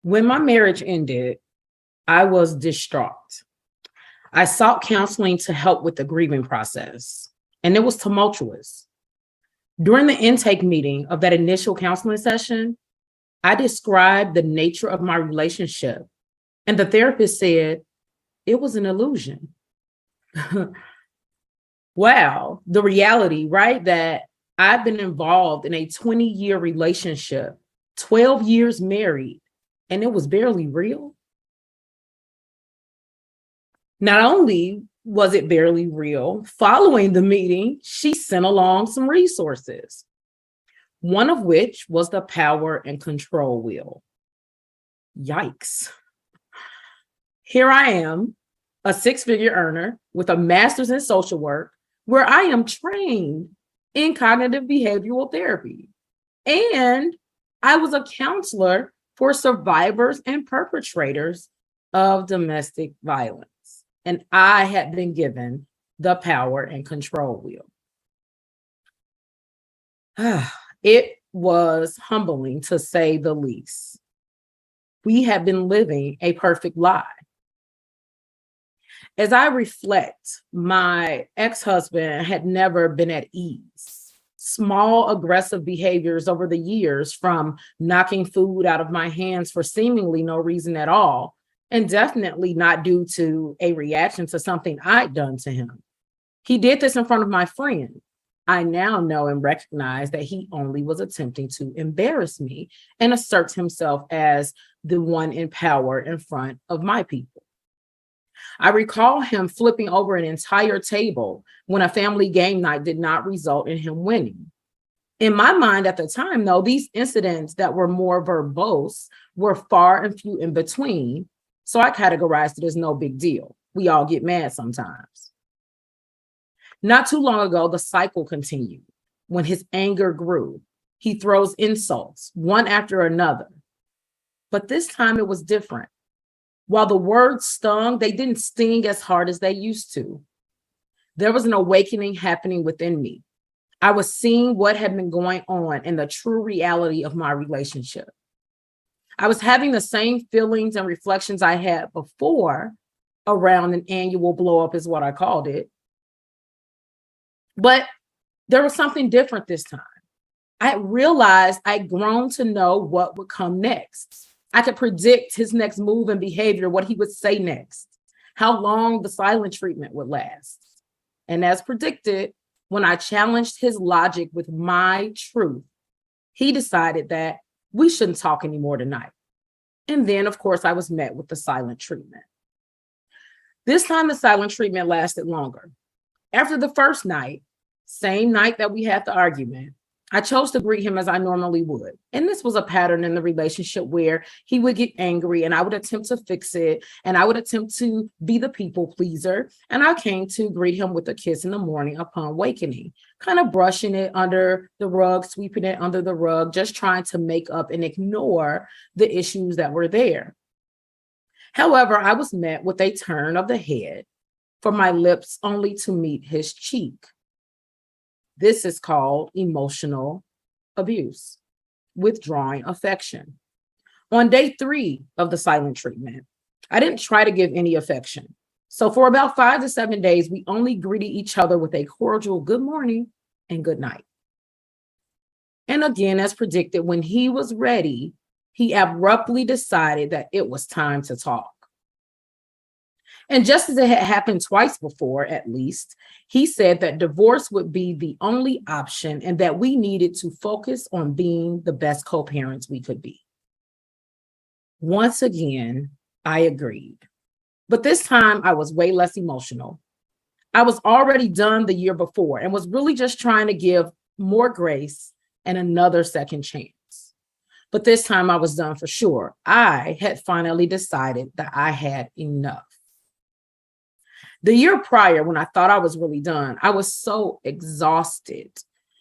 When my marriage ended, I was distraught. I sought counseling to help with the grieving process, and it was tumultuous. During the intake meeting of that initial counseling session, I described the nature of my relationship, and the therapist said it was an illusion. Wow, the reality, right? That I've been involved in a 20-year relationship, 12 years married, and it was barely real. Not only was it barely real, following the meeting, she sent along some resources, one of which was the power and control wheel. Yikes. Here I am, a six-figure earner with a master's in social work, where I am trained in cognitive behavioral therapy. And I was a counselor for survivors and perpetrators of domestic violence. And I had been given the power and control wheel. It was humbling, to say the least. We have been living a perfect lie. As I reflect, my ex-husband had never been at ease. Small aggressive behaviors over the years, from knocking food out of my hands for seemingly no reason at all, and definitely not due to a reaction to something I'd done to him. He did this in front of my friend. I now know and recognize that he only was attempting to embarrass me and assert himself as the one in power in front of my people. I recall him flipping over an entire table when a family game night did not result in him winning. In my mind at the time, though, these incidents that were more verbose were far and few in between, so I categorized it as no big deal. We all get mad sometimes. Not too long ago, the cycle continued. When his anger grew, he throws insults, one after another. But this time it was different. While the words stung, they didn't sting as hard as they used to. There was an awakening happening within me. I was seeing what had been going on and the true reality of my relationship. I was having the same feelings and reflections I had before around an annual blow up, is what I called it. But there was something different this time. I realized I'd grown to know what would come next. I could predict his next move and behavior, what he would say next, how long the silent treatment would last. And as predicted, when I challenged his logic with my truth, he decided that we shouldn't talk anymore tonight. And then, of course, I was met with the silent treatment. This time, the silent treatment lasted longer. After the first night, same night that we had the argument, I chose to greet him as I normally would. And this was a pattern in the relationship where he would get angry and I would attempt to fix it. And I would attempt to be the people pleaser. And I came to greet him with a kiss in the morning upon awakening, kind of brushing it under the rug, sweeping it under the rug, just trying to make up and ignore the issues that were there. However, I was met with a turn of the head for my lips only to meet his cheek. This is called emotional abuse, withdrawing affection. On day 3 of the silent treatment, I didn't try to give any affection. So for about 5 to 7 days, we only greeted each other with a cordial good morning and good night. And again, as predicted, when he was ready, he abruptly decided that it was time to talk. And just as it had happened twice before, at least, he said that divorce would be the only option and that we needed to focus on being the best co-parents we could be. Once again, I agreed. But this time I was way less emotional. I was already done the year before and was really just trying to give more grace and another second chance. But this time I was done for sure. I had finally decided that I had enough. The year prior, when I thought I was really done, I was so exhausted.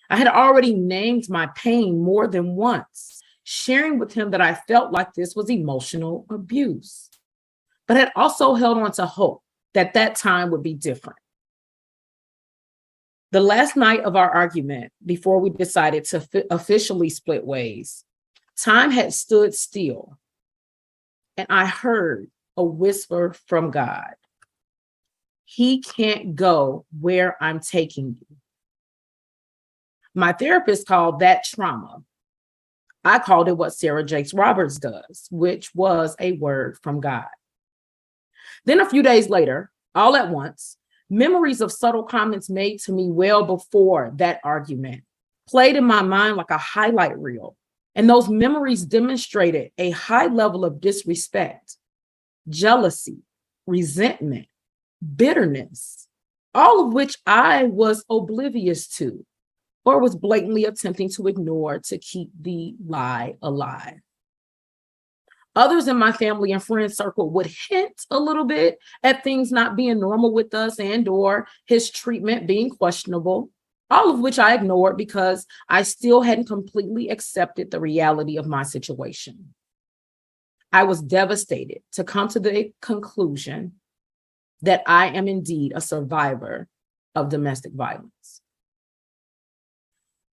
I had already named my pain more than once, sharing with him that I felt like this was emotional abuse, but had also held on to hope that that time would be different. The last night of our argument, before we decided to officially split ways, time had stood still. and I heard a whisper from God. He can't go where I'm taking you. My therapist called that trauma. I called it what Sarah Jakes Roberts does, which was a word from God. Then a few days later, all at once, memories of subtle comments made to me well before that argument played in my mind like a highlight reel. And those memories demonstrated a high level of disrespect, jealousy, resentment, bitterness, all of which I was oblivious to or was blatantly attempting to ignore to keep the lie alive. Others in my family and friend circle would hint a little bit at things not being normal with us and or his treatment being questionable, all of which I ignored because I still hadn't completely accepted the reality of my situation. I was devastated to come to the conclusion that I am indeed a survivor of domestic violence.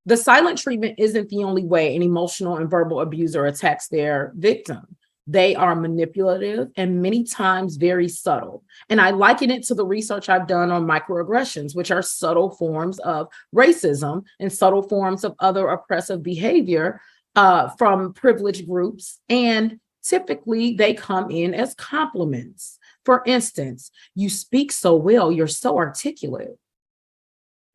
The silent treatment isn't the only way an emotional and verbal abuser attacks their victim. They are manipulative and many times very subtle. And I liken it to the research I've done on microaggressions, which are subtle forms of racism and subtle forms of other oppressive behavior from privileged groups. And typically they come in as compliments. For instance, you speak so well, you're so articulate.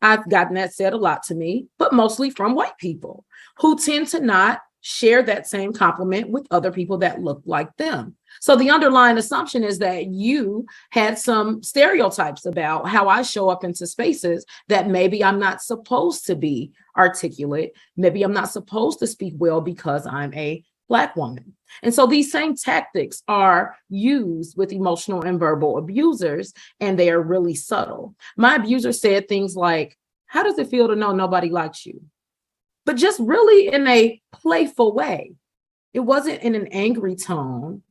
I've gotten that said a lot to me, but mostly from white people who tend to not share that same compliment with other people that look like them. So the underlying assumption is that you had some stereotypes about how I show up into spaces that maybe I'm not supposed to be articulate. Maybe I'm not supposed to speak well because I'm a Black woman. And so these same tactics are used with emotional and verbal abusers, and they are really subtle. My abuser said things like, "How does it feel to know nobody likes you?" But just really in a playful way. It wasn't in an angry tone,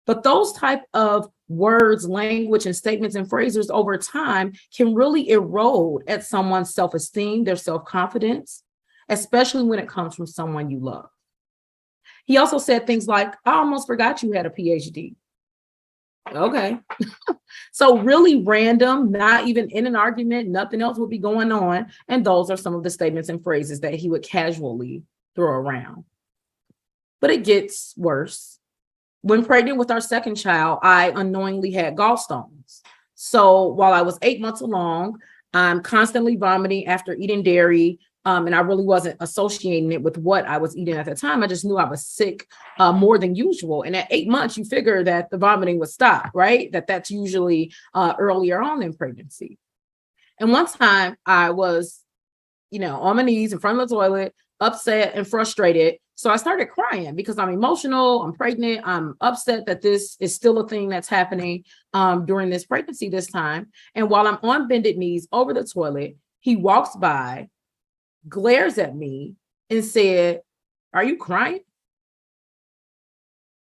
but those type of words, language, and statements and phrases over time can really erode at someone's self-esteem, their self-confidence, especially when it comes from someone you love. He also said things like, "I almost forgot you had a PhD." Okay. So really random, not even in an argument, nothing else would be going on. And those are some of the statements and phrases that he would casually throw around. But it gets worse. When pregnant with our second child, I unknowingly had gallstones. So while I was 8 months along, I'm constantly vomiting after eating dairy. And I really wasn't associating it with what I was eating at the time. I just knew I was sick more than usual. And at 8 months, you figure that the vomiting would stop, right? That's usually earlier on in pregnancy. And one time I was, on my knees in front of the toilet, upset and frustrated. So I started crying because I'm emotional, I'm pregnant, I'm upset that this is still a thing that's happening during this pregnancy this time. And while I'm on bended knees over the toilet, he walks by, glares at me and said, "Are you crying?"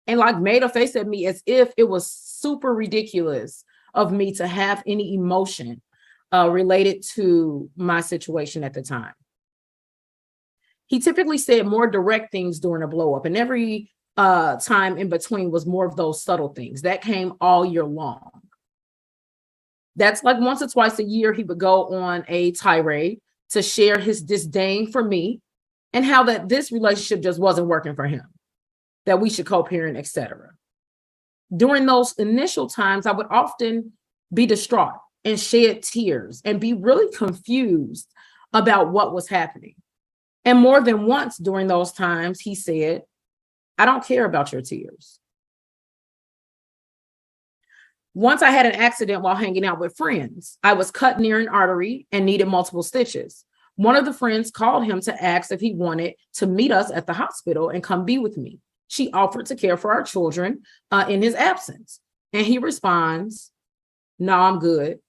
And made a face at me as if it was super ridiculous of me to have any emotion related to my situation at the time. He typically said more direct things during a blow up, and every time in between was more of those subtle things that came all year long. That's once or twice a year, he would go on a tirade to share his disdain for me and how that this relationship just wasn't working for him, that we should co-parent, etc. During those initial times, I would often be distraught and shed tears and be really confused about what was happening. And more than once during those times, he said, "I don't care about your tears." Once I had an accident while hanging out with friends. I was cut near an artery and needed multiple stitches. One of the friends called him to ask if he wanted to meet us at the hospital and come be with me. She offered to care for our children in his absence. And he responds, "No, I'm good."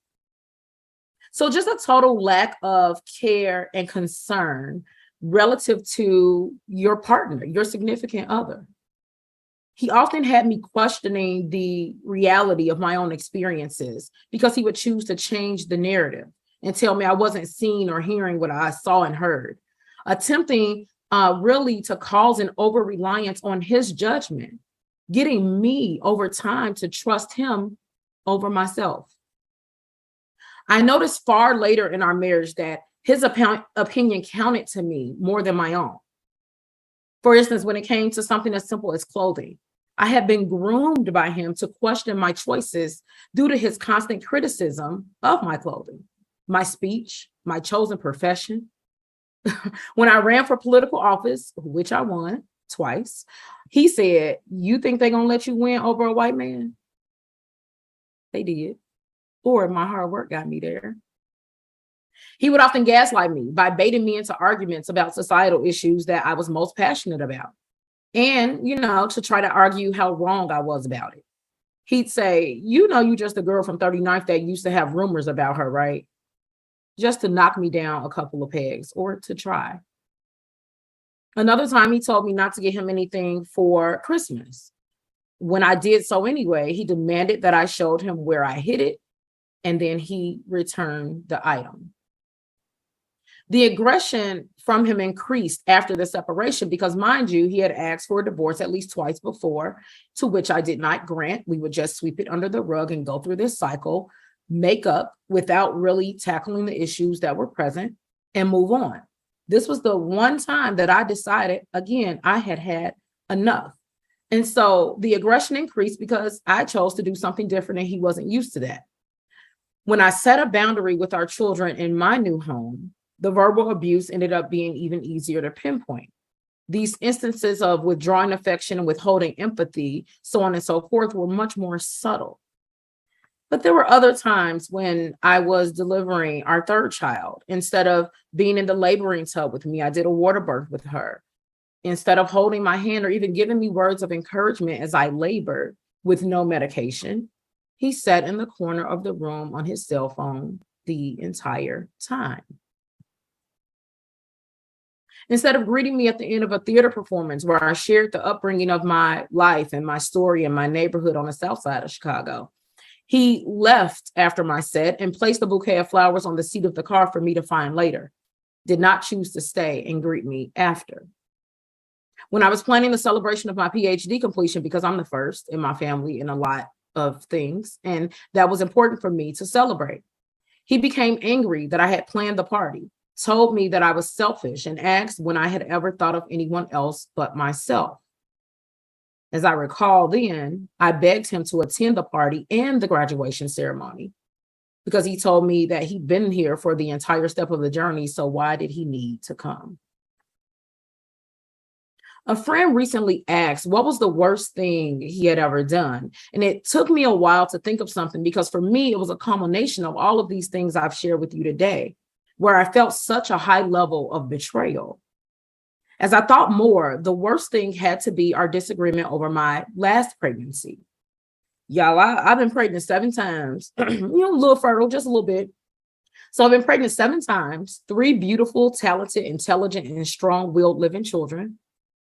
So just a total lack of care and concern relative to your partner, your significant other. He often had me questioning the reality of my own experiences because he would choose to change the narrative and tell me I wasn't seeing or hearing what I saw and heard, attempting really to cause an over-reliance on his judgment. getting me over time to trust him over myself. I noticed far later in our marriage that his opinion counted to me more than my own. For instance, when it came to something as simple as clothing, I had been groomed by him to question my choices due to his constant criticism of my clothing, my speech, my chosen profession. When I ran for political office, which I won twice, he said, "You think they're going to let you win over a white man?" They did. Or my hard work got me there. He would often gaslight me by baiting me into arguments about societal issues that I was most passionate about. And, to try to argue how wrong I was about it. He'd say, "You just a girl from 39th that used to have rumors about her, right?" Just to knock me down a couple of pegs or to try. Another time he told me not to get him anything for Christmas. When I did so anyway, he demanded that I showed him where I hid it, and then he returned the item. The aggression from him increased after the separation because, mind you, he had asked for a divorce at least twice before, to which I did not grant. We would just sweep it under the rug and go through this cycle, make up without really tackling the issues that were present, and move on. This was the one time that I decided, again, I had had enough. And so the aggression increased because I chose to do something different and he wasn't used to that. When I set a boundary with our children in my new home, the verbal abuse ended up being even easier to pinpoint. These instances of withdrawing affection and withholding empathy, so on and so forth, were much more subtle. But there were other times when I was delivering our third child. Instead of being in the laboring tub with me, I did a water birth with her. Instead of holding my hand or even giving me words of encouragement as I labored with no medication, he sat in the corner of the room on his cell phone the entire time. Instead of greeting me at the end of a theater performance where I shared the upbringing of my life and my story in my neighborhood on the south side of Chicago, he left after my set and placed a bouquet of flowers on the seat of the car for me to find later. Did not choose to stay and greet me after. When I was planning the celebration of my PhD completion, because I'm the first in my family in a lot of things, and that was important for me to celebrate, he became angry that I had planned the party, told me that I was selfish, and asked when I had ever thought of anyone else but myself. As I recall then, I begged him to attend the party and the graduation ceremony because he told me that he'd been here for the entire step of the journey, so why did he need to come? A friend recently asked what was the worst thing he had ever done. And it took me a while to think of something because for me, it was a culmination of all of these things I've shared with you today, where I felt such a high level of betrayal. As I thought more, the worst thing had to be our disagreement over my last pregnancy. Y'all, I've been pregnant 7 times, a little fertile, just a little bit. So I've been pregnant 7 times, 3 beautiful, talented, intelligent, and strong-willed living children,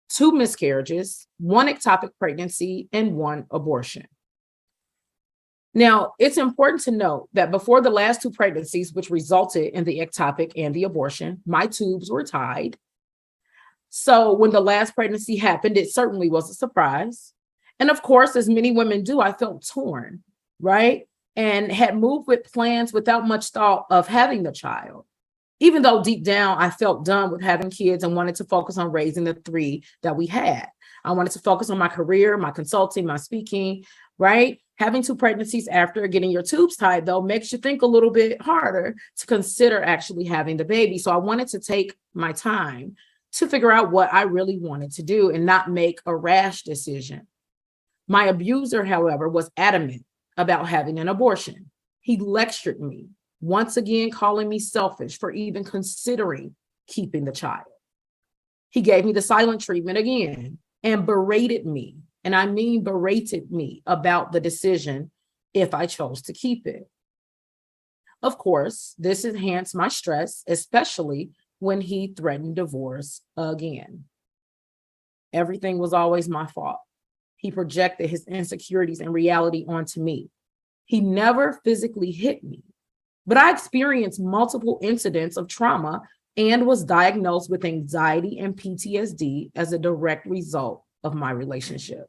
2 miscarriages, 1 ectopic pregnancy, and 1 abortion. Now, it's important to note that before the last 2 pregnancies, which resulted in the ectopic and the abortion, my tubes were tied. So when the last pregnancy happened, it certainly was a surprise. And of course, as many women do, I felt torn, right? And had moved with plans without much thought of having the child. Even though deep down, I felt done with having kids and wanted to focus on raising the 3 that we had. I wanted to focus on my career, my consulting, my speaking, right? Having 2 pregnancies after getting your tubes tied, though, makes you think a little bit harder to consider actually having the baby. So I wanted to take my time to figure out what I really wanted to do and not make a rash decision. My abuser, however, was adamant about having an abortion. He lectured me, once again calling me selfish for even considering keeping the child. He gave me the silent treatment again and berated me, and I mean berated me about the decision if I chose to keep it. Of course, this enhanced my stress, especially when he threatened divorce again. Everything was always my fault. He projected his insecurities and reality onto me. He never physically hit me, but I experienced multiple incidents of trauma and was diagnosed with anxiety and PTSD as a direct result of my relationship.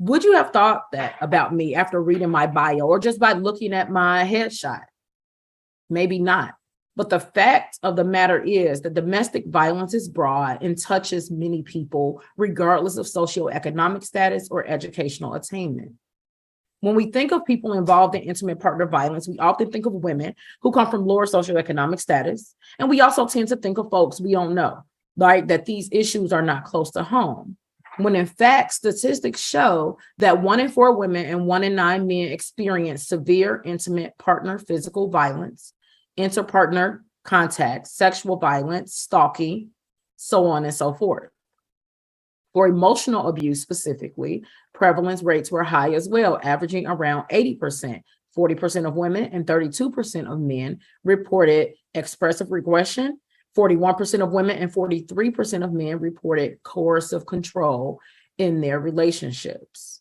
Would you have thought that about me after reading my bio or just by looking at my headshot? Maybe not. But the fact of the matter is that domestic violence is broad and touches many people, regardless of socioeconomic status or educational attainment. When we think of people involved in intimate partner violence, we often think of women who come from lower socioeconomic status. And we also tend to think of folks we don't know, right? That these issues are not close to home. When in fact, statistics show that 1 in 4 women and 1 in 9 men experience severe intimate partner physical violence, interpartner contact, sexual violence, stalking, so on and so forth. For emotional abuse specifically, prevalence rates were high as well, averaging around 80%. 40% of women and 32% of men reported expressive regression. 41% of women and 43% of men reported coercive control in their relationships.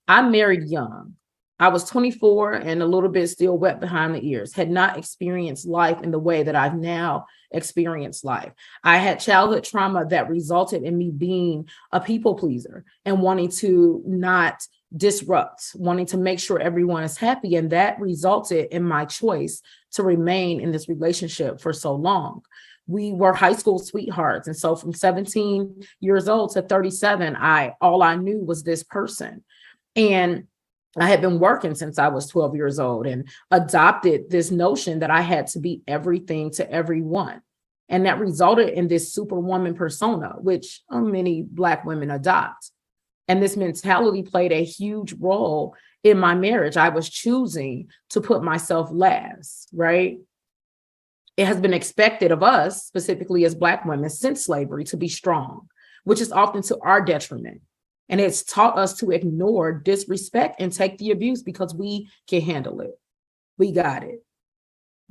I married young. I was 24 and a little bit still wet behind the ears, had not experienced life in the way that I've now experienced life. I had childhood trauma that resulted in me being a people pleaser and wanting to not disrupt, wanting to make sure everyone is happy. And that resulted in my choice to remain in this relationship for so long. We were high school sweethearts. And so from 17 years old to 37, all I knew was this person. And I had been working since I was 12 years old and adopted this notion that I had to be everything to everyone. And that resulted in this superwoman persona, which many Black women adopt. And this mentality played a huge role in my marriage. I was choosing to put myself last, right? It has been expected of us, specifically as Black women since slavery, to be strong, which is often to our detriment. And it's taught us to ignore, disrespect, and take the abuse because we can handle it. We got it.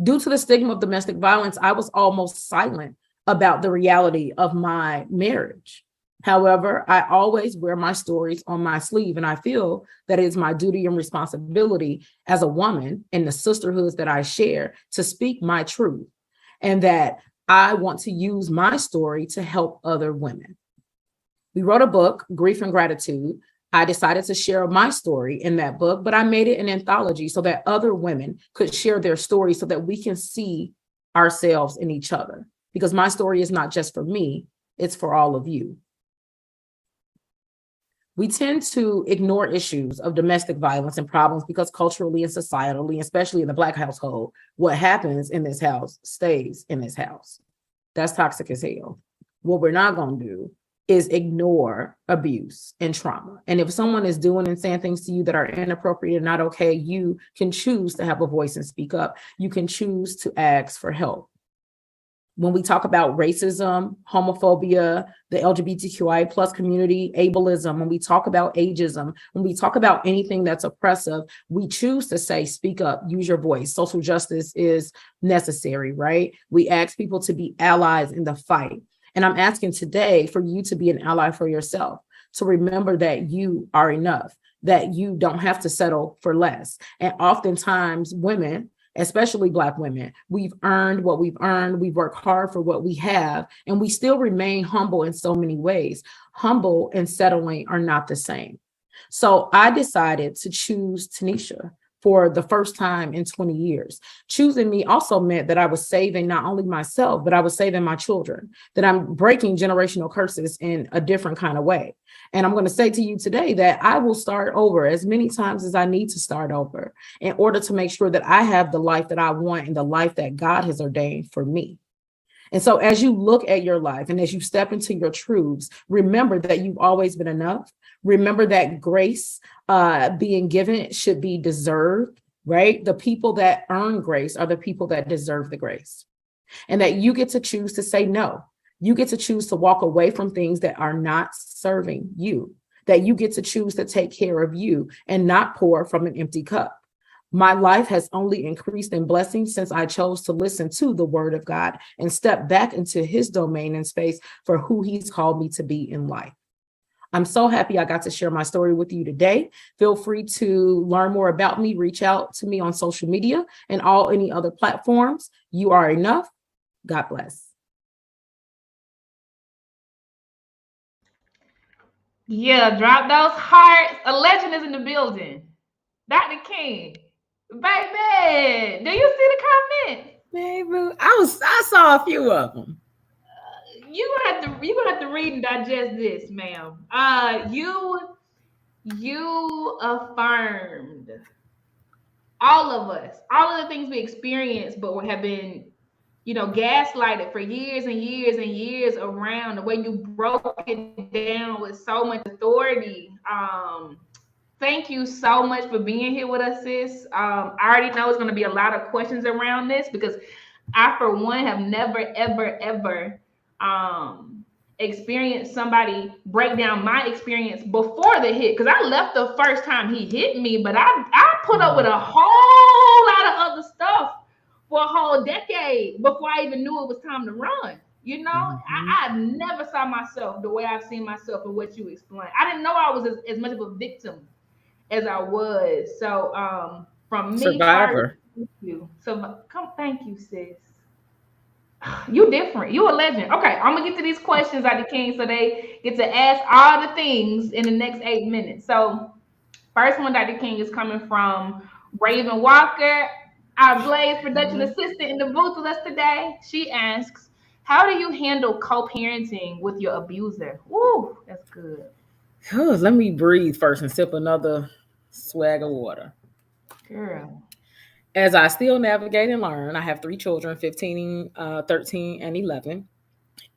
Due to the stigma of domestic violence, I was almost silent about the reality of my marriage. However, I always wear my stories on my sleeve, and I feel that it is my duty and responsibility as a woman in the sisterhoods that I share to speak my truth, and that I want to use my story to help other women. We wrote a book, Grief and Gratitude. I decided to share my story in that book, but I made it an anthology so that other women could share their story so that we can see ourselves in each other. Because my story is not just for me, it's for all of you. We tend to ignore issues of domestic violence and problems because culturally and societally, especially in the Black household, what happens in this house stays in this house. That's toxic as hell. What we're not going to do is ignore abuse and trauma. And if someone is doing and saying things to you that are inappropriate and not okay, you can choose to have a voice and speak up. You can choose to ask for help. When we talk about racism, homophobia, the LGBTQI plus community, ableism, when we talk about ageism, when we talk about anything that's oppressive, we choose to say, speak up, use your voice. Social justice is necessary, right? We ask people to be allies in the fight. And I'm asking today for you to be an ally for yourself, to remember that you are enough, that you don't have to settle for less. And oftentimes women, especially Black women, we've earned what we've earned. We've worked hard for what we have, and we still remain humble in so many ways. Humble and settling are not the same. So I decided to choose Tanisha for the first time in 20 years. Choosing me also meant that I was saving not only myself, but I was saving my children, that I'm breaking generational curses in a different kind of way. And I'm going to say to you today that I will start over as many times as I need to start over in order to make sure that I have the life that I want and the life that God has ordained for me. And so as you look at your life and as you step into your truths, remember that you've always been enough. Remember that grace being given should be deserved, right? The people that earn grace are the people that deserve the grace. And that you get to choose to say no. You get to choose to walk away from things that are not serving you. That you get to choose to take care of you and not pour from an empty cup. My life has only increased in blessings since I chose to listen to the word of God and step back into his domain and space for who he's called me to be in life. I'm so happy I got to share my story with you today. Feel free to learn more about me, reach out to me on social media and any other platforms. You are enough. God bless. Yeah, drop those hearts. A legend is in the building. Dr. King. Baby, do you see the comments? Maybe I saw a few of them. You gonna have to read and digest this, ma'am. You affirmed all of us, all of the things we experienced, but we have been, gaslighted for years and years and years around. The way you broke it down with so much authority. Thank you so much for being here with us, sis. I already know it's going to be a lot of questions around this because I, for one, have never, ever, ever experienced somebody break down my experience before the hit. Because I left the first time he hit me, but I put up with a whole lot of other stuff for a whole decade before I even knew it was time to run. Mhm. I never saw myself the way I've seen myself and what you explained. I didn't know I was as much of a victim as I was. So from me first, Survivor. thank you. So come, thank you, sis. You different. You a legend. Okay, I'm gonna get to these questions, Dr. King, so they get to ask all the things in the next 8 minutes. So first one, Dr. King, is coming from Raven Walker, our Blaze production Mhm. assistant in the booth with us today. She asks, "How do you handle co-parenting with your abuser?" Woo, that's good, Let me breathe first and sip another swag of water. girl. As I still navigate and learn, I have three children, 15, 13, and 11.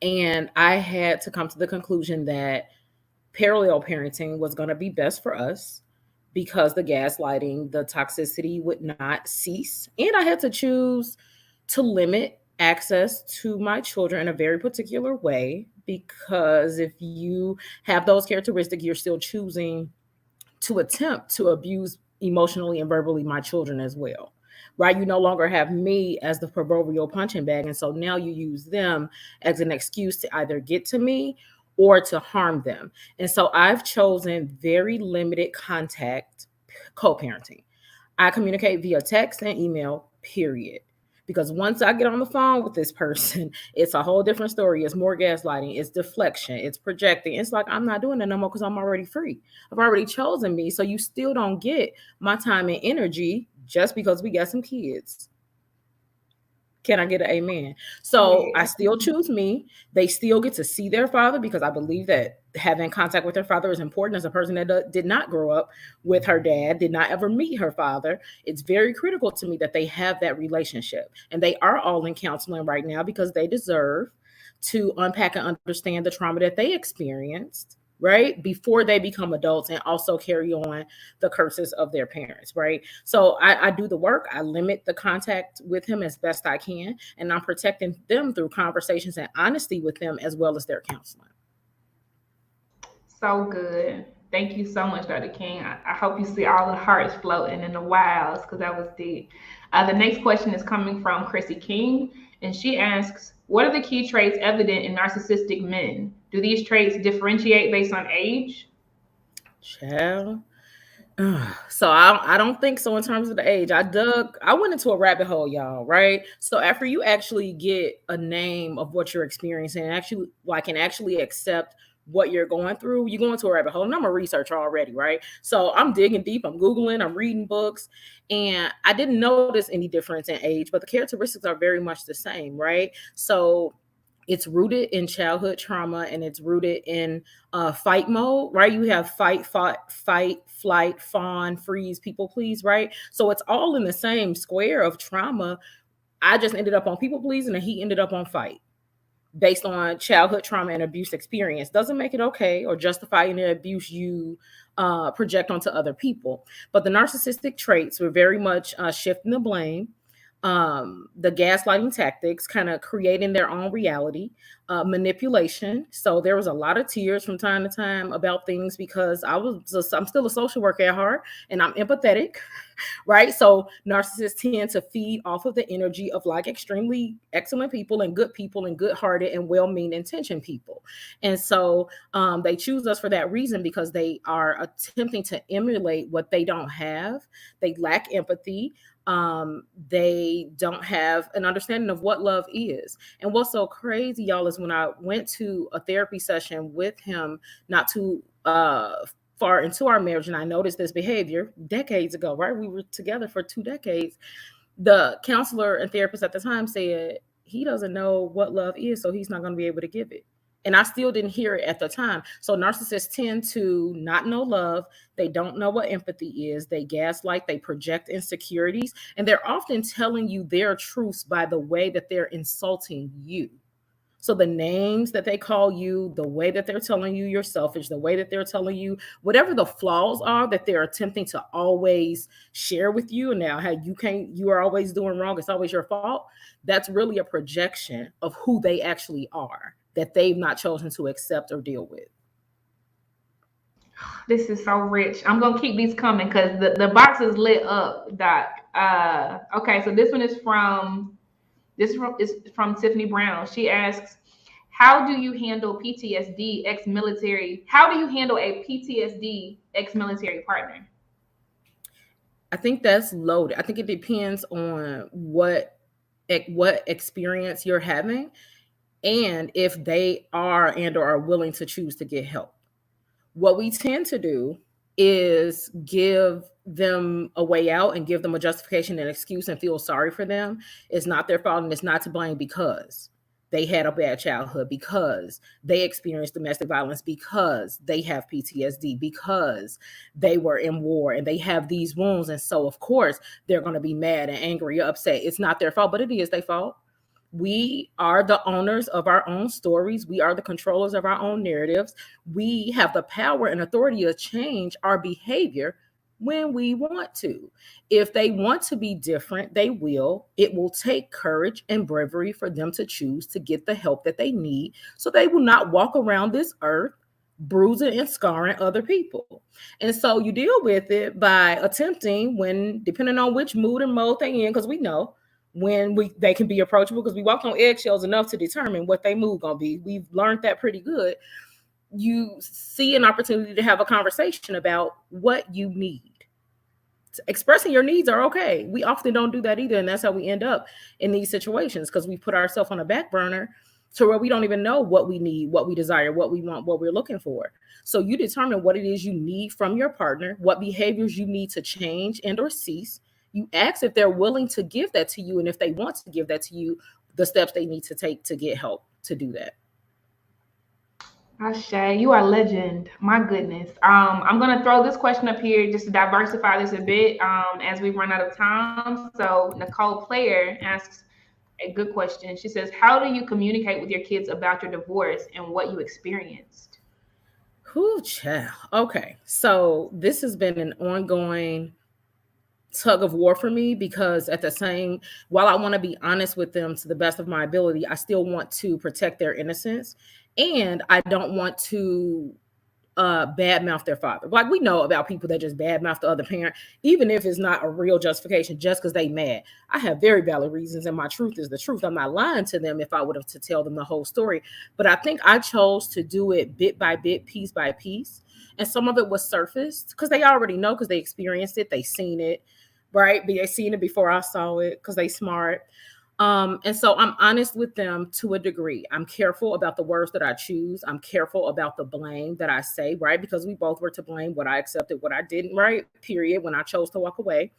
And I had to come to the conclusion that parallel parenting was going to be best for us because the gaslighting, the toxicity would not cease. And I had to choose to limit access to my children in a very particular way because if you have those characteristics, you're still choosing to attempt to abuse emotionally and verbally my children as well. Right? You no longer have me as the proverbial punching bag. And so now you use them as an excuse to either get to me or to harm them. And so I've chosen very limited contact co parenting. I communicate via text and email, period. Because once I get on the phone with this person, it's a whole different story. It's more gaslighting, it's deflection, it's projecting. It's like I'm not doing that no more because I'm already free. I've already chosen me. So you still don't get my time and energy just because we got some kids. Can I get an amen? So I Yeah. still choose me. They still get to see their father because I believe that having contact with their father is important. As a person that did not grow up with her dad, did not ever meet her father, it's very critical to me that they have that relationship. And they are all in counseling right now because they deserve to unpack and understand the trauma that they experienced, right, before they become adults and also carry on the curses of their parents, right? So I do the work. I limit the contact with him as best I can, and I'm protecting them through conversations and honesty with them as well as their counseling. So good. Thank you so much, Dr. King. I hope you see all the hearts floating in the wilds because that was deep. The next question is coming from Chrissy King, and she asks, "What are the key traits evident in narcissistic men? Do these traits differentiate based on age?" Child. So I don't think so in terms of the age. I went into a rabbit hole, y'all, right? So after you actually get a name of what you're experiencing and actually like and actually accept what you're going through, you go into a rabbit hole. And I'm a researcher already, right? So I'm digging deep, I'm Googling, I'm reading books, and I didn't notice any difference in age, but the characteristics are very much the same, right? So it's rooted in childhood trauma and it's rooted in fight mode, right? You have fight, flight, fawn, freeze, people please, right? So it's all in the same square of trauma. I just ended up on people pleasing and he ended up on fight based on childhood trauma and abuse experience. Doesn't make it okay or justify any abuse you project onto other people. But the narcissistic traits were very much shifting the blame, the gaslighting tactics, kind of creating their own reality, manipulation. So there was a lot of tears from time to time about things because I'm still a social worker at heart and I'm empathetic, right? So narcissists tend to feed off of the energy of like extremely excellent people and good hearted and well meaning intentioned people. And so they choose us for that reason because they are attempting to emulate what they don't have. They lack empathy. They don't have an understanding of what love is. And what's so crazy, y'all, is when I went to a therapy session with him not too uh far into our marriage, and I noticed this behavior decades ago, right? We were together for 2 decades. The counselor and therapist at the time said he doesn't know what love is, so he's not going to be able to give it. And I still didn't hear it at the time. So narcissists tend to not know love. They don't know what empathy is. They gaslight, they project insecurities, and they're often telling you their truths by the way that they're insulting you. So the names that they call you, the way that they're telling you you're selfish, the way that they're telling you whatever the flaws are that they're attempting to always share with you, and now how you are always doing wrong, it's always your fault. That's really a projection of who they actually are that they've not chosen to accept or deal with. This is so rich. I'm gonna keep these coming because the box is lit up, Doc. Okay, so this one is from Tiffany Brown. She asks, how do you handle PTSD ex-military? How do you handle a PTSD ex-military partner? I think that's loaded. I think it depends on what experience you're having, and if they are and or are willing to choose to get help. What we tend to do is give them a way out and give them a justification and excuse and feel sorry for them. It's not their fault and it's not to blame because they had a bad childhood, because they experienced domestic violence, because they have PTSD, because they were in war and they have these wounds. And so, of course, they're going to be mad and angry, upset. It's not their fault, but it is their fault. We are the owners of our own stories. We are the controllers of our own narratives. We have the power and authority to change our behavior when we want to. If they want to be different, they will. It will take courage and bravery for them to choose to get the help that they need so they will not walk around this earth bruising and scarring other people. And so you deal with it by attempting, when depending on which mood and mode they in, because we know when they can be approachable, because we walked on eggshells enough to determine what they mood gonna be. We've learned that pretty good. You see an opportunity to have a conversation about what you need. Expressing your needs are okay. We often don't do that either, and that's how we end up in these situations, because we put ourselves on a back burner to where we don't even know what we need, what we desire, what we want, what we're looking for. So you determine what it is you need from your partner, what behaviors you need to change and or cease. You ask if they're willing to give that to you, and if they want to give that to you, the steps they need to take to get help to do that. Ashay, you are a legend. My goodness. I'm gonna throw this question up here just to diversify this a bit as we run out of time. So Nicole Player asks a good question. She says, how do you communicate with your kids about your divorce and what you experienced? Whew, child. Okay, so this has been an ongoing tug of war for me, because while I want to be honest with them to the best of my ability, I still want to protect their innocence, and I don't want to badmouth their father. Like, we know about people that just badmouth the other parent, even if it's not a real justification, just because they mad. I have very valid reasons, and my truth is the truth. I'm not lying to them if I would have to tell them the whole story. But I think I chose to do it bit by bit, piece by piece. And some of it was surfaced because they already know, because they experienced it, they seen it, right? They seen it before I saw it because they smart. And so I'm honest with them to a degree. I'm careful about the words that I choose. I'm careful about the blame that I say, right? Because we both were to blame, what I accepted, what I didn't, right? Period. When I chose to walk away.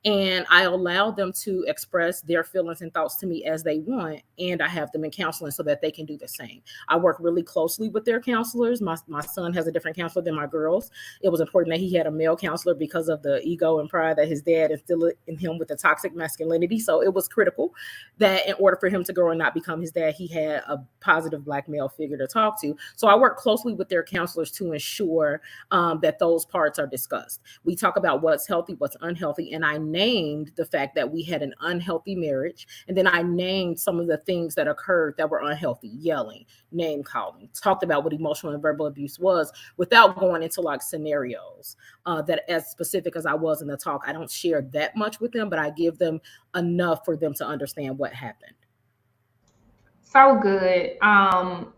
And I allow them to express their feelings and thoughts to me as they want. And I have them in counseling so that they can do the same. I work really closely with their counselors. My son has a different counselor than my girls. It was important that he had a male counselor because of the ego and pride that his dad instilled in him with the toxic masculinity. So it was critical that in order for him to grow and not become his dad, he had a positive Black male figure to talk to. So I work closely with their counselors to ensure that those parts are discussed. We talk about what's healthy, what's unhealthy, and I named the fact that we had an unhealthy marriage. And then I named some of the things that occurred that were unhealthy: yelling, name calling, talked about what emotional and verbal abuse was without going into like scenarios that as specific as I was in the talk. I don't share that much with them, but I give them enough for them to understand what happened. So good.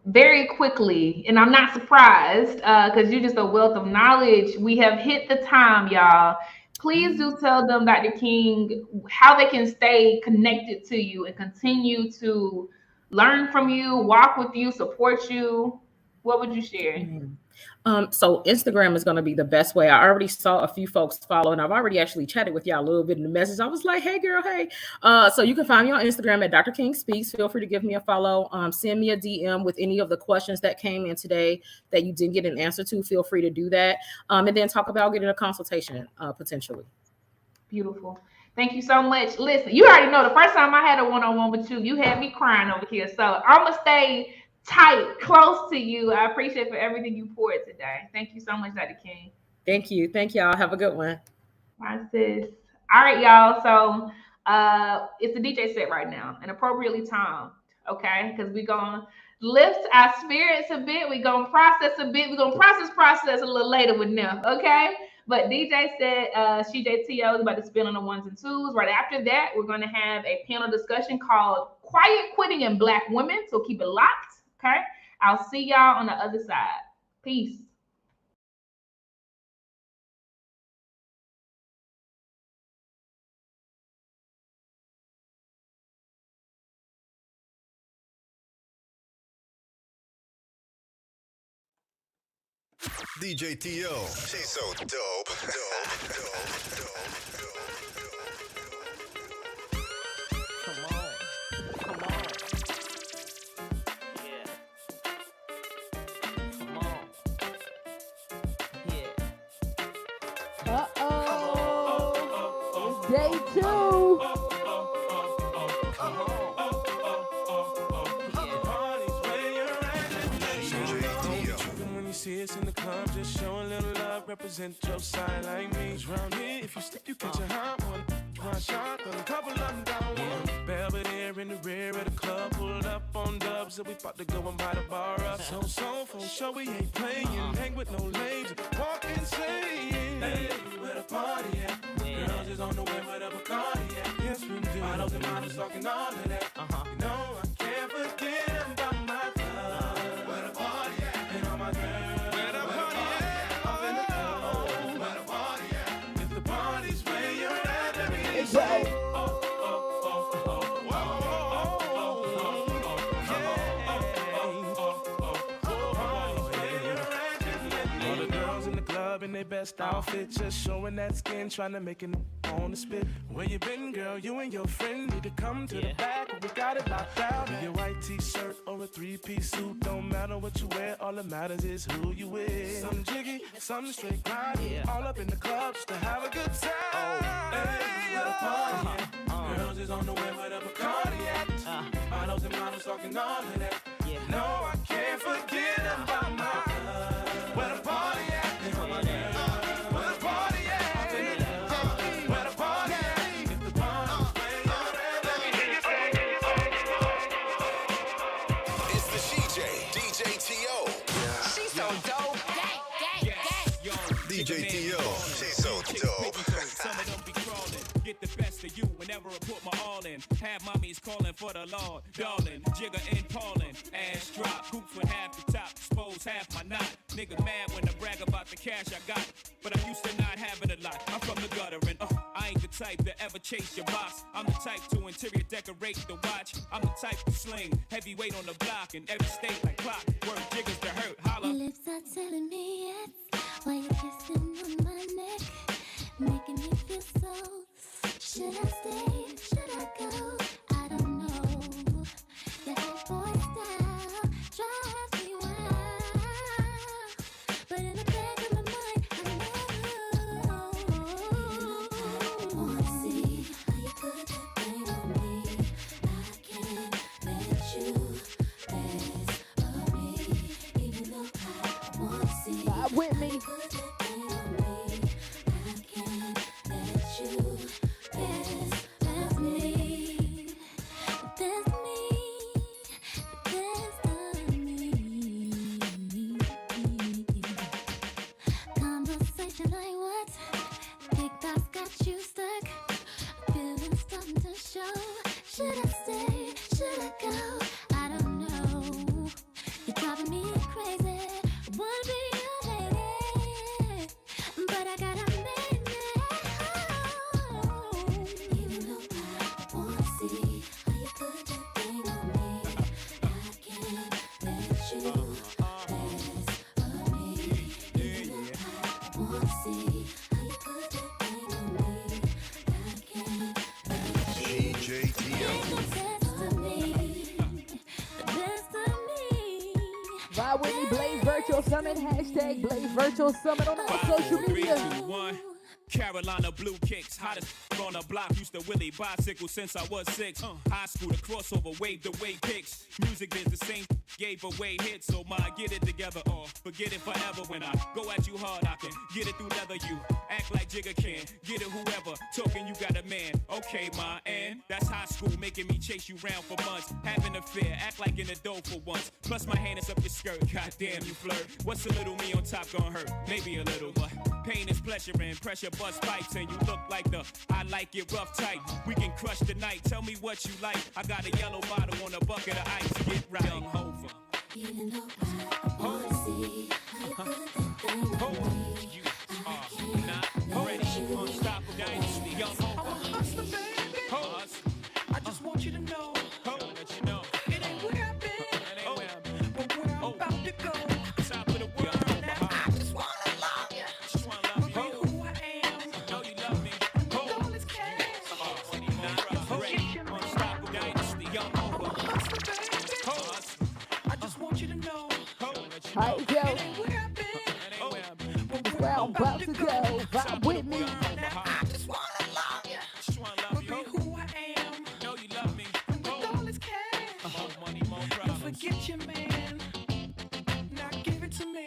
Very quickly, and I'm not surprised because you're just a wealth of knowledge. We have hit the time, y'all. Please do tell them, Dr. King, how they can stay connected to you and continue to learn from you, walk with you, support you. What would you share? So Instagram is going to be the best way. I already saw a few folks follow, and I've already actually chatted with y'all a little bit in the message. I was like, "Hey, girl, hey." So you can find me on Instagram at Dr. King Speaks. Feel free to give me a follow. Send me a DM with any of the questions that came in today that you didn't get an answer to. Feel free to do that, and then talk about getting a consultation potentially. Beautiful. Thank you so much. Listen, you already know the first time I had a one-on-one with you, you had me crying over here. So I'm gonna stay tight, close to you. I appreciate for everything you poured today. Thank you so much, Dr. King. Thank you. Thank y'all. Have a good one. Bye, sis. All right, y'all. So it's the DJ set right now and appropriately timed. Okay, because we're gonna lift our spirits a bit. We're gonna process a bit. We're gonna process a little later with them. Okay. But DJ said CJTO is about to spin on the ones and twos. Right after that, we're going to have a panel discussion called Quiet Quitting in Black Women. So keep it locked. Okay. I'll see y'all on the other side. Peace. DJ T.O. She's so dope. Come on. Come on. Yeah. Come on. Yeah. It's day 2. See us in the club, just show a little love, represent your side like me. 'Cause round here, if you slip, you catch a hot one. One shot, then a couple of them down one. Belvedere in the rear of the club, pulled up on dubs, and we about to go and buy the bar up. So for sure we ain't playing, hang with no lames, walk insane. Hey, where the party at? Girls is on the way with a Bacardi at. Yes, we do. Models and models talking all of that. You know I can't forget about my love. Where the party at? And all my girls. In their best outfit, just showing that skin, trying to make it on the spit. Where you been, girl? You and your friend need to come to the back. We got it locked out. Be a white t-shirt or a 3-piece suit, don't matter what you wear. All that matters is who you with. Some jiggy, some straight grind. All up in the club just to have a good time. Hey, where the party at? Girls is on the way with a Bacardi at. Models and models talking all of that. No, I can't forget about my love. Where the party at? DJ T.O. She's so dope. Some of them be crawling, get the best of you whenever I put my all in. Have mommies calling for the Lord, darling, jigger and Paulin. Ass drop, hoops with half the top, expose half my knot. Nigga mad when I brag about the cash I got, but I'm used to not having a lot. I'm from the gutter and I ain't the type to ever chase your box. I'm the type to interior decorate the watch. I'm the type to sling heavyweight on the block in every state like clock. Work jiggers to hurt, holla. Your lips are telling me yes, while you're kissing on my neck, making me feel so. Should I stay? Should I go? I don't know. Your head boy style drives me wild, but in the back of my mind, I know. I wanna see how you put that thing on me. I can't let you mess of me, even though I wanna see. Vibe with me. Virtual Summit, hashtag Blaze Virtual Summit on all 5, social 4, 3, media. 2, 1. Carolina blue kicks, hottest on the block. Used to Willie bicycle since I was 6. High school, the crossover, waved away kicks. Music is the same, gave away hits. So my get it together or forget it forever. When I go at you hard, I can get it through leather. You act like Jigga can, get it whoever. Talking, you got a man. Okay, ma, and that's high school, making me chase you round for months. Having a fear, act like in the dough for once. Plus my hand is up your skirt, goddamn you flirt. What's a little me on top gonna hurt? Maybe a little, but pain is pleasure and pressure bust pipes. And you look like the I like it rough tight. We can crush the night, tell me what you like. I got a yellow bottle on a bucket of ice, get right. Young Hova. Even though I wanna see how you put that thing on me. You are not ready. Unstoppable dynasty. Young Hova. I just want you to know. Let you know. It ain't where I've been. It ain't where I've been. But where I'm about to go. Top of the world. I just wanna love you. Just wanna love Be you. who I am. Know you love me. All this cash. Not ready. Unstoppable dynasty. Young Hova. I just want you to know. Hi, It yo, ain't where I've been. this where I'm about to go. Vibe with me. I just wanna love you. Just wanna love Be you. who I am. Know you love me. With all this cash. More money, more Don't problems. forget your man. Now give it to me.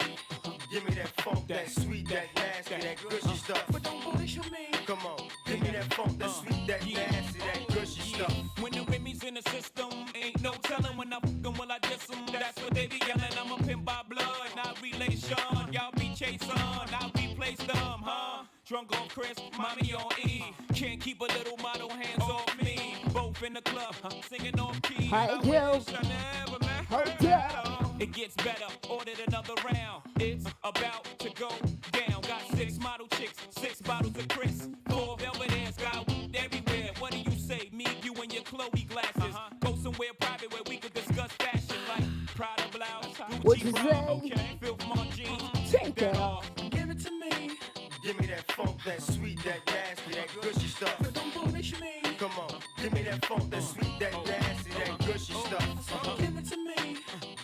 Give me that funk, that sweet, that nasty, that gushy stuff. But don't bullshit me. Come on, give me that funk, that sweet, that nasty, that gushy stuff. When the Remy's in the system, ain't no telling when I fuck 'em, will I diss 'em. That's what they be yelling. I'm a pimp by blood, not relation. Y'all be chasing, I replace them, huh? Drunk on Chris, mommy on E. Can't keep a little model hands off me. Both in the club, singing off key. Hi, I yo. wish I never met her Hold at up. all. It gets better, ordered another round. It's about to go down. Got 6 model chicks, 6 bottles of Chris. 4 velvet ass, got weed everywhere. What do you say? Me, you, and your Chloe glasses. Go somewhere private where we could discuss fashion like Prada blouse, What Gucci you bra, say? okay? Filth on jeans, Take that off. Give it to me. Give me that funk, that sweet, that nasty, that gushy stuff. But don't bullshit me. Come on, give me that funk, that sweet, that nasty, that gushy stuff. Give it to me.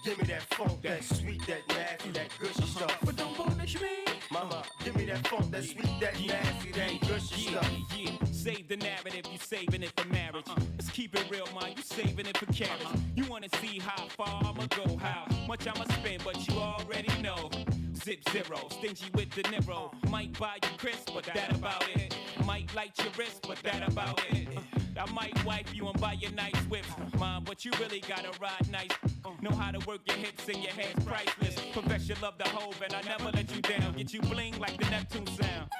Give me that funk, that sweet, that nasty, that gushy stuff. But don't bullshit me. Mama, give me that funk, that sweet, that nasty, that gushy stuff. Yeah. Save the narrative, you saving it for marriage. Let's keep it real, man, you saving it for carriage. You wanna see how far I'ma go, how much I'ma spend, but you already know. Zip zero, stingy with the Niro. Might buy you crisp, but that about it. Might light your wrist, but that about it. I might wipe you and buy you nice whips, mom, but you really gotta ride nice. Know how to work your hips and your hands priceless. Profess your love the Hove, and I never let you down. Get you bling like the Neptune sound.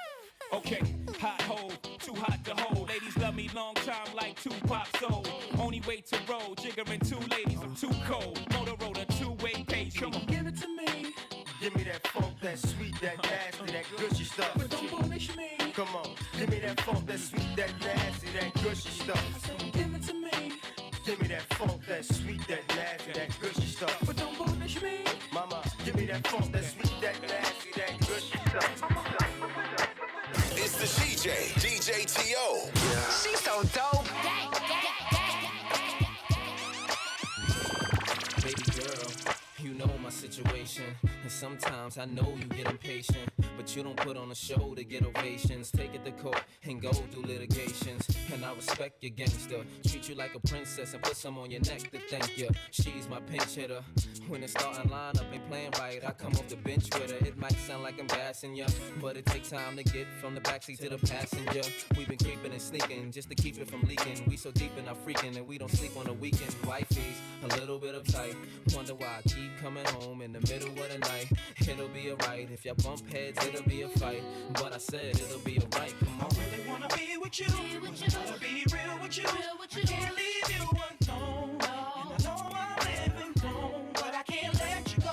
Okay, hot Hove, too hot to hold. Ladies love me long time like Tupac soul. Only way to roll, Jigga and 2 ladies, I'm too cold. Motorola, 2-way page. Come on, Give it to me. Give me that funk, that sweet, that nasty, that gushy stuff. But don't bullshit me. Come on, give me that funk, that sweet, that nasty, that gushy stuff. Give it to me. Give me that funk, that sweet, that nasty, that gushy stuff. But don't bullshit me. Mama, give me that funk, that sweet, that nasty, that gushy stuff. It's the DJ T.O. She's so dope. Baby girl, you know my situation. And sometimes I know you get impatient, but you don't put on a show to get ovations. Take it to court and go do litigations. And I respect your gangster. Treat you like a princess and put some on your neck to thank you. She's my pinch hitter. When the starting lineup ain't playing right, I come off the bench with her. It might sound like I'm gassing ya, but it takes time to get from the backseat to the passenger. We've been creeping and sneaking just to keep it from leaking. We so deep in our freaking and we don't sleep on the weekend. Wifey's a little bit uptight. Wonder why I keep coming home in the middle of the night. It'll be alright. If y'all bump heads, it'll be a fight. But I said it'll be alright. Come on. I really wanna be with you. Wanna be real with you. I can't leave you alone. And I know I'm living wrong, but I can't let you go.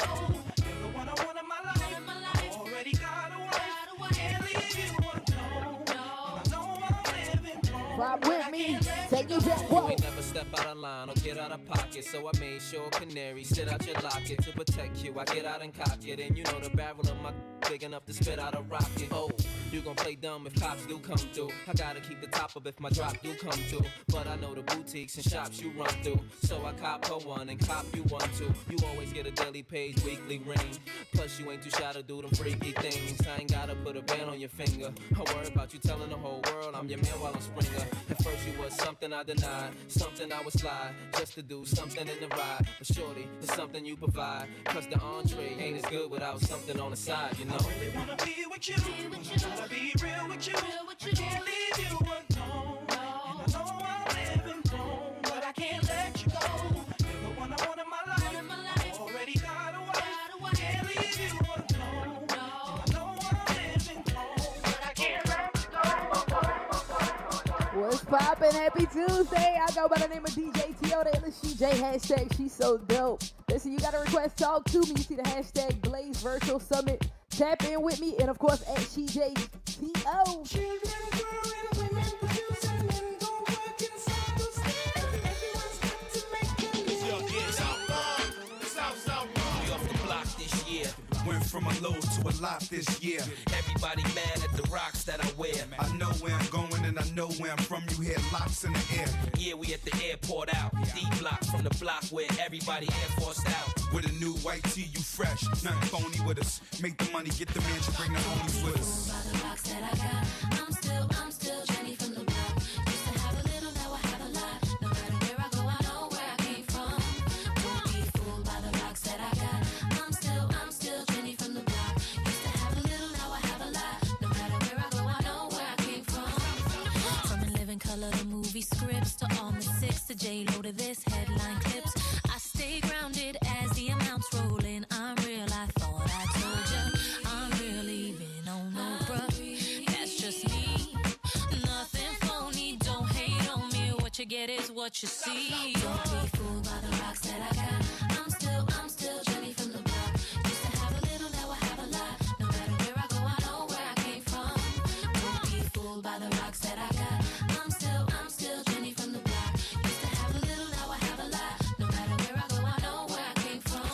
You're the one I want in my life. Already got a wife. Can't leave you alone. And I know I'm living wrong. Vibe with me. Take it back. Whoa. We never step out of line or get out of pocket, so I made sure canary sit out your locket to protect you. I get out and cock it, and you know the barrel of my big enough to spit out a rocket. Oh, You gon' play dumb if cops do come through. I gotta keep the top up if my drop do come through. But I know the boutiques and shops you run through. So I cop her one and cop you one too. You always get a daily page, weekly ring. Plus you ain't too shy to do them freaky things. I ain't gotta put a band on your finger. I worry about you telling the whole world I'm your man while I'm Springer. At first you was something I denied, something I would slide, just to do something in the ride. But shorty, it's something you provide. Cause the entree ain't as good without something on the side, you know. I really wanna be with you. Wanna be real with you. I can't leave you alone. And I know I'm living wrong, but I can't let you go. You're the one I want in my life. Already got a wife. Can't leave you alone. And I know I'm living wrong, but I can't let you go. What's poppin'? Happy Tuesday. I go by the name of DJ T.O. The illest CJ. Hashtag she's so dope. Listen, you got a request, talk to me. You see the hashtag Blaze Virtual Summit. Tap in with me, and of course at CJ T.O. Children growing, women producing, men go work inside the state. Everyone's got to make it. South. We off the block this year. Went from a low to a lot this year. Everybody mad at the rocks that I wear. I know where I'm going and I know where I'm from. You hear locks in the air. Yeah, we at the airport out. D block from the block where everybody Air Forced out. With a new white tee, you fresh. Nothing phony with us. Make the money, get the mansion, bring the homies with us. By the rocks that I got, I'm still Jenny from the block. Used to have a little, now I have a lot. No matter where I go, I know where I came from. Don't be fooled by the rocks that I got. I'm still Jenny from the block. Used to have a little, now I have a lot. No matter where I go, I know where I came from. From In Living Color to movie scripts to all the six to J-Lo to this headline clips. I stay grounded as the amounts roll in. I'm real, I thought I told ya. I'm real even on no bruh. That's just me. Nothing phony, don't hate on me. What you get is what you see. Don't be fooled by the rocks that I got. I'm still Jenny from the block. Used to have a little, now I have a lot. No matter where I go, I know where I came from. Don't be fooled by the rocks that I got. I'm still Jenny from the block. Used to have a little, now I have a lot. No matter where I go, I know where I came from.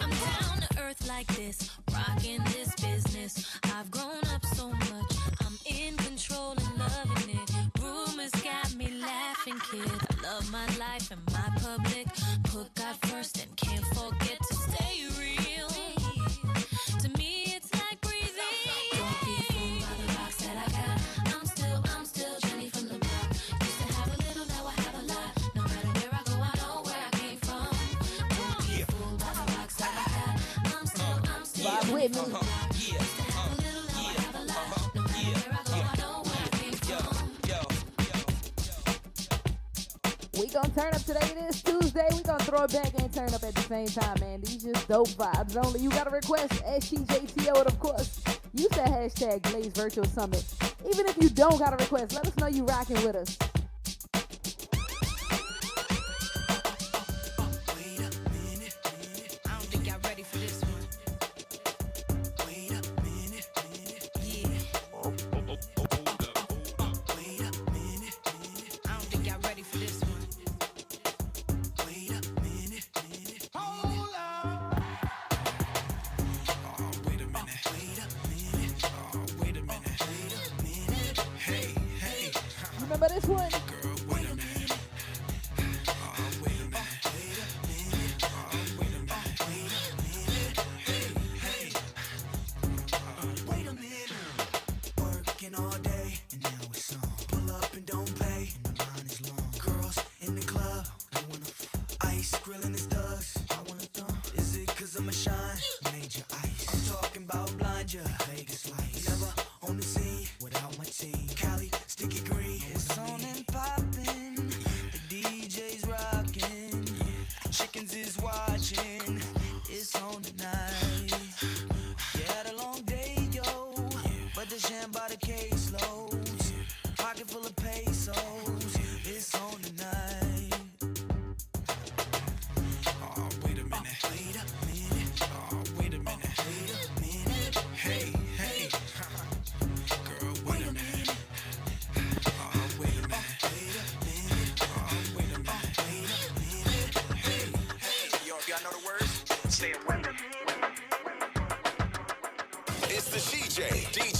I'm down to earth like this, rocking this business. I've grown up so much, I'm in control and loving it. Rumors got me laughing, kid. I love my life and my public. Put God first and can't forget to stay real. To me, it's like breathing. Don't be fooled by the rocks that I got. I'm still Jenny from the block. Used to have a little, now I have a lot. No matter where I go, I know where I came from. Don't be fooled by the rocks that I got. I'm still Vibe with me. Used to have a little, now I have a lot. No matter where I go, I know where I came from. We gonna turn up today. It is Tuesday. We gonna throw it back and turn up at the same time, man. These just dope vibes only. You got a request at CJTO, and of course, use that hashtag Blaze Virtual Summit. Even if you don't got a request, let us know you rocking with us. Wait a minute. I don't think y'all ready for this one. Wait a minute. Yeah. Wait a minute. I don't think y'all ready for this one. Wait a minute. Hold up. Oh, wait a minute. Wait a minute. Hey. Remember this one? Girl, wait a minute. Oh, wait a minute. Wait a minute. Hey. Wait a minute. Working all day, and now it's on. Pull up and don't pay, and the line is long. Girls in the club, they wanna ice, grilling his thugs. I wanna thumb. Is it 'cause I'm a shine? Major ice. I'm talking about blind ya, Vegas lights. Never on the scene without my team. Cali, sticky green. It's on and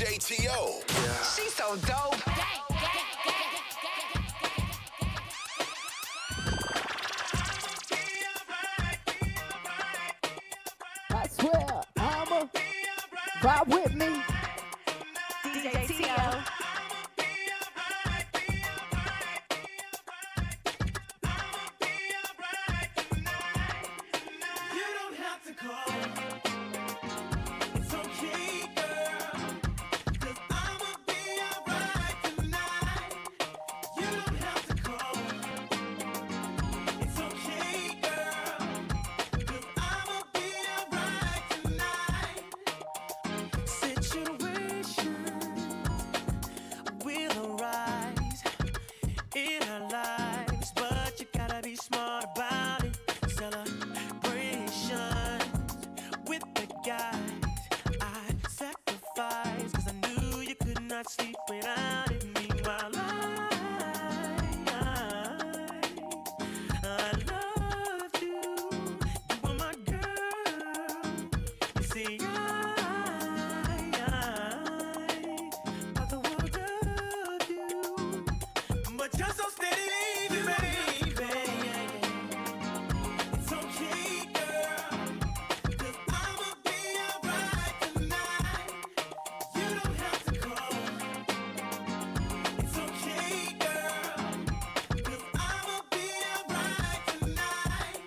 DJ T.O. She's so dope. I swear, I'ma vibe with me. DJ T.O. You don't have to call. It's okay, girl. 'Cause I'ma be alright tonight. You don't have to call. It's okay, girl. 'Cause I'ma be alright tonight. Situation will arise in our lives, but you gotta be smart about it. Celebrations with the guys I sacrificed, 'cause I knew you could not sleep without it. Meanwhile, I loved you. You were my girl. You see, I the world of you, but you're so steady, baby. It's okay, girl, 'cause I'ma be alright tonight. You don't have to call. It's okay, girl, 'cause I'ma be alright tonight.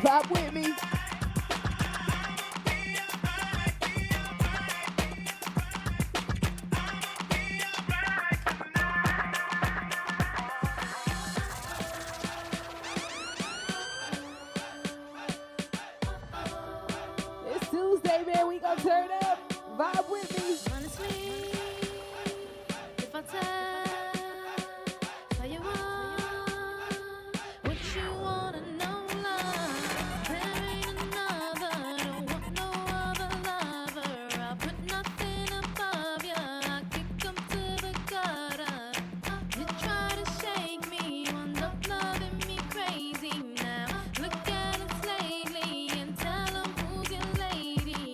Vibe with me. It's Tuesday, man. We gonna turn up. Vibe with me. Honestly, if I tell you what you wanna know, love, there ain't another. Don't want no other lover. I'll put nothing above ya. I kick 'em to the gutter. You try to shake me, wound up loving me crazy now. Look at us lately and tell 'em who's your lady.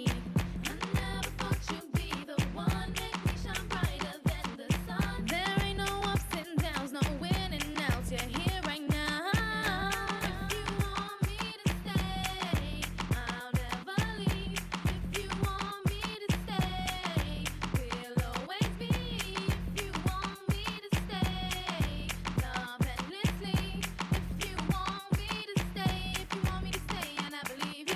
I never thought you'd be the one, make me shine brighter than the sun. There ain't no ups and downs, no winning outs. You're here right now. If you want me to stay, I'll never leave. If you want me to stay, we'll always be. If you want me to stay, love endlessly. If you want me to stay, and I believe you.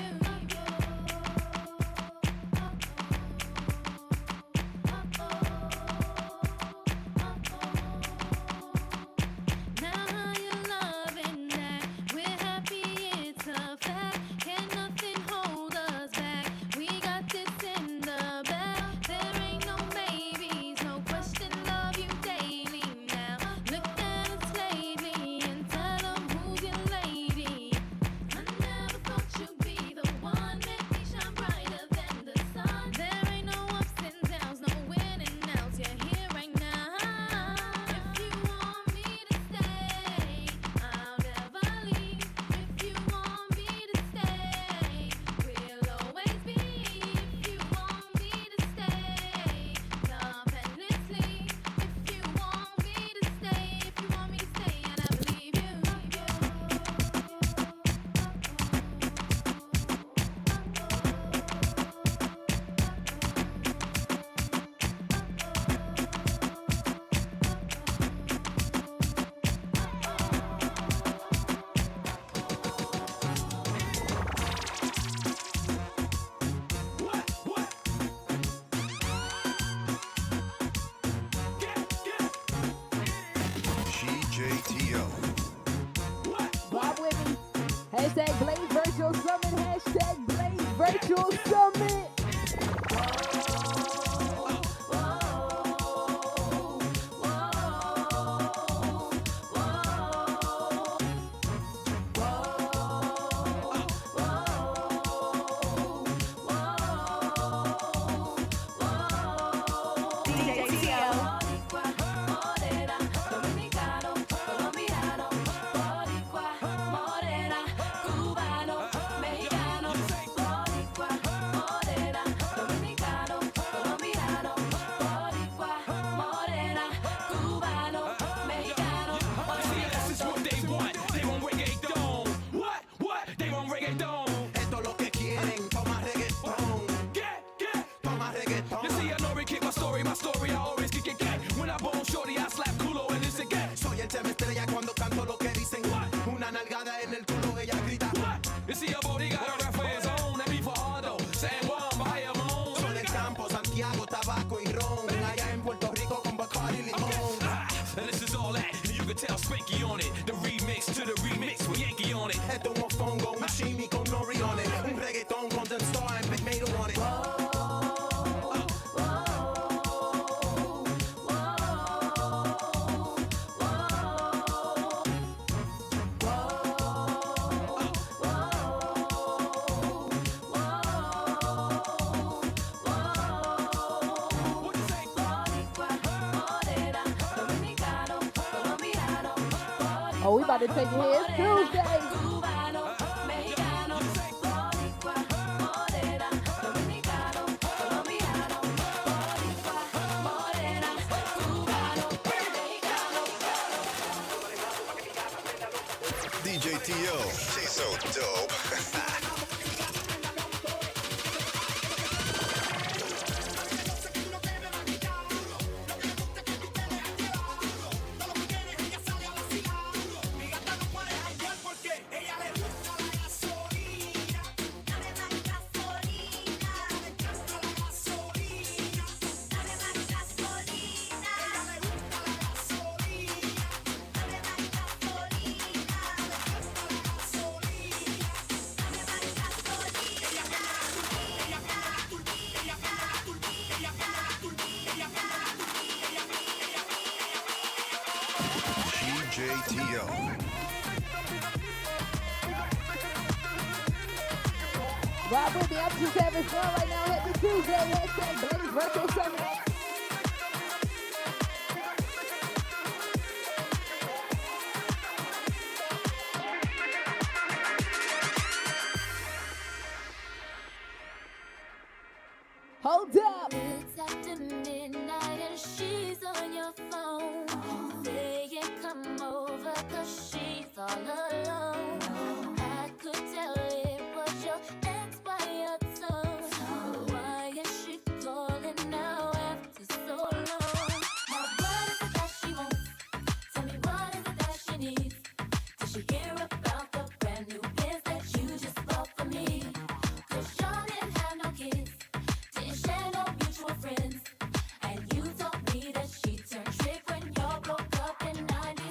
Now you're loving that. We're happy, it's a fact. Can nothing hold us back? We got this in the bag. There ain't no maybes, no question. Love you daily now. Look at us lately and tell 'em who's your lady. I never thought you'd be the one, make me shine brighter than the sun. There ain't no ups and downs, no winning outs. You're here right now. If you want me to stay, I'll never leave. If you want me to stay, we'll always be. If you want me to stay, love endlessly. If you want me to stay, and I believe you. GJTO. Vibe with me. Hashtag Blaze Virtual Summit. Hashtag Blaze Virtual Summit. Dominicano, colombiano, boricua. Oh, we about to take it here. It's Tuesday. DJ T.O. She's so dope. JTO. Rob with me. I'm just having fun right now. Happy Tuesday. Hashtag Blaze Virtual Summit. Hold up. It's after midnight and she's on your phone. Saying come over 'cause she's all alone. I could tell it was your ex by your tone. Why is she calling now after so long? Now what is it that she wants? Tell me what is it that she needs? Did she hear about the brand new biz that you just bought for me? 'Cause y'all didn't have no kids. Didn't share no mutual friends. And you told me that she turned trick when y'all broke up in 96.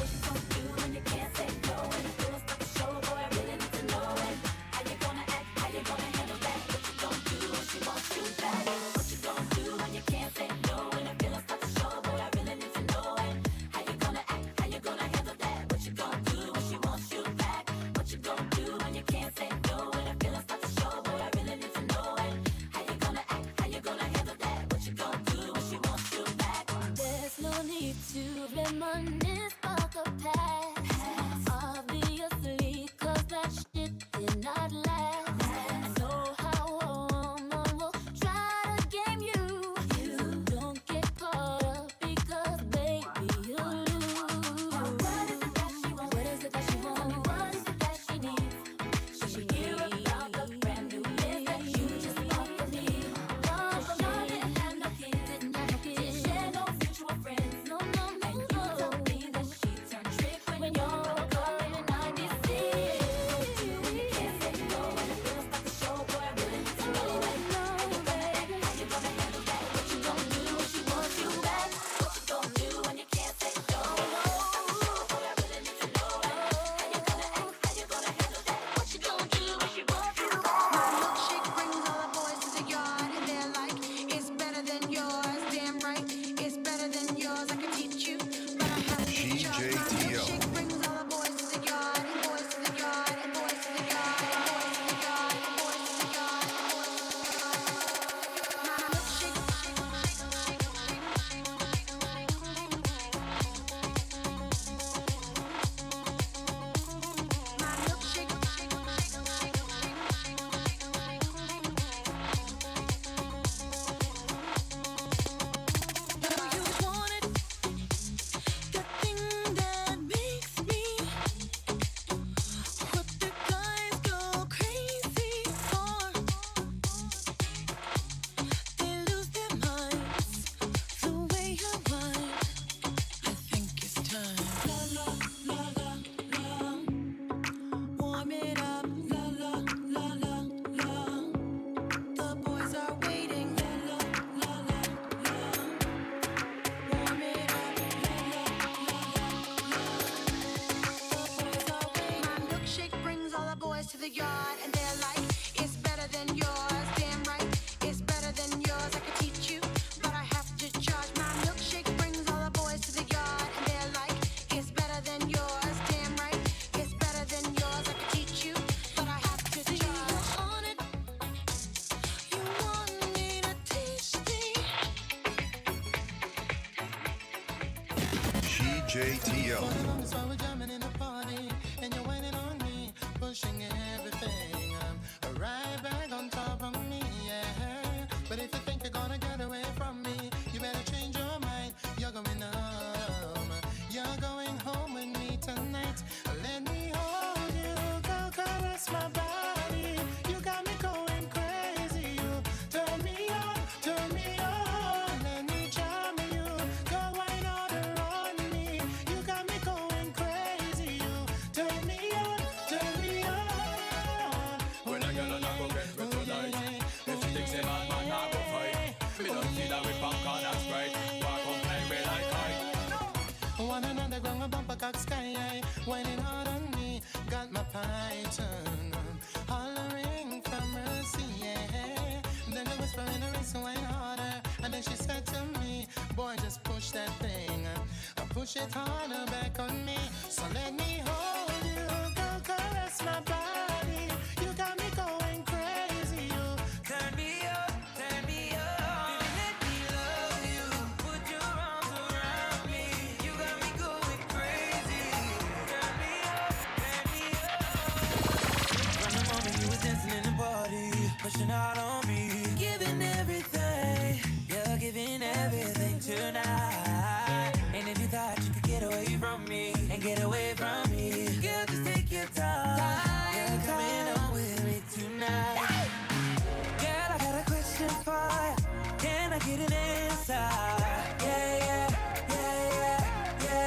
What you gon' do when you can't say no? And it feels like a show, boy, I really need to know. And how you gonna act, how you gonna handle that? What you gon' do when she wants you back? What you gon' do when you can't say no? And it feels like a show, boy, I really need to know. And how you gonna act, how you gonna handle that? What you gon' do when she wants you back? What you gon' do when you can't say no? And it feels like a show, boy, I really need to know. And how you gonna act, how you gonna handle that? What you gon' do when she wants you back? There's no need to reminisce about the past. Obviously, 'cause that shit did not last. I know how a woman will try to game you. You don't get caught up because, baby, you lose. What is it that she wants? What is it that she wants? What is it that she needs? Should she hear about the brand new biz that you just bought for me? 'Cause y'all didn't have no kids, didn't share no mutual friends. No, no, no. And you told me that she turned trick when y'all broke up in 96. What you do when you can't say no? And it feels like a show, boy, I really need to know. And how you gonna act, how you gonna handle that? What you gonna do when she wants you back? What you gonna do when you can't say no? Boy, I really need to know. And how you gonna act, how you gonna handle that? What you gonna do when she wants you back? My milkshake brings all the boys to the yard, and they're like, it's better than yours. Damn right, it's better than yours. I can teach you, but I have to teach you. My GJTO. milkshake brings all the boys to the yard, and boys to the yard, and boys to the yard, and boys to the yard, and boys to the yard, and boys to the yard. My milkshake. My milkshake. The thing that makes me what the guys go crazy for. They lose their minds the way I whine. I think it's time. La la la la la. Warm it up. La la la la la. The boys are waiting. La la la la la. Warm it up. My milkshake brings all the boys to the yard, and they're like, it's better than yours. Damn right, it's better than yours. I can teach you, but I have to charge. My milkshake brings all the boys to the yard, and they're like, it's better than yours. Damn right, it's better than yours. I can teach you, but I have to charge. On it, you want me to teach me. GJTO. That's why we jam say bad man not go fight. Me don't feel that we popcorn and Sprite. Walk on play me like I. One another ground a bumper cock sky, whining hard on me, got my python hollering for mercy, yeah. Then I whisper in the race, wine harder, and then she said to me, boy, just push that thing, push it harder back on me. So let me hold you, girl, caress my body. You got me going crazy, you turn me up, turn me up. Baby, let me love you, put your arms around me. You got me going crazy. Turn me up, turn me up. From the moment you was dancing in the party, pushing out on me, giving everything, you're giving everything tonight. And if you thought you could get away from me and get away from me, girl, just take your time. You're coming on with me tonight. Girl, I got a question for you. Can I get an answer? Yeah, yeah, yeah, yeah, yeah,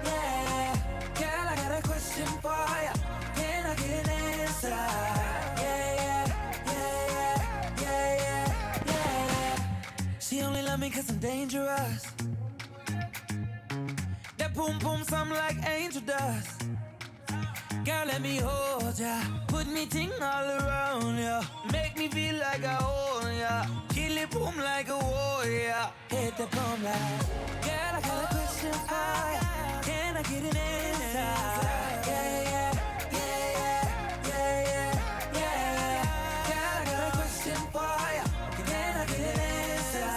yeah, yeah. Girl, I got a question for you. Can I get an answer? Yeah, yeah, yeah, yeah, yeah, yeah. She only love me 'cause I'm dangerous. That boom boom sound like angel dust. Girl, let me hold ya, put me ting all around ya, make me feel like I own ya, kill it boom like a warrior, hit the boom like. Girl, I got a question for ya, can I get an answer? Yeah, yeah, yeah, yeah, yeah, yeah, yeah. Girl, I got a question for ya, can I get an answer?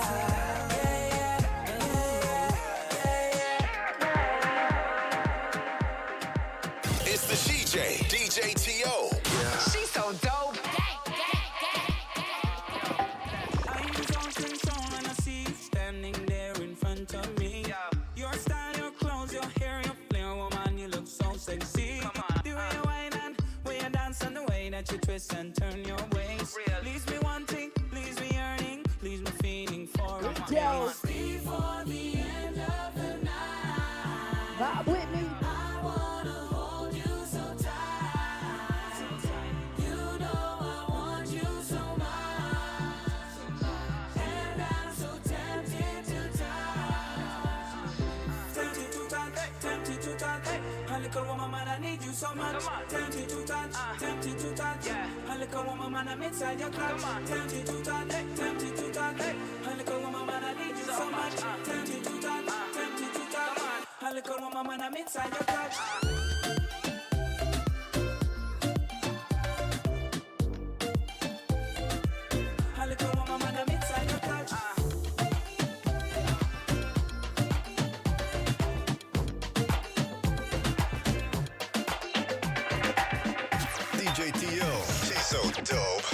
It's the DJ T.O. She's so dope. Eyes on control and I see you standing there in front of me. Your style, your clothes, your hair, your flair, woman, you look so sexy. The way you whine and way you dance and the way that you twist and turn your waist. Leaves me wanting, leaves me yearning, leaves me feeling for a taste. Before the end of the night, Vibe with me. I wanna hold you so tight. You know I want you so much, and I'm so tempted to touch. Tempted to touch, tempted to touch. A little woman, man, I need you so much. Tempted to touch, tempted to touch. A little woman, man, I'm inside your clutch. Tempted to touch, tempted to touch. A little woman, man, I need you so much. Tempted to touch, tempted to touch. A little woman, man, I'm inside your clutch. A little woman, man, I'm inside your clutch. DJ T.O. She's so dope.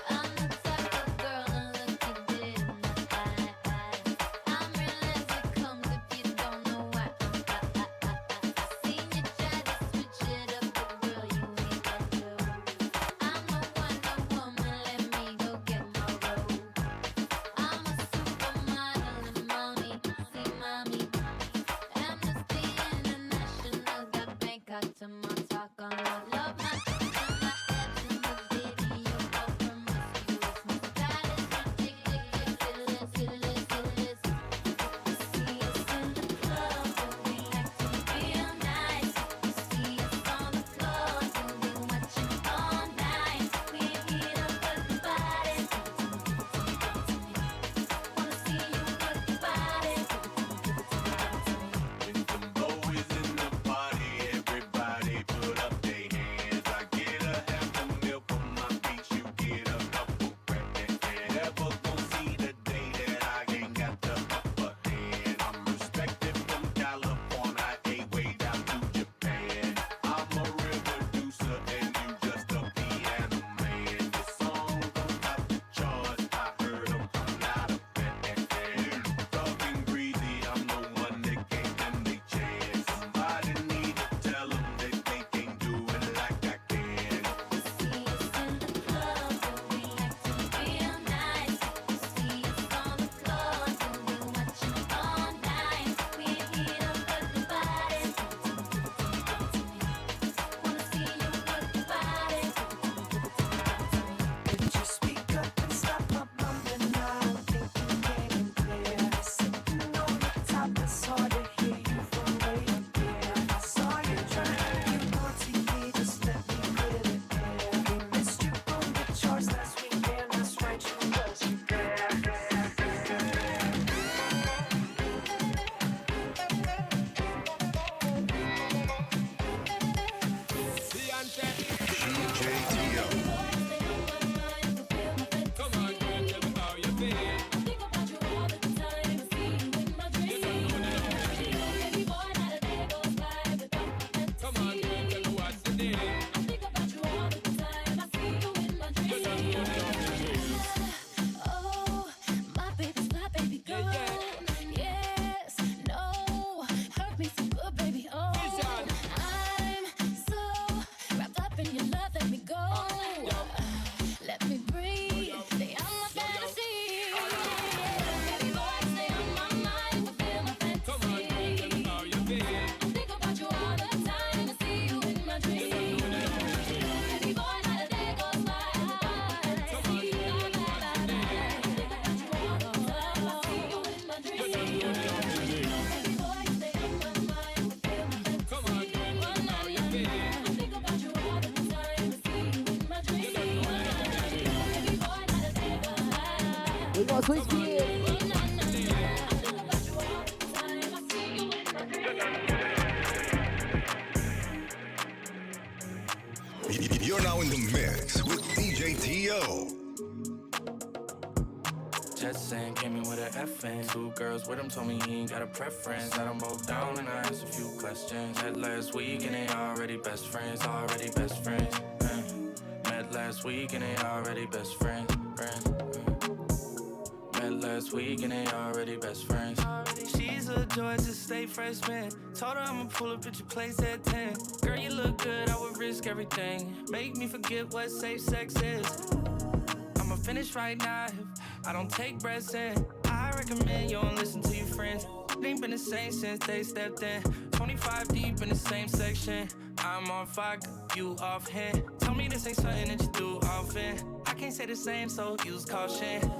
I'm the type of girl that look you dead in the eye. I'm relentless DJ T.O. Come on, girl, tell me how you feel. Come on, girl, tell me what's the deal. Oh, my baby's my baby girl. Yes, no, hurt me so good, baby. Oh, I'm so wrapped up in your love. Let me go. Let me breathe. Stay on my fantasy. Baby boy, stay on my mind. Fulfill my fantasy. Come on, girl, tell me how you feel. I think about you all the time. I see you in my dreams. Baby boy, not a day goes by. Come on, girl, tell me how you feel. We gonna switch gears. You're now in the mix with DJ T.O. Just saying, came in with an FN. Two girls with him told me he ain't got a preference. Had them both down and I asked a few questions. Met last week and they already best friends, already best friends. Met last week and they already best friends. Met last week and they already best friends. She's a Georgia State freshman. Told her I'ma pull up at your place at 10. Girl, you look good, I would risk everything. Make me forget what safe sex is. I'ma finish right now if I don't take breaths in. I recommend you don't listen to your friends. It ain't been the same since they stepped in. 25 deep in the same section. I'm on fire, you off hand. Tell me this ain't something that you do often. I can't say the same, so use caution.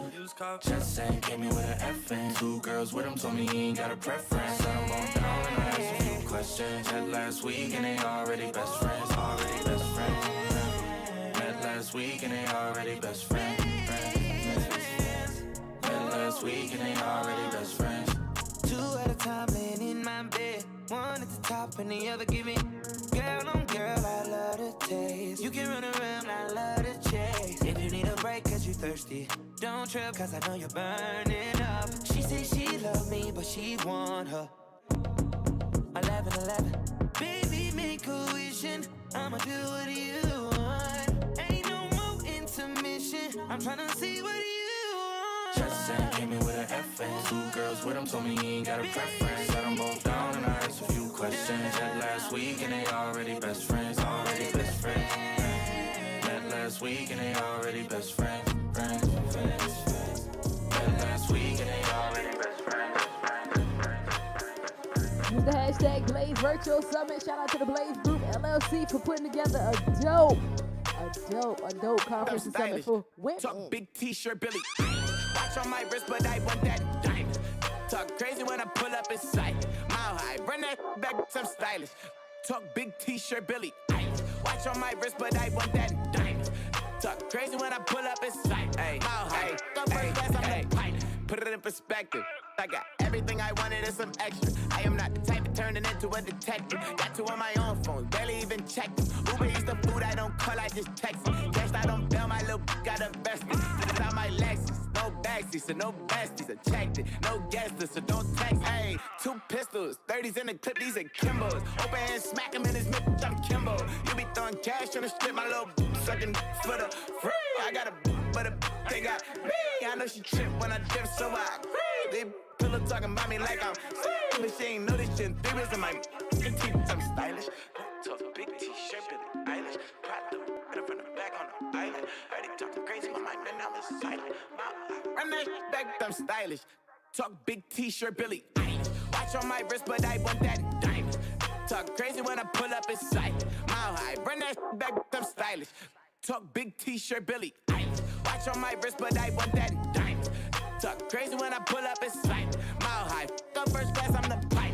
Just saying, came in with an FN. Two girls with him told me he ain't got a preference. Said I'm on down and I asked a few questions. Met last week and they already best friends. Already best friends. Met last week and they already best friends. Met last week and they already best friends. Two at a time laying in my bed. One at the top and the other giving. Girl on girl, I love the taste. You can run around, I love the chase. If you need a break cause you thirsty, don't trip cause I know you're burning up. She say she love me but she want her 11-11. Baby, make a vision. I'ma do what you want. Ain't no more intermission. I'm tryna see what you want. Just saying, came in with an FN. Two girls with him told me he ain't got a preference. Said I'm both down and I asked a few questions. Met last week and they already best friends. Already best friends. Met last week and they already best friends. Met last week and they already best friends. Use the hashtag Blaze Virtual Summit. Shout out to the Blaze Group LLC for putting together a dope conference and summit for women. Talk big t-shirt, Billy. Watch on my wrist, but I want that diamond. Talk crazy when I pull up in sight. Mile high, run that back, some stylish. Talk big t-shirt, Billy. Watch on my wrist, but I want that diamond. Talk crazy when I pull up in sight. Mile high, go first class, I'm the pipe. Put it in perspective. I got everything I wanted and some extra. I am not the type of turning into a detective. Got two on my own phone, barely even checked them. Uber eats the food I don't call, I just text them. Cashed out on bail, my little got a bestie. This is out my Lexus, no backseat, so no besties. I checked it, no guesses, so don't text. Hey, 2 pistols, 30s in the clip, these are Kimbos. Open hand, smack him in his mid, I'm Kimbo. You be throwing cash on the strip, my little sucking for the free. I got a but a they got me. I know she trip when I dip, so I agree. They pillow talking about me like I'm sick, but she ain't know this shit. 3 rings in my teeth, I'm stylish. Talk big t-shirt, Billie Eilish. Pride right from the back on the island. Already talking crazy, my mind and now it's silent. Run that back, I'm stylish. Talk big t-shirt, Billie Eilish. Watch on my wrist, but I want that diamond. Talk crazy when I pull up in sight. Mile high, run that back, I'm stylish. Talk big t-shirt, Billie Eilish. Watch on my wrist, but I want that diamond. Talk crazy when I pull up in sight. Mile high, go first class, I'm the pipe.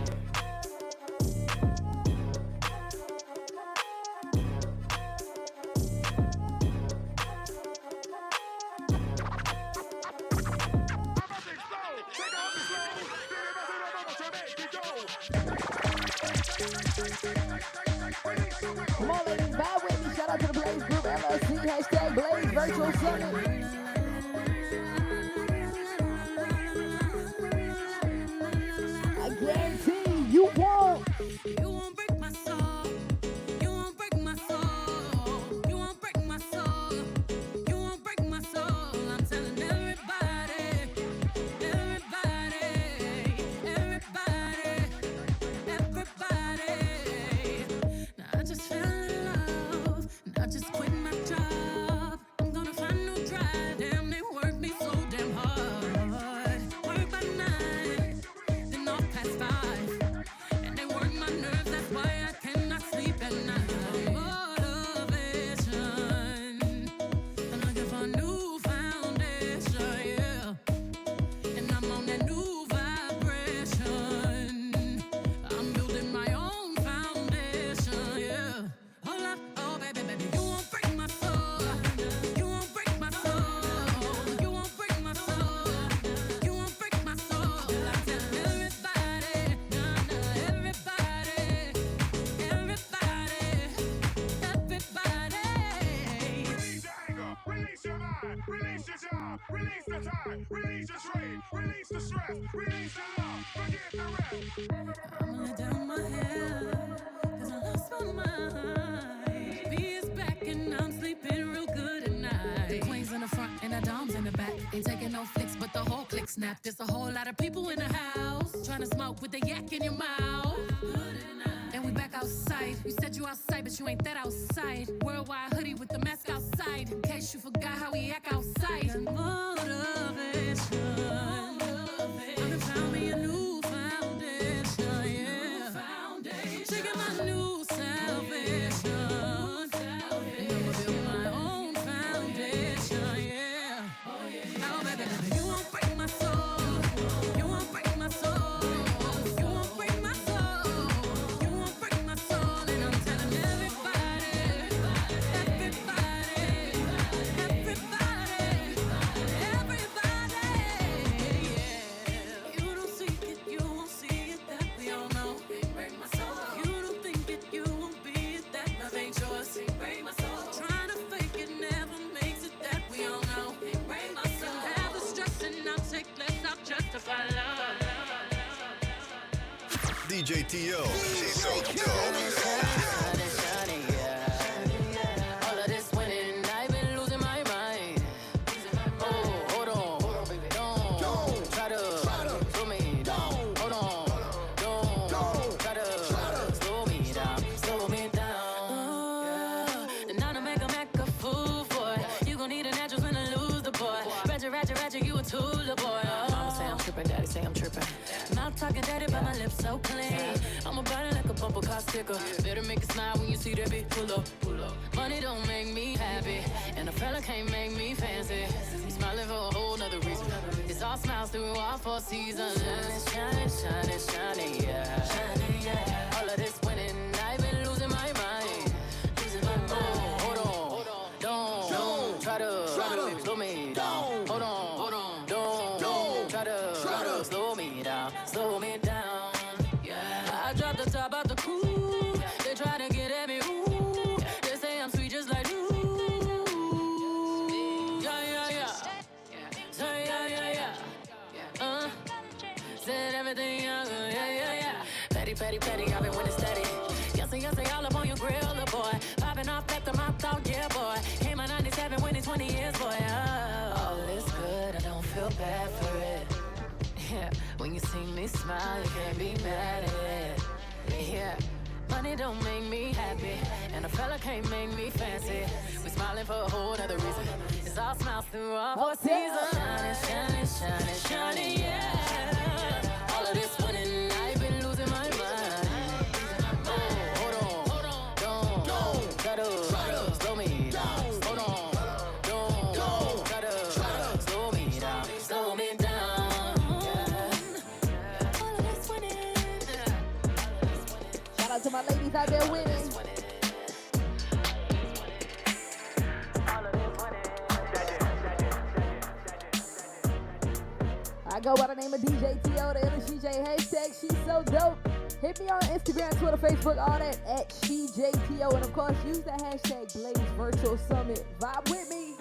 Come on, ladies, vibe with me. Shout out to the Blaze Group LLC, hashtag Blaze Virtual Summit. I guarantee you won't. You won't break my soul. You won't break my soul. You won't break my soul. You won't break my soul. I'm telling everybody, everybody, everybody, everybody. Now I just fell in love. And I just quit my job. I'm gonna find no drive. Damn, they work me so damn hard. Work by 9, then off past 5. And they work my nerves, that's why I cannot sleep at night. Motivation. I'm looking for a new foundation, yeah. And I'm on that new vibration. I'm building my own foundation, yeah. Hold up, oh baby, baby, you won't break my soul. You won't break my soul. You won't break my soul. You won't break my soul. I tell everybody, nah, nah, everybody, everybody, everybody. Release your anger, release your mind, release your job, release the time, release your trade, release the stress, release the love, forget the rest. I'ma let down my hair, 'cause I lost my mind. B is back and I'm sleeping real good at night. The queens in the front and the doms in the back. Ain't taking no flicks, but the whole click snap. There's a whole lot of people in the house trying to smoke with the yak in your mouth. And we back outside. You said you outside, but you ain't that outside. Worldwide hoodie with the mask outside. In case you forgot how we act outside. Motivation. I done found me a new foundation, yeah. Checking my new salvation. And I'ma build my own foundation, yeah. Now, baby, baby, you won't break my soul. You won't break my soul. You won't break my soul. You won't break my soul. And I'm telling everybody, everybody, everybody, yeah. You don't see it, you won't see it, that we all know. Break my soul. You don't think it, you won't be it, that love ain't yours. Break my soul. Trying to fake it never makes it, that we all know. Break my soul. Have the stress and I'll take less, I'll justify love. DJ T.O. She's so dope. All of this winning, I've been losing my mind. Oh, hold on, don't try to slow me down. Hold on, don't try to slow me down, slow me down. And now to make a fool for it. You gon' need an address when I lose the boy. Ratchet, you a tool, the boy. Mama say I'm tripping, daddy say I'm tripping. Mouth talking dirty, but my lips so clean. I'm a body like a bumper car sticker. Better make it smile when you see that bitch pull up. Money don't make me happy, and a fella can't make me fancy. You smiling for a whole nother reason. It's all smiles through all 4 seasons. Shining, shining, shining, yeah. All of this winning, I've been losing my mind. Oh, hold on, don't try to slow me down. Hold on, don't try to slow me down, yeah. I dropped the top out the coupe. They try to get at me, ooh. They say I'm sweet just like you. Yeah. Say yeah. Said everything young, yeah. Petty, I've been winning steady. Yes, all up on your grill, the boy. Popping off at the mouth talk, yeah, boy. Came out 97, winning 20 years, boy. All is good, I don't feel bad for it. Yeah, when you see me smile, you can't be mad at it. Yeah, money don't make me happy, and a fella can't make me fancy. We smiling for a whole other reason. It's all smiles through all 4 seasons. Shining, yeah. All of this winning, I've been losing my mind. Oh, hold on, don't try to slow me down. Hold on, don't try to slow me down, slow me down. All of this winning. Shout out to my ladies out there winning. I go by the name of DJ T.O. the LSCJ, hashtag she's so dope. Hit me on Instagram, Twitter, Facebook, all that at SheJTO. And of course, use the hashtag Blaze Virtual Summit. Vibe with me.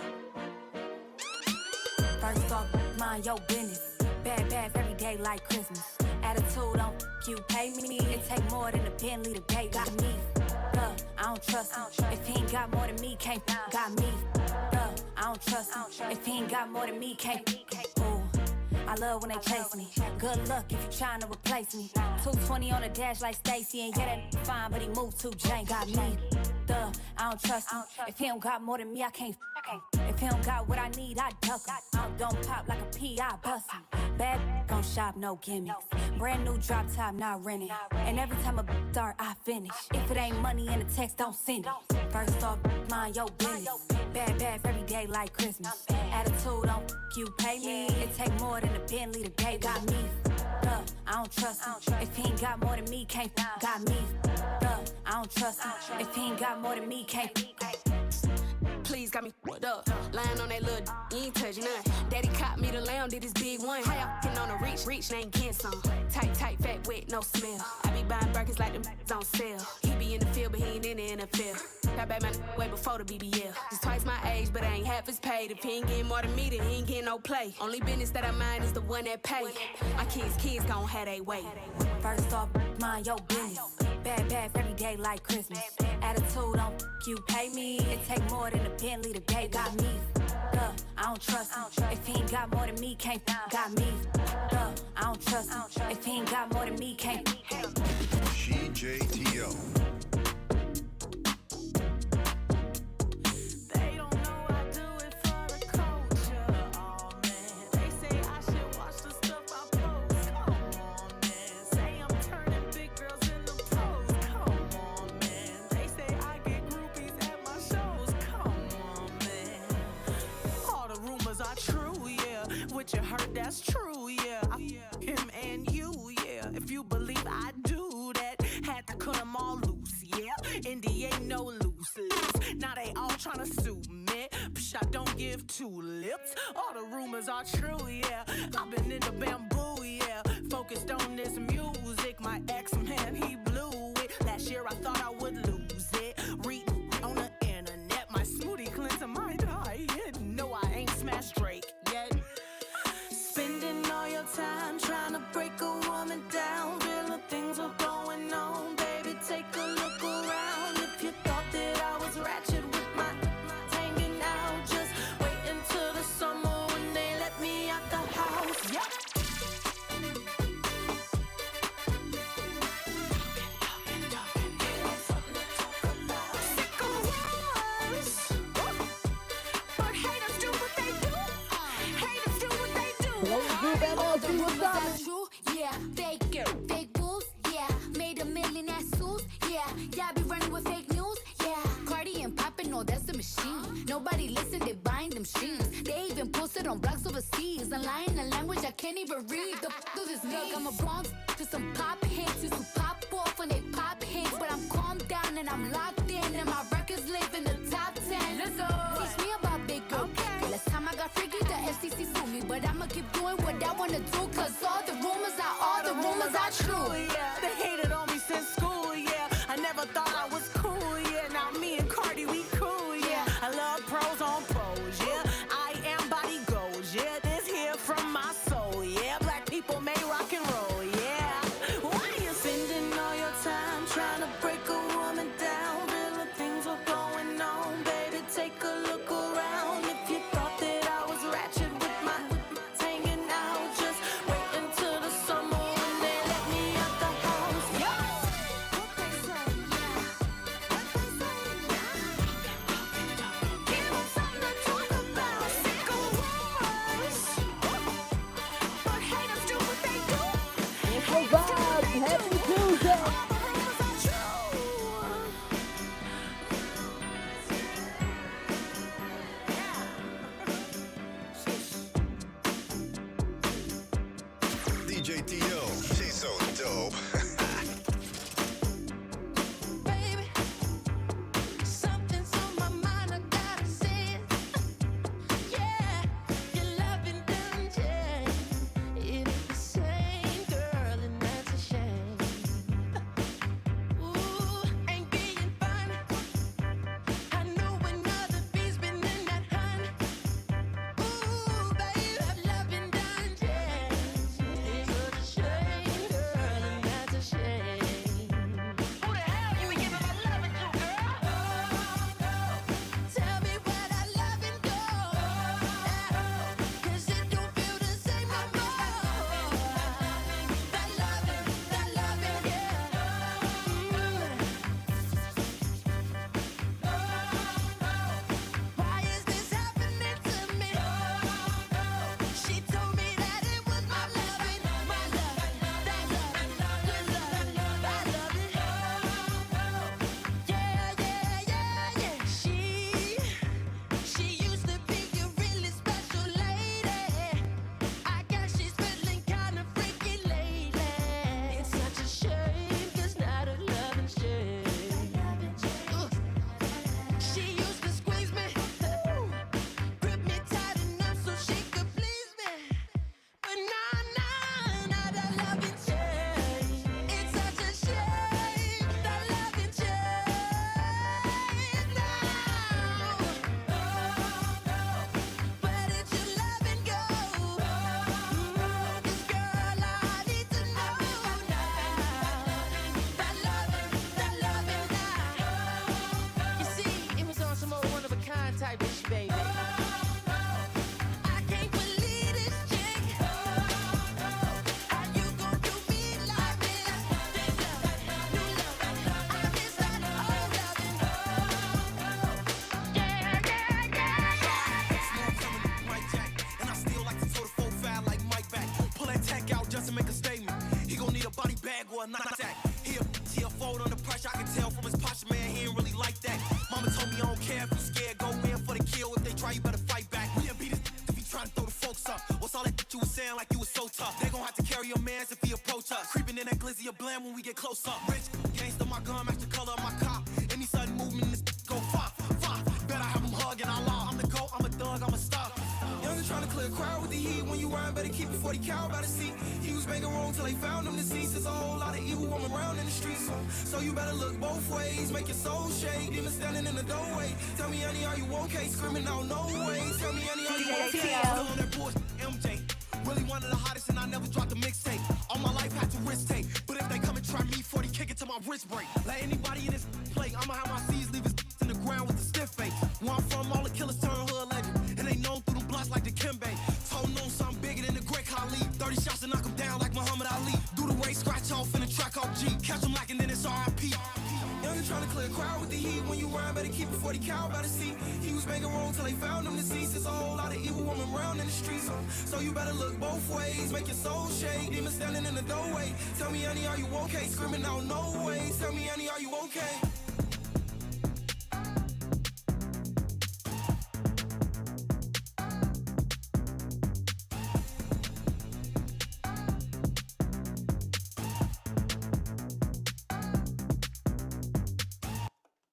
First off, mind your business. Bad bath every day like Christmas. Attitude on you pay me. It take more than a Bentley to date. Got me. I don't trust him. If he ain't got more than me, can't got me. I don't trust him. If he ain't got more than me, can't. Ooh, I love when they chase me. Good luck if you trying to replace me. 220 on the dash like Stacy, and yeah, that fine, but he moved too jank. Got me. I don't trust him. If he don't got more than me, I can't. If he don't got what I need, I duck him. I don't pop like a pea, I bust him. Bad gon' shop, no gimmicks. Brand new drop top, not renting. And every time a start, I finish. If it ain't money in the text, don't send it. First off, mind your business. Bad bath every day like Christmas. Attitude on you pay me. It take more than a Bentley to date. Got me. I don't trust him. If he ain't got more than me, can't. Got me. I don't trust him. If he ain't got more than me, can't. Please got me what up. Lying on that little you ain't touch nothing. Daddy caught me the lamb, did his big one. How y'all getting on the reach, name Ken's on. Tight, fat, wet, no smell. I be buying Birkins like them on sale. He be in the field, but he ain't in the NFL. Got back my way before the BBL. Just twice my age, but I ain't half as paid. If he ain't getting more than me, then he ain't getting no play. Only business that I mind is the one that pay. My kids gon' have they way. First off, mind your business. Bad bath every day like Christmas. Attitude on you pay me. It take more than a Bentley to date. Got me. I don't trust him. If he ain't got more than me, can't. Got me. I don't trust him. If he ain't got more than me, can't. SheJTO. What you heard, that's true, yeah. Him and you, yeah. If you believe I do that, had to cut them all loose, yeah. NDA no loose lips. Now they all tryna sue me. Psh, I don't give two lips. All the rumors are true, yeah. I've been in the bamboo, yeah. Focused on this music. My ex man, he blew it. Last year I thought I would lose it. Reading on the internet, my smoothie cleanser might die. No, I ain't smashed Drake yet. Spending all your time trying to break a woman down. Real things are going on, baby. Take a look around. If you thought that I was ratchet with my hanging out, just wait until the summer when they let me out the house. Yeah. Yeah, fake bulls, yeah. Made $1 million at Suits, yeah. Yeah, be running with fake news, yeah. Cardi and poppin', no, that's the machine. Nobody listen, they buying them streams. They even posted on blogs overseas. And lying a language I can't even read. The f do this milk, I'm a Bronx to some pop hits. Used to pop off when they pop hits. But I'm calmed down and I'm locked in. And my records live in the top 10. Let's go. Teach me about big girl. Okay. Last time I got freaky, the FCC sued me. But I'ma keep doing what I wanna do. Cause all the rumors are true. Yeah, they hated on me since school, yeah. I never thought I was cool, yeah. Now me and Cardi, we cool, yeah. I love pros on pros, yeah. I am body goals, yeah. This here from my soul, yeah. Black people may rock and roll, yeah. Why you spending all your time trying to break a woman down? Real things are going on, baby. Take a look around. If you thought that I was ratchet with my hanging out, just wait until the summer when they let me out the house. Yeah. Give them something to talk about. Sick of wars, but haters do what they do. It's a vibe. Happy Tuesday. DJTO. She's so dope. Baby, something's on my mind, I gotta say it. Yeah, your loving done changed. It ain't the same, girl, and that's a shame. type bitch, baby. Or not that. He'll fold under pressure. I can tell from his posture, man, he ain't really like that. Mama told me I don't care if you scared, go in for the kill. If they try, you better fight back. We done beat his if he trying to throw the folks up. What's all that you was saying like you was so tough? They gon' have to carry your mans if he approach us. Creeping in that glizzy of bland when we get close up. Rich gangsta, my gun match the color of my cop. Any sudden movement in this go far. Better have him hugging our law. I'm the GOAT, I'm a thug, I'm a star. Youngin' trying to clear a crowd with the heat. When you rhyme, better keep it 40 cal by the seat. He was making wrong till they found him deceased. There's a whole lot of evil woman around in the streets. So you better look both ways. Make your soul shake. Demon standing in the doorway. Tell me, honey, are you okay? Screaming out, no way. Tell me, honey, are you okay? Still on that bullshit, MJ. Really one of the hottest and I never dropped a mixtape. All my life had to risk take. But if they come and try me, 40 kick it to my wrist break. Let anybody in this play. I'ma have my C's leave his in the ground with a stiff face. Where I'm from, all the killers turn hood legend. And they known through them blocks like the Kimbe. Told on something bigger than the Great Khali. 30 shots to knock him down like Muhammad Ali. Do the race, scratch off in the track off G. Catch him lacking, then it's RIP. Youngin' trying to clear a crowd with the heat. When you rhyme, better keep it 40 cal by the seat. He was making wrong till they found him deceased. There's a whole lot of evil woman around in the streets. So you better look both ways. Make your soul shake. Demon standing in the doorway. Tell me, honey, are you okay? Screaming out, no way. Tell me, honey, are you okay?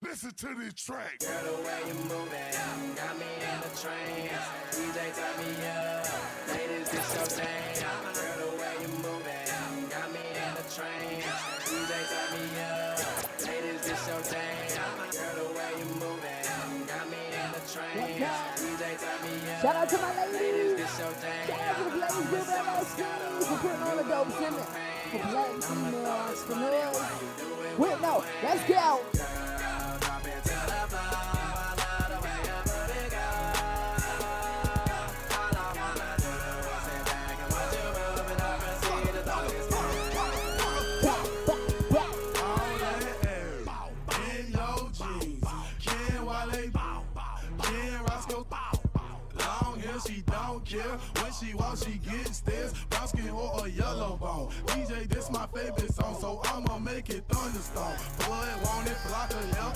Listen to this track. Girl, the way you moving got me in the train. DJ, turn me up. Ladies, this your thing. Girl, the way you moving got me in the train. DJ, turn me up. Ladies, this your thing. Girl, the way you moving got me in the train. DJ, turn me up. Shout out to my ladies. This your thing. Shout out to the Blaze Group LLC for putting on the dope sentiment for black female entrepreneurs. Wait, no, let's go. She don't care when she walks, she gets this brown skin or a yellow bone. DJ, this my favorite song, so I'ma make it thunderstorm. Blood, want it, block her hell.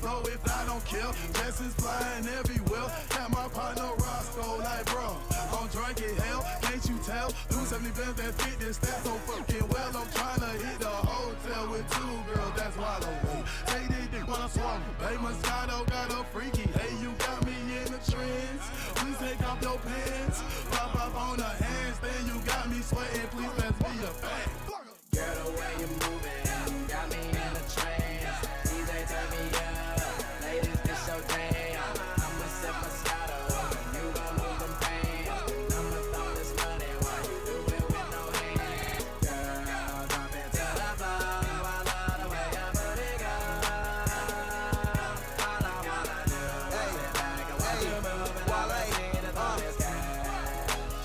Flow it, I don't care. Jessens flying everywhere. Have my partner Roscoe like, bro, gon' drink it, hell. Can't you tell? Lose 70 bands that fit this stat so fucking well. I'm tryna hit the hotel with two girls, that's Wallow. Take this dick when I swallow. Hey, Moscato got a freaky. Hey, you got me in the trends. Please take off your pants. Pop up on the handstand. You got me sweating. Please pass me a fan. Girl, the way you moving got me in the trance. DJ, turn me up. Ladies, this your thing. I'ma sip Moscato. You gon' move them pants. I'ma throw this money while you do it with no hands. Girl, drop it to the floor. I love the way your booty go. All I wanna do is sit back and watch you move, and I'm ready to throw this cash.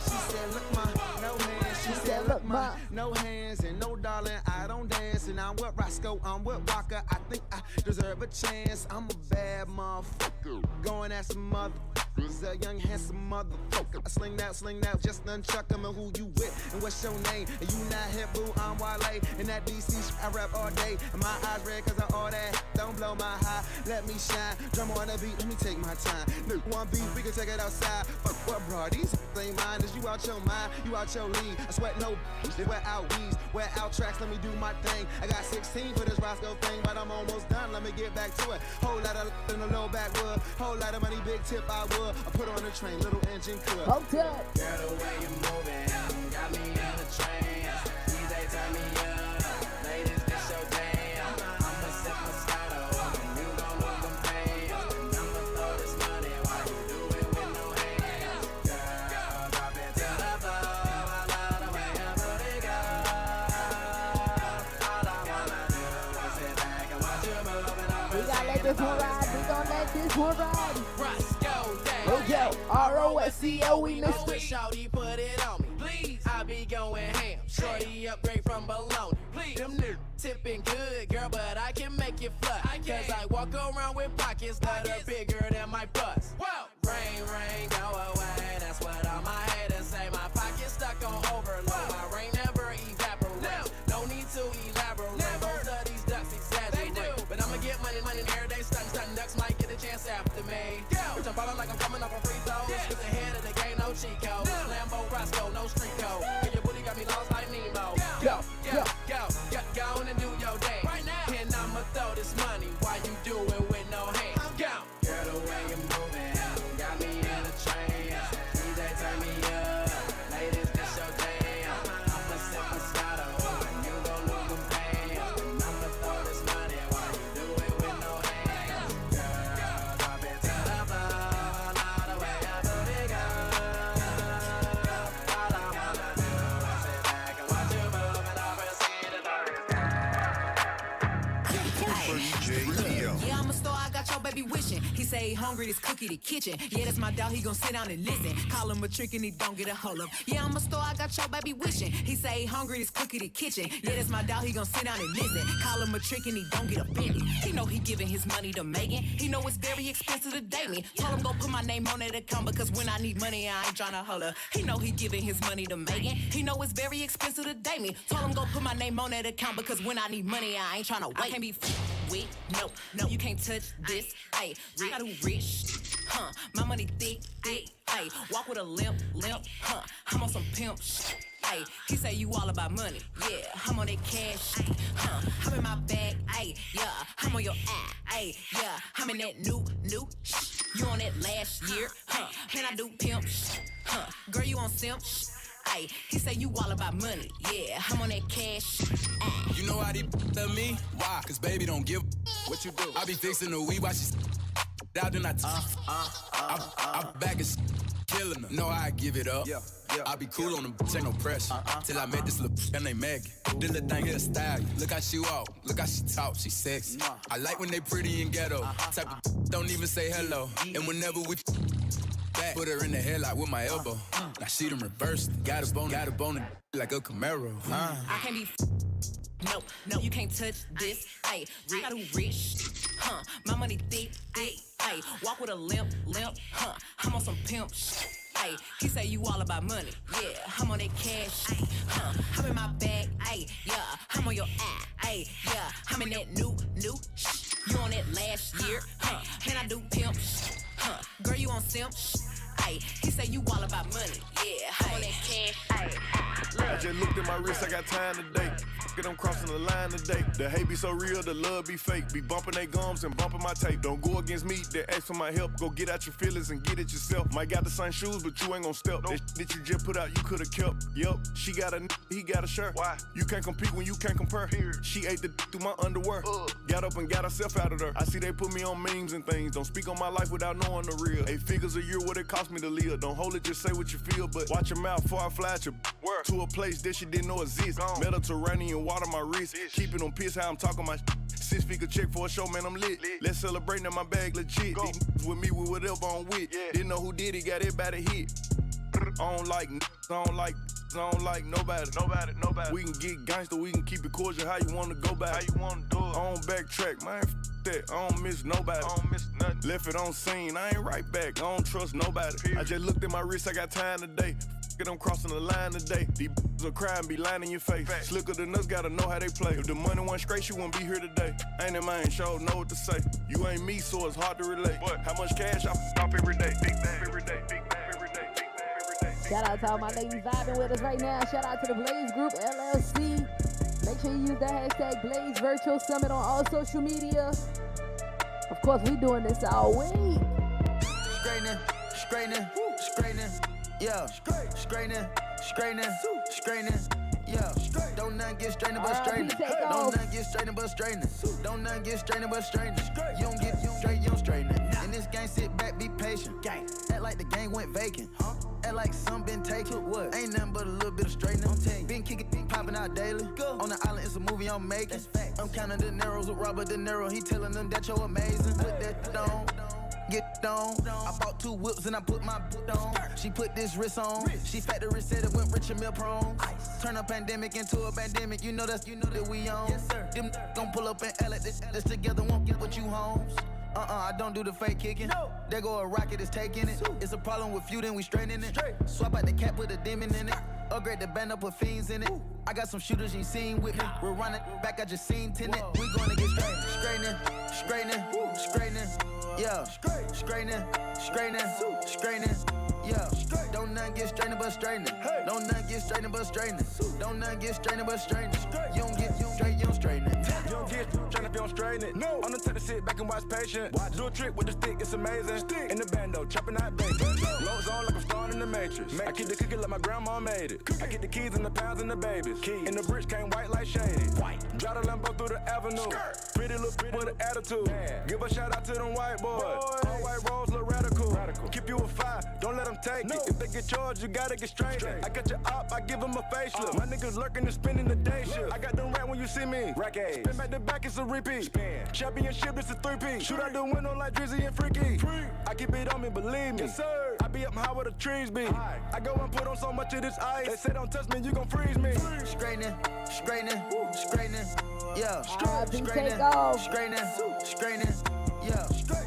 She said, look, ma, no hands. She said, look, ma, no hands. And no, darling, I don't dance. And I'm with Roscoe, I'm with Walker. I think I deserve a chance. I'm a bad motherfucker. Going at some motherfuckers. A young, handsome motherfucker. I sling that, just nunchuck 'em. And who you with? And what's your name? And you not hip, boo, I'm Wale. And that DC shit, I rap all day. And my eyes red cause I all that. Don't blow my high, let me shine. Drum on the beat, let me take my time. Look, one beat, we can take it outside. Fuck what, bro? These ain't mine. Is you out your mind? You out your league. I sweat no, they wear out weeds, wear out tracks. Let me do my thing. I got 16 for this Roscoe thing, but I'm almost done. Let me get back to it. Whole lot of in the low backwood. Whole lot of money, big tip I would. I put on the train, little engine could. Okay. Girl, the way you moving got me in the trance. DJ, turn me up. Ladies, this your thing. I'ma sip Moscato. You gon' move them pants. I'ma throw this money while you do it with no hands. Girl, drop it to the floor. I love the way your booty go. All I wanna do is sit back and watch you move, and I'm We gotta let this one ride. We gon' let this one ride. Roscoe Dash. Yo, ROSCO, we missed it. Shawty put it on me. Please. I be going ham. Shorty upgrade from bologna. Please. Them niggas tipping good, girl, but I can make you flush. Cause I walk around with pockets that are bigger than my bust. Whoa. Rain, go away. That's what all my haters say. My pocket's stuck on overload. My rain never evaporates. No need to elaborate. Most of these ducks exaggerate. But I'ma get money every day. Stunting ducks might get a chance after me. Bitch, I'm ballin' like I'm coming off a free throw. Cause ahead of the game, no cheat code. Lambo, Roscoe, no street code. And your booty got me lost like Nemo. Go on and do your dance. Right now. And I'ma throw this money while you do it with no hands. Go. Girl, the way you're moving got me in a trance. DJ, turn me up. Ladies, this your jam. I'ma sip a Moscato and you gon' lose them pants. And I'ma throw this money while you do it with no hands. Girl, drop it to the floor. All the way up to the all I wanna do is sit back and watch you move and I'll proceed to Yeah, I'm a star, I got your baby wishing. He say he hungry, this cookie the kitchen. Yeah, that's my dog, he gon' sit down and listen. Call him a trick and he don't get a hold up. Yeah, I'm a star, I got your baby wishing. He say he hungry, this cookie the kitchen. Yeah, that's my dog, he gon' sit down and listen. Call him a trick and he don't get offended. He know he giving his money to Megan. He know it's very expensive to date me. Told him go put my name on that account because when I need money, I ain't tryna holler. He know he giving his money to Megan. He know it's very expensive to date me. Told him go put my name on that account because when I need money, I ain't tryna wait. I can't be with, no, you can't touch this. Ayy, I do rich, my money thick, ayy, walk with a limp, I'm on some pimp shit. Ayy, he say you all about money, yeah, I'm on that cash, I'm in my bag, ayy, yeah, I'm on your ayy, yeah, I'm in that new, you on that last year, man, I do pimp shit, girl, you on simp shit. Ay, he say you all about money, yeah, I'm on that cash. You know how they love me? Why? Cause baby don't give what you do. I be fixing the weed while she's out, then I back and killing her. Know I give it up. Yeah. I be cool on them, ain't no pressure. Till I met this little and they Maggie. This little thing here style. Look how she walk, look how she talk, she sexy. I like when they pretty and ghetto. Type of don't even say hello. And whenever we back, put her in the headlock with my elbow. Now she done reversed. Got a bone like a Camaro. I can't be no, you can't touch this. Ayy, I do rich, my money thick, ayy, walk with a limp, I'm on some pimp shit. Ayy, he say you all about money, yeah, I'm on that cash, I'm in my bag, ayy, yeah, I'm on your ayy, yeah, I'm in that new, you on that last year, and I do pimp shit, girl, you on simp shit. Ay, he say you all about money, yeah, I'm on that cash. I just looked at my wrist, I got time today. Fuck it, I'm crossing the line today. The hate be so real, the love be fake. Be bumping they gums and bumping my tape. Don't go against me, they ask for my help. Go get out your feelings and get it yourself. Might got the same shoes, but you ain't gon' step. That you just put out, you could've kept. Yup, she got a he got a shirt. Why? You can't compete when you can't compare. She ate the through my underwear. Got up and got herself out of there. I see they put me on memes and things. Don't speak on my life without knowing the real. 8 figures a year, what it cost me to live. Don't hold it, just say what you feel. But watch your mouth before I fly at your to a place that you didn't know exist. Mediterranean water my wrist. Keeping on piss how I'm talking my 6-figure check for a show, man, I'm lit. Let's celebrate now, my bag legit. These with me with whatever I'm with. Didn't know who did it, got everybody hit. I don't like nobody. We can get gangster, we can keep it cordial. How you wanna go back? How you wanna do it? I don't backtrack, man. That. I don't miss nobody. I don't miss nothing. Left it on scene, I ain't right back. I don't trust nobody. I just looked at my wrist, I got time today. I'm crossing the line today. These will cry and be lying in your face. Slicker than us, gotta know how they play. If the money wasn't straight, she wouldn't be here today. Ain't in mind, sure know what to say. You ain't me, so it's hard to relate. But how much cash I off every day? Big bag every day. Shout out to all my ladies vibing with us right now. Shout out to the Blaze Group LLC. Make sure you use the hashtag Blaze Virtual Summit on all social media. Of course, we doing this all week. Straightening, yeah. Straightening, yeah. Don't nothing get straightening but straightening. Don't nothing get straightening but straightening. Don't nothing get straightening but straightening. You don't get straight, you don't straighten it. In this game, sit back, be patient. Act like the game went vacant. Act like some been taken. What? Ain't nothing but a little bit of straightening. Been kicking, popping out daily. On the island, it's a movie I'm making. I'm counting the narrows with Robert De Niro. He telling them that you're amazing. Put that on. get on. I bought 2 whips and I put my boot on. She put this wrist on. She fat the wrist, said it went rich and meal prone. Turn a pandemic into a pandemic. You know that we on. Yes, sir. Them gon' pull up and L at this together, won't get what you homes. I don't do the fake kicking. No. There go a rocket, it's taking it. It's a problem with you, then we straightening it. Swap out the cap, put a demon in it. Upgrade the band up, put fiends in it. I got some shooters you seen with me. We're running back, I just seen tenant. We gonna get straightening, yeah. Straightening, yeah. Don't nothing get straightening but straightening. Don't nothing get straightening but straightening. Don't nothing get straightening but straightening. You don't get straight, you don't straighten it. You don't get straight if you don't straighten it. No. I'm the type to sit back and watch patient. Do a trick with the stick, it's amazing. In the bando, chopping out bacon. Loads on like I'm starting in the Matrix. I keep the cookie like my grandma made it. I get the keys and the pounds and the babies. And the bricks came white like shady. Drive the Lambo through the avenue. Pretty little with an attitude. Give a shout out to them white boys. All white rolls look radical. Keep you a 5, don't let them take it. If they get charged, you gotta get straight. I got your op, I give them a facelift. My niggas lurking and spending the day shift. I got them rat when you see me. Rack A's. Spin back to back, it's a repeat. Championship, it's a 3-peat. Shoot out the window like Drizzy and Freaky. I keep it on me, believe me. Yes, sir. I be up high where the trees be. I go and put on so much of this ice. They say don't touch me, you gon' freeze me. Straightening, yeah. Straightening, yeah.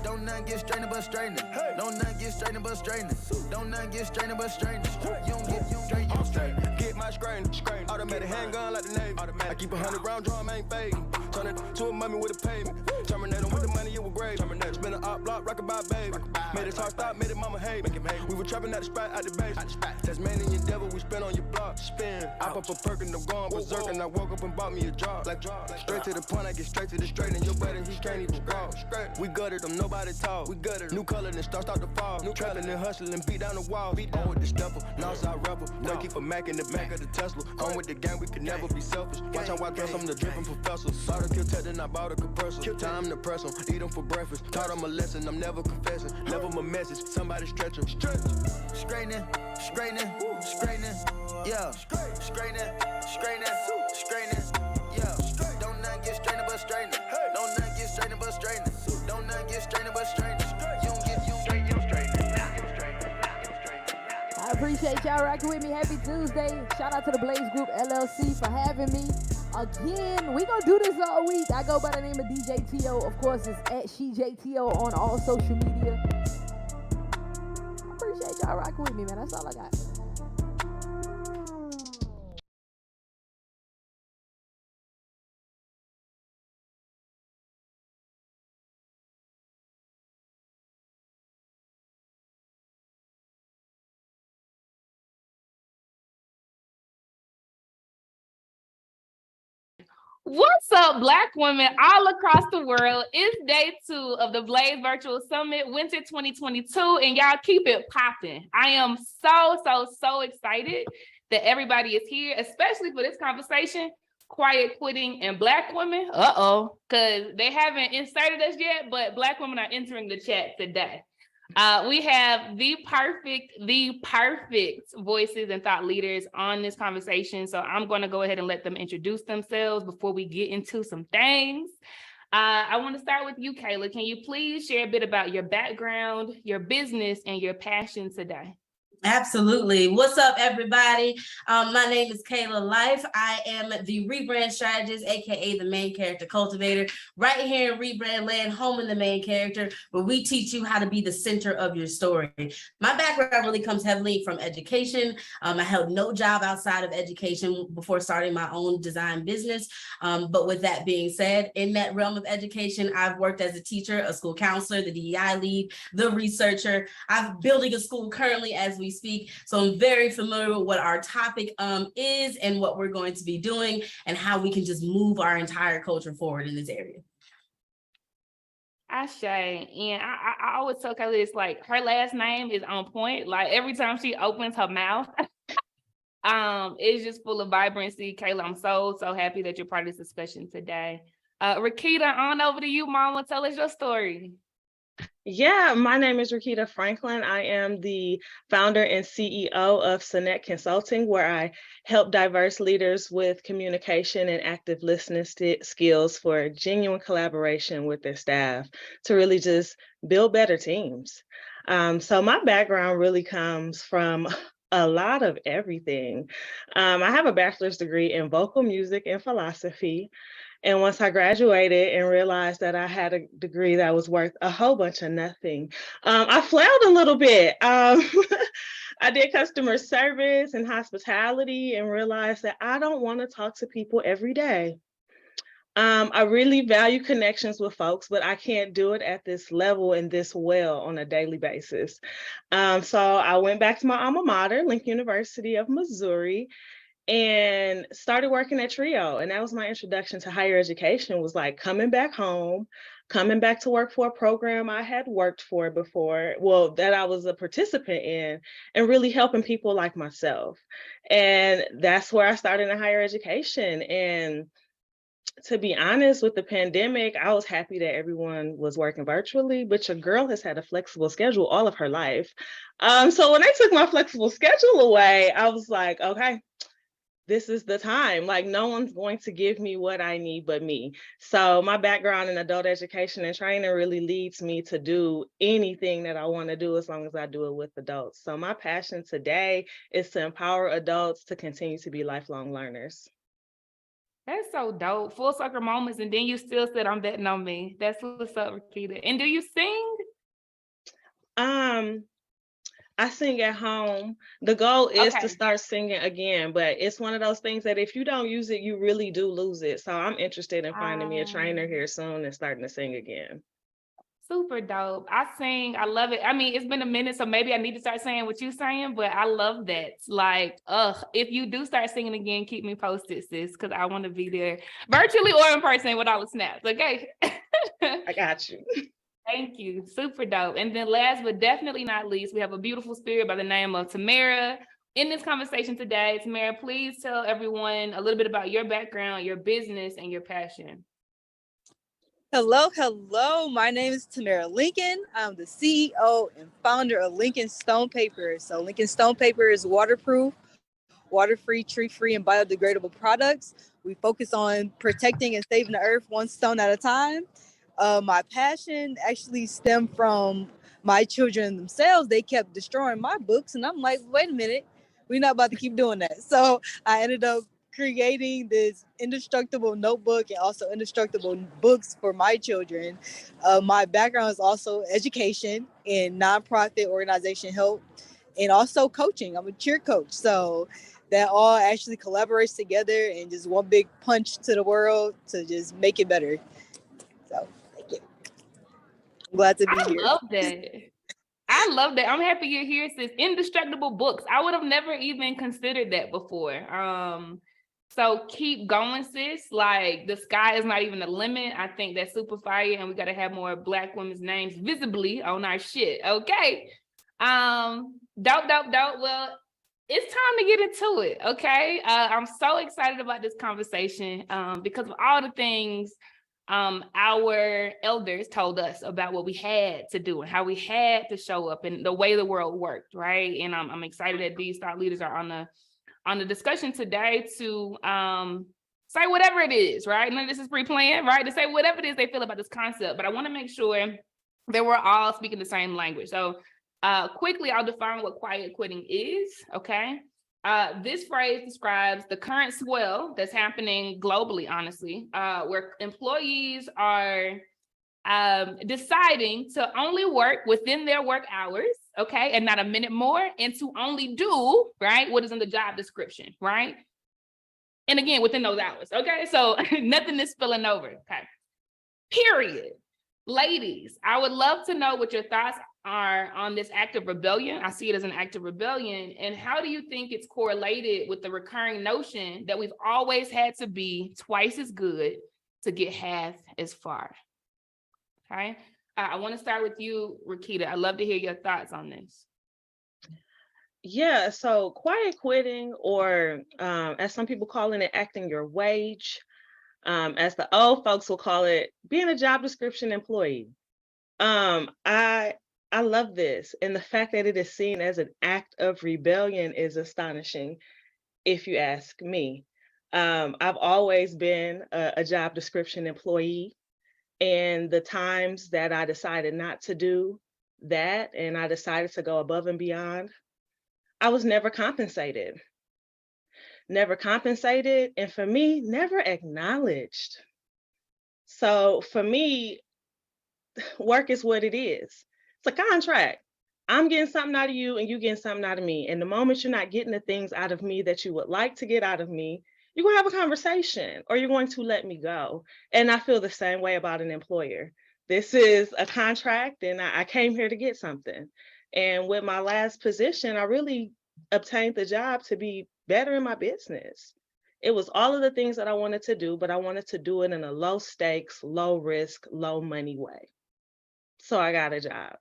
Don't nothing get straightening but straightening. Don't nothing get straightening but straightening. Don't nothing get straightening but straightening. You don't get straight, you don't straighten. Get my straightening. Automatic handgun like the Navy. I keep 100 round drum, ain't fading. Turn it to a mummy with a payment. Terminator with the money, it was grave. Spin an op block, rock about baby. Made it talk stop, made it mama hate. We were trapping at the spot, out the base. Tasmanian devil, we spin on your block. Spin. I pop a perk and I'm going berserk. And I woke up and bought me a job. Like straight to the point, I get straight to the straight. And your buddy, he can't even walk. We gutted them, nobody talk. We gutted new color, then start to fall. New trapping and hustling, beat down the wall. On with the stepper, Northside rapper. Boy, keep a Mac in the back of the Tesla. On with the gang, we could never be selfish. Watch how I dress, I'm the dripping professor. Bought a kill tech, then I bought a compressor. Time to press them, eat them for breakfast. Taught them a lesson, I'm never confessing. Left them a message, somebody stretch them. Straightening, yeah. Straightening, yeah. Don't nothing get straightening but straightening. Don't nothing get straightening but straightening. Don't nothing get straightening but straightening. You don't get straight, you don't straighten. I appreciate y'all rocking with me. Happy Tuesday. Shout out to the Blaze Group LLC for having me. Again, we gonna do this all week. I go by the name of DJ T.O. Of course, it's at SheJTO on all social media. I appreciate y'all rocking with me, man. That's all I got. What's up, Black women all across the world? It's day 2 of the Blaze Virtual Summit, Winter 2022, and y'all keep it popping. I am so excited that everybody is here, especially for this conversation, quiet quitting and Black women. Because they haven't inserted us yet, but Black women are entering the chat today. We have the perfect voices and thought leaders on this conversation. So I'm going to go ahead and let them introduce themselves before we get into some things. I want to start with you, Kayla. Can you please share a bit about your background, your business, and your passion today? Absolutely. What's up, everybody? My name is Kayla Life. I am the rebrand strategist, aka the main character cultivator, right here in Rebrand Land, home in the main character, where we teach you how to be the center of your story. My background really comes heavily from education. I held no job outside of education before starting my own design business. But with that being said, in that realm of education, I've worked as a teacher, a school counselor, the DEI lead, the researcher. I'm building a school currently as we speak. So I'm very familiar with what our topic is and what we're going to be doing and how we can just move our entire culture forward in this area. Ashe, and I always tell Kelly, it's like her last name is on point. Like every time she opens her mouth, it's just full of vibrancy. Kayla, I'm so happy that you're part of this discussion today. Rakita, on over to you, Mama. Tell us your story. Yeah, my name is Rakita Franklin. I am the founder and CEO of Sonnet Consulting, where I help diverse leaders with communication and active listening skills for genuine collaboration with their staff to really just build better teams. So my background really comes from a lot of everything. I have a bachelor's degree in vocal music and philosophy. And once I graduated and realized that I had a degree that was worth a whole bunch of nothing, I flailed a little bit. I did customer service and hospitality and realized that I don't want to talk to people every day. I really value connections with folks, but I can't do it at this level and this well on a daily basis. So I went back to my alma mater, Lincoln University of Missouri, and started working at Trio. And that was my introduction to higher education, was like coming back home, coming back to work for a program I had worked for before, well, that I was a participant in, and really helping people like myself. And that's where I started in higher education. And to be honest, with the pandemic, I was happy that everyone was working virtually, but your girl has had a flexible schedule all of her life. So when they took my flexible schedule away, I was like, okay, this is the time. Like, no one's going to give me what I need but me. So my background in adult education and training really leads me to do anything that I want to do as long as I do it with adults. So my passion today is to empower adults to continue to be lifelong learners. That's so dope. Full circle moments, and then you still said I'm betting on me. That's what's up, Rakita. And do you sing? I sing at home. The goal is Okay. to start singing again, but it's one of those things that if you don't use it, you really do lose it. So I'm interested in finding me a trainer here soon and starting to sing again. Super dope. I sing. I love it. I mean, it's been a minute, so maybe I need to start saying what you're saying, but I love that. Like, if you do start singing again, keep me posted, sis, because I want to be there virtually or in person with all the snaps. Okay. I got you. Thank you. Super dope. And then last but definitely not least, we have a beautiful spirit by the name of Tamara in this conversation today. Tamara, please tell everyone a little bit about your background, your business, and your passion. Hello. My name is Tamara Lincoln. I'm the CEO and founder of Lincoln Stone Paper. So Lincoln Stone Paper is waterproof, water-free, tree-free, and biodegradable products. We focus on protecting and saving the earth one stone at a time. My passion actually stemmed from my children themselves. They kept destroying my books, and I'm like, wait a minute, we're not about to keep doing that. So I ended up creating this indestructible notebook and also indestructible books for my children. My background is also education and nonprofit organization help, and also coaching. I'm a cheer coach. So that all actually collaborates together and just one big punch to the world to just make it better. So thank you. I'm glad to be here. I love that. I'm happy you're here, sis. Indestructible books. I would have never even considered that before. So keep going, sis. Like, the sky is not even the limit. I think that's super fire, and we got to have more Black women's names visibly on our shit. Okay. Dope. Well, it's time to get into it. Okay. I'm so excited about this conversation because of all the things our elders told us about what we had to do and how we had to show up and the way the world worked, right? And I'm excited that these thought leaders are on the discussion today to say whatever it is, right? None of this is pre-planned, right? To say whatever it is they feel about this concept, but I want to make sure that we're all speaking the same language. So quickly, I'll define what quiet quitting is, okay? This phrase describes the current swell that's happening globally, honestly, where employees are deciding to only work within their work hours, okay, and not a minute more, and to only do, right, what is in the job description, right? And again, within those hours, okay? So nothing is spilling over, okay? Period. Ladies, I would love to know what your thoughts are on this act of rebellion. I see it as an act of rebellion. And how do you think it's correlated with the recurring notion that we've always had to be twice as good to get half as far? Okay. I want to start with you, Rakita. I'd love to hear your thoughts on this. Yeah, so quiet quitting, or as some people call it, acting your wage, as the old folks will call it, being a job description employee. I love this. And the fact that it is seen as an act of rebellion is astonishing, if you ask me. I've always been a job description employee, and the times that I decided not to do that and I decided to go above and beyond, I was never compensated. Never compensated, and for me, never acknowledged. So for me, work is what it is. It's a contract. I'm getting something out of you and you getting something out of me. And the moment you're not getting the things out of me that you would like to get out of me, you're going to have a conversation or you're going to let me go. And I feel the same way about an employer. This is a contract and I came here to get something. And with my last position, I really obtained the job to be better in my business. It was all of the things that I wanted to do, but I wanted to do it in a low stakes, low risk, low money way. So I got a job.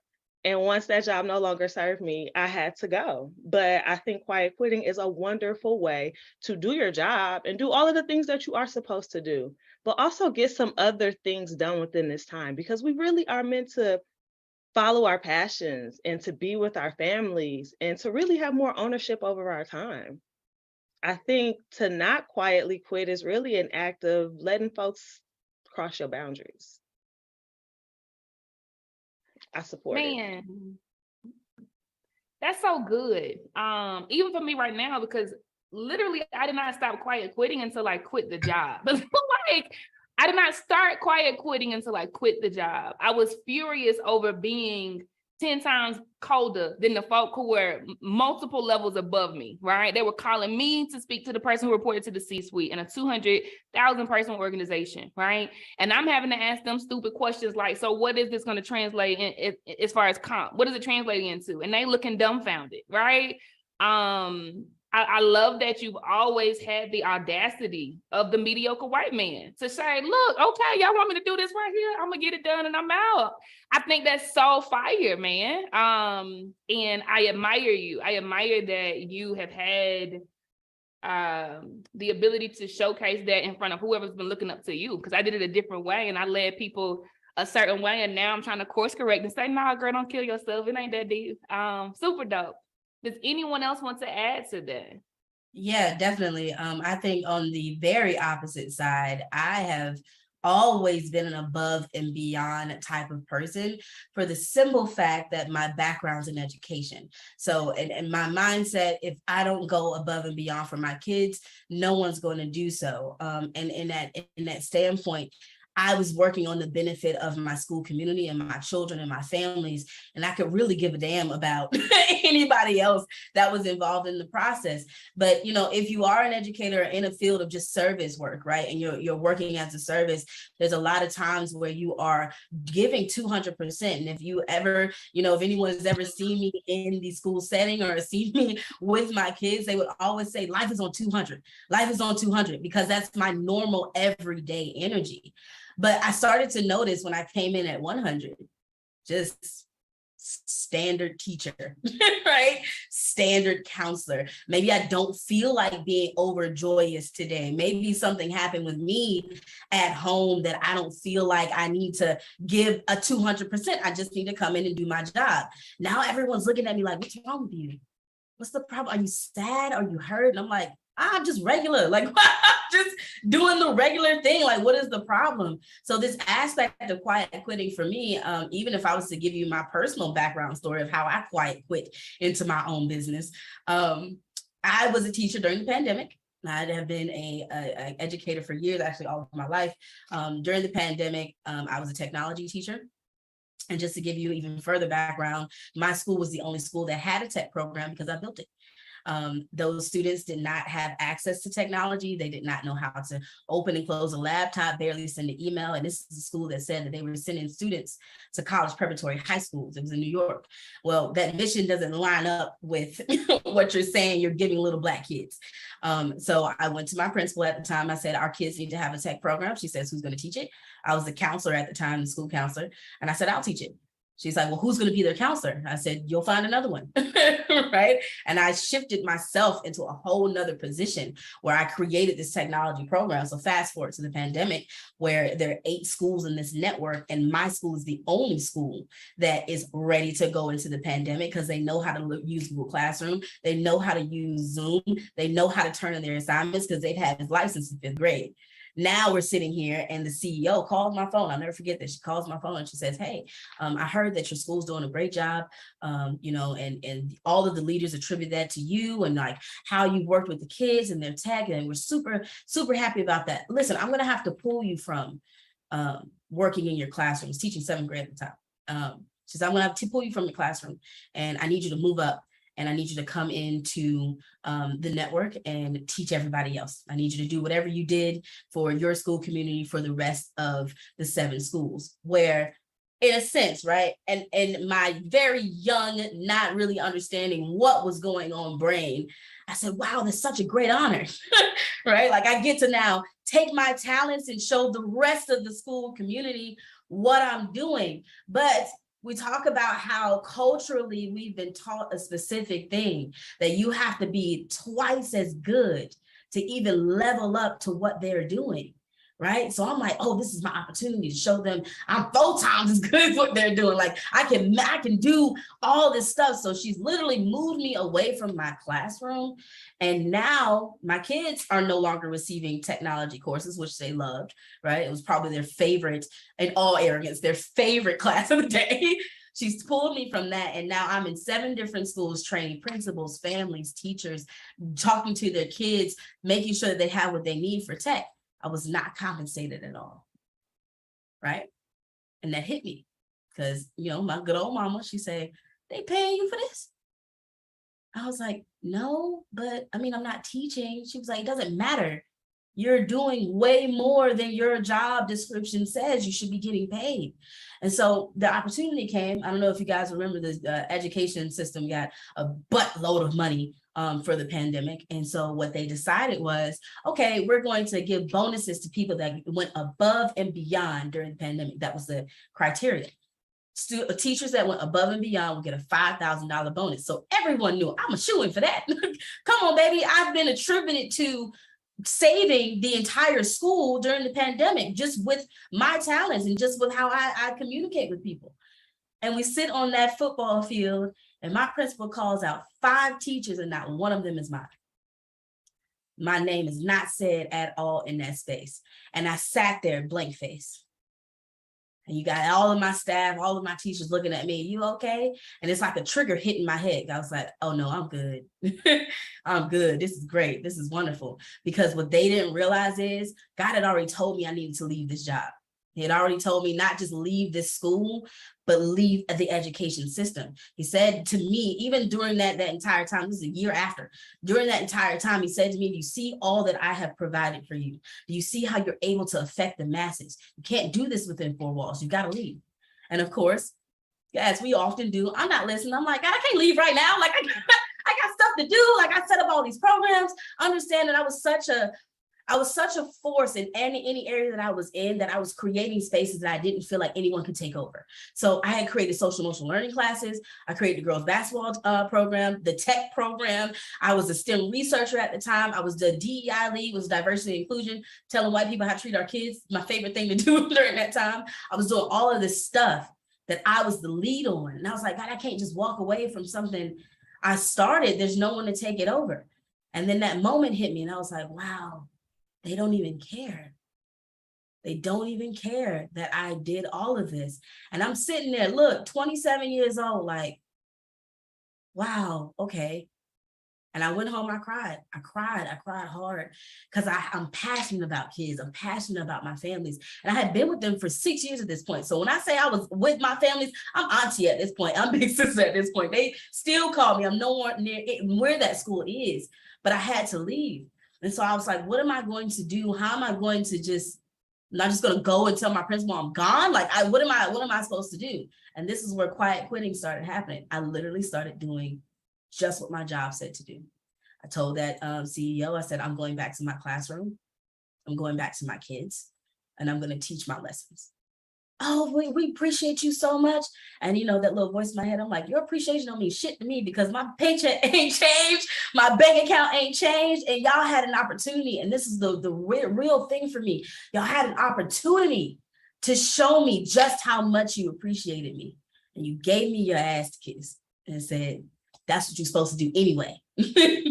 And once that job no longer served me, I had to go. But I think quiet quitting is a wonderful way to do your job and do all of the things that you are supposed to do, but also get some other things done within this time, because we really are meant to follow our passions and to be with our families and to really have more ownership over our time. I think to not quietly quit is really an act of letting folks cross your boundaries. I support it. Man, that's so good. Even for me right now, because literally I did not stop quiet quitting until I quit the job. Like, I did not start quiet quitting until I quit the job. I was furious over being 10 times colder than the folk who were multiple levels above me, right? They were calling me to speak to the person who reported to the C-suite in a 200,000 person organization, right? And I'm having to ask them stupid questions like, so what is this going to translate in as far as comp? What is it translating into? And they looking dumbfounded, right? I love that you've always had the audacity of the mediocre white man to say, look, okay, y'all want me to do this right here? I'm gonna get it done and I'm out. I think that's so fire, man. And I admire you. I admire that you have had the ability to showcase that in front of whoever's been looking up to you, because I did it a different way and I led people a certain way, and now I'm trying to course correct and say, nah, girl, don't kill yourself. It ain't that deep. Super dope. Does anyone else want to add to that? Yeah, definitely. I think on the very opposite side, I have always been an above and beyond type of person for the simple fact that my background's in education. So, and my mindset, if I don't go above and beyond for my kids, no one's going to do so. And in that standpoint, I was working on the benefit of my school community and my children and my families, and I could really give a damn about anybody else that was involved in the process. But, you know, if you are an educator in a field of just service work, right, and you're working as a service, there's a lot of times where you are giving 200%. And if you ever, you know, if anyone has ever seen me in the school setting or seen me with my kids, they would always say, life is on 200. Life is on 200, because that's my normal everyday energy. But I started to notice when I came in at 100, just standard teacher, right? Standard counselor. Maybe I don't feel like being overjoyous today. Maybe something happened with me at home that I don't feel like I need to give a 200%. I just need to come in and do my job. Now everyone's looking at me like, what's wrong with you? What's the problem? Are you sad? Are you hurt? And I'm like, I'm just regular, like just doing the regular thing. Like, what is the problem? So this aspect of quiet quitting for me, even if I was to give you my personal background story of how I quiet quit into my own business, I was a teacher during the pandemic. I have been a educator for years, actually all of my life. During the pandemic, I was a technology teacher. And just to give you even further background, my school was the only school that had a tech program because I built it. Those students did not have access to technology. They did not know how to open and close a laptop, barely send an email. And this is a school that said that they were sending students to college preparatory high schools. It was in New York. Well, that mission doesn't line up with what you're saying you're giving little Black kids. So I went to my principal at the time. I said, our kids need to have a tech program. She says, who's going to teach it? I was the counselor at the time, the school counselor. And I said, I'll teach it. She's like, well, who's going to be their counselor? I said, you'll find another one, right? And I shifted myself into a whole nother position where I created this technology program. So fast forward to the pandemic, where there are 8 schools in this network, and my school is the only school that is ready to go into the pandemic because they know how to use Google Classroom. They know how to use Zoom. They know how to turn in their assignments because they've had his license in 5th grade. Now we're sitting here and the CEO calls my phone. I'll never forget this. She calls my phone and she says, hey, I heard that your school's doing a great job, you know, and all of the leaders attribute that to you and like how you worked with the kids and their tech. And we're super, super happy about that. Listen, I'm going to have to pull you from working in your classrooms, teaching 7th grade at the time. She says, I'm going to have to pull you from the classroom and I need you to move up. And I need you to come into the network and teach everybody else. I need you to do whatever you did for your school community for the rest of the 7 schools, where in a sense, right? And my very young, not really understanding what was going on brain, I said, wow, that's such a great honor, right? Like I get to now take my talents and show the rest of the school community what I'm doing. But we talk about how culturally we've been taught a specific thing, that you have to be twice as good to even level up to what they're doing, right? So I'm like, oh, this is my opportunity to show them I'm 4 times as good as what they're doing. Like I can do all this stuff. So she's literally moved me away from my classroom. And now my kids are no longer receiving technology courses, which they loved, right? It was probably their favorite, in all arrogance, their favorite class of the day. She's pulled me from that. And now I'm in 7 different schools, training principals, families, teachers, talking to their kids, making sure that they have what they need for tech. I was not compensated at all, right? And that hit me because, you know, my good old mama, she said, they paying you for this? I was like, no, but I mean, I'm not teaching. She was like, it doesn't matter. You're doing way more than your job description says you should be getting paid. And so the opportunity came. I don't know if you guys remember the education system got a buttload of money for the pandemic. And so what they decided was, okay, we're going to give bonuses to people that went above and beyond during the pandemic. That was the criteria. Teachers that went above and beyond will get a $5,000 bonus. So everyone knew I'm a shoo-in for that. Come on, baby. I've been attributed to saving the entire school during the pandemic, just with my talents and just with how I communicate with people. And we sit on that football field and my principal calls out 5 teachers and not one of them is mine. My name is not said at all in that space. And I sat there blank face. And you got all of my staff, all of my teachers looking at me, you okay? And it's like a trigger hitting my head. I was like, oh no, I'm good. I'm good. This is great. This is wonderful. Because what they didn't realize is God had already told me I needed to leave this job. He had already told me not just leave this school, but leave the education system. He said to me, even during that entire time, this is a year after, during that entire time, he said to me, do you see all that I have provided for you? Do you see how you're able to affect the masses? You can't do this within 4 walls. You got to leave. And of course, as we often do, I'm not listening. I'm like, God, I can't leave right now. Like I got stuff to do. Like I set up all these programs. Understand that I was such a force in any area that I was in, that I was creating spaces that I didn't feel like anyone could take over. So I had created social emotional learning classes. I created the girls basketball program, the tech program. I was a STEM researcher at the time. I was the DEI lead, was diversity and inclusion, telling white people how to treat our kids. My favorite thing to do during that time. I was doing all of this stuff that I was the lead on. And I was like, God, I can't just walk away from something I started. There's no one to take it over. And then that moment hit me and I was like, wow. They don't even care. They don't even care that I did all of this. And I'm sitting there, look, 27 years old, like, wow, okay. And I went home, I cried hard because I'm passionate about kids. I'm passionate about my families. And I had been with them for 6 years at this point. So when I say I was with my families, I'm auntie at this point. I'm big sister at this point. They still call me. I'm nowhere near where that school is, but I had to leave. And so I was like, what am I going to do? How am I going to not just going to go and tell my principal I'm gone? Like, what am I supposed to do? And this is where quiet quitting started happening. I literally started doing just what my job said to do. I told that CEO, I said, I'm going back to my classroom. I'm going back to my kids and I'm going to teach my lessons. oh, we appreciate you so much. And you know, that little voice in my head, I'm like, your appreciation don't mean shit to me because my paycheck ain't changed, my bank account ain't changed, and y'all had an opportunity. And this is the real thing for me. Y'all had an opportunity to show me just how much you appreciated me. And you gave me your ass to kiss and said, that's what you're supposed to do anyway.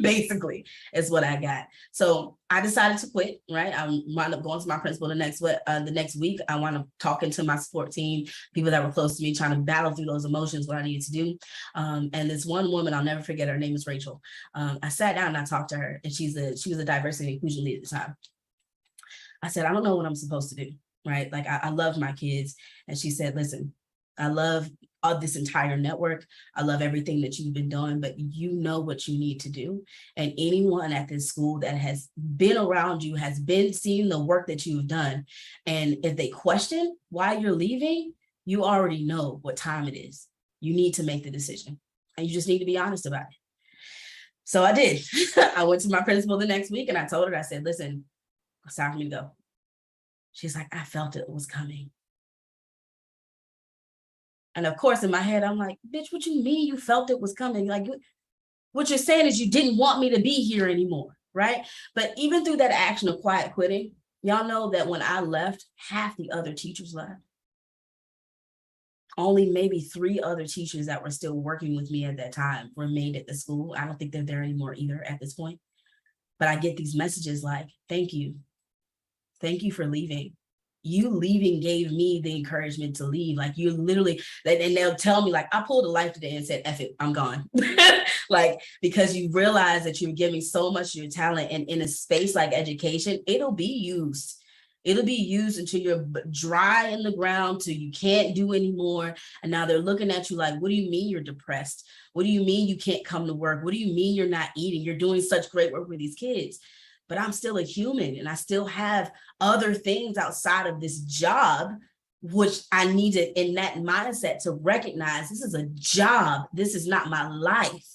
Basically, is what I got. So I decided to quit, right? I wound up going to my principal the next week. I wound up talking to my support team, people that were close to me, trying to battle through those emotions, what I needed to do. And this one woman, I'll never forget, her name is Rachel. I sat down and I talked to her, and she was a diversity and inclusion lead at the time. I said, I don't know what I'm supposed to do, right? Like I love my kids. And she said, listen, I love this entire network. I love everything that you've been doing, but you know what you need to do. And anyone at this school that has been around you has been seeing the work that you've done. And if they question why you're leaving, you already know what time it is. You need to make the decision, and you just need to be honest about it. So I did. I went to my principal the next week and I told her, I said, listen, it's time for me to go. She's like, I felt it was coming. And of course, in my head, I'm like, bitch, what you mean you felt it was coming? Like, what you're saying is you didn't want me to be here anymore, right? But even through that action of quiet quitting, y'all know that when I left, half the other teachers left. Only maybe 3 other teachers that were still working with me at that time remained at the school. I don't think they're there anymore either at this point. But I get these messages like, thank you. Thank you for leaving. You leaving gave me the encouragement to leave. Like, you literally, and they'll tell me, like, I pulled a life today and said, F it, I'm gone. Like, because you realize that you're giving so much of your talent, and in a space like education, it'll be used. It'll be used until you're dry in the ground, till you can't do anymore. And now they're looking at you like, what do you mean you're depressed? What do you mean you can't come to work? What do you mean you're not eating? You're doing such great work with these kids. But I'm still a human, and I still have other things outside of this job, which I needed in that mindset to recognize this is a job. This is not my life.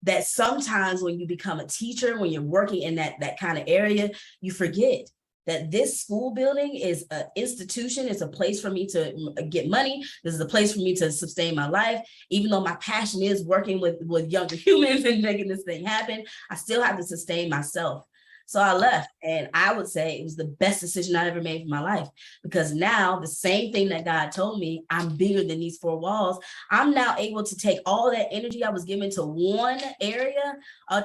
That sometimes when you become a teacher, when you're working in that kind of area, you forget that this school building is an institution. It's a place for me to get money. This is a place for me to sustain my life. Even though my passion is working with younger humans and making this thing happen, I still have to sustain myself. So I left, and I would say it was the best decision I ever made for my life, because now the same thing that God told me, I'm bigger than these 4 walls. I'm now able to take all that energy I was given to one area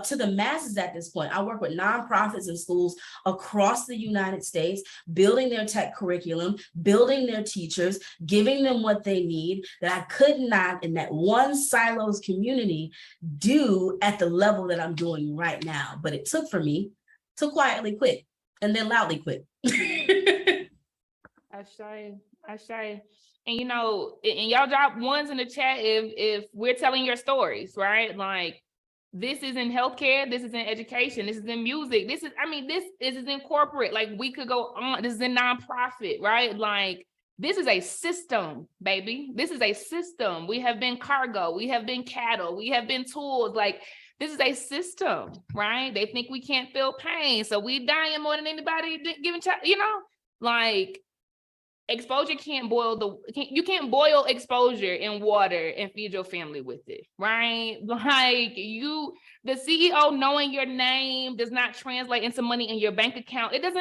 to the masses at this point. I work with nonprofits and schools across the United States, building their tech curriculum, building their teachers, giving them what they need that I could not in that one silos community do at the level that I'm doing right now. But it took for me to quietly quit and then loudly quit. I say. And you know, and y'all drop ones in the chat if we're telling your stories, right? Like, this is in healthcare, this is in education, this is in music, this is in corporate. Like, we could go on, this is in nonprofit, right? Like, this is a system, baby. This is a system. We have been cargo, we have been cattle, we have been tools. Like, this is a system, right? They think we can't feel pain, so we dying more than anybody giving, you know, like, exposure you can't boil exposure in water and feed your family with it, right? Like, the CEO knowing your name does not translate into money in your bank account. That stuff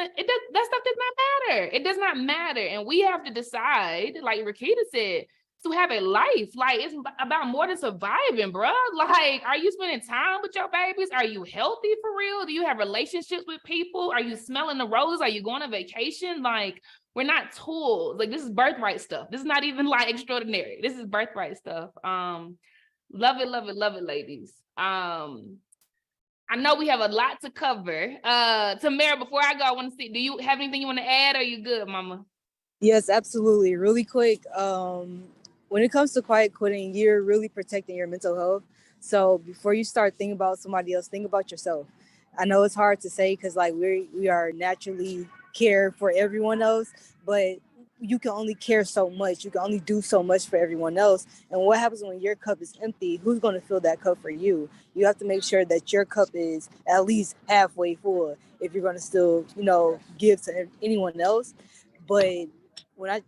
does not matter. It does not matter. And we have to decide, like Rakita said, to have a life. Like, it's about more than surviving, bro. Like, are you spending time with your babies? Are you healthy for real? Do you have relationships with people? Are you smelling the roses? Are you going on vacation? Like, we're not tools. Like, this is birthright stuff. This is not even like extraordinary. This is birthright stuff. Love it, ladies. I know we have a lot to cover. Tamara, before I go, I want to see, do you have anything you want to add, or are you good, mama? Yes, absolutely. Really quick. When it comes to quiet quitting, you're really protecting your mental health. So before you start thinking about somebody else, think about yourself. I know it's hard to say because like we are naturally care for everyone else, but you can only care so much. You can only do so much for everyone else. And what happens when your cup is empty? Who's going to fill that cup for you? You have to make sure that your cup is at least halfway full if you're going to still, give to anyone else. But when I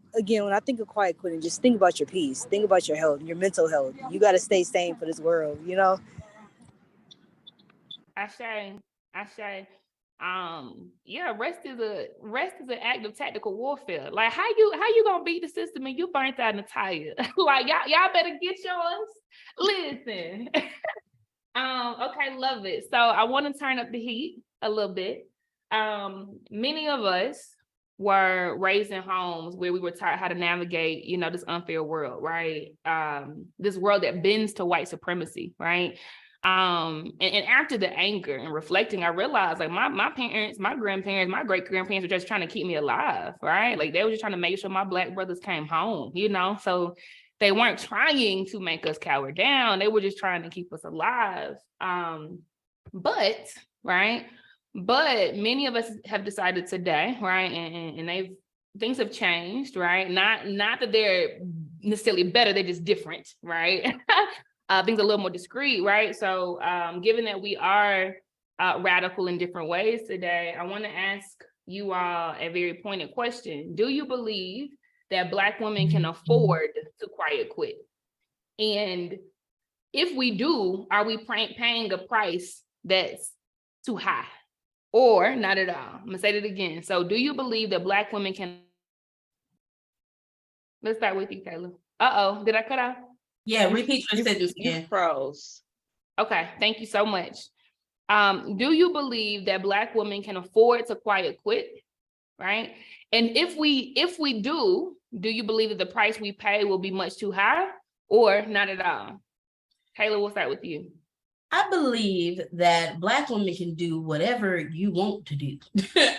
think of quiet quitting, just think about your peace, think about your health, your mental health. You got to stay sane for this world, you know. I say, yeah, rest is an act of tactical warfare. Like how you gonna beat the system and you burnt out and tired? Like y'all better get yours. Listen. Okay, love it. So I want to turn up the heat a little bit. Many of us were raised in homes where we were taught how to navigate, this unfair world, right? This world that bends to white supremacy, right? And after the anger and reflecting, I realized like my parents, my grandparents, my great grandparents were just trying to keep me alive, right? Like they were just trying to make sure my Black brothers came home, so they weren't trying to make us cower down. They were just trying to keep us alive. But many of us have decided today, right? And things have changed, right? Not that they're necessarily better, they're just different, right? Things are a little more discreet, right? So given that we are radical in different ways today, I want to ask you all a very pointed question. Do you believe that Black women can afford to quiet quit? And if we do, are we paying a price that's too high or not at all? I'm gonna say it again. So do you believe that Black women can? Let's start with you, Kayla. Uh-oh, did I cut out? Yeah, repeat your sentence again. Froze. Okay, thank you so much. Do you believe that Black women can afford to quiet quit, right? And if we do you believe that the price we pay will be much too high or not at all? Kayla, we'll start with you. I believe that Black women can do whatever you want to do.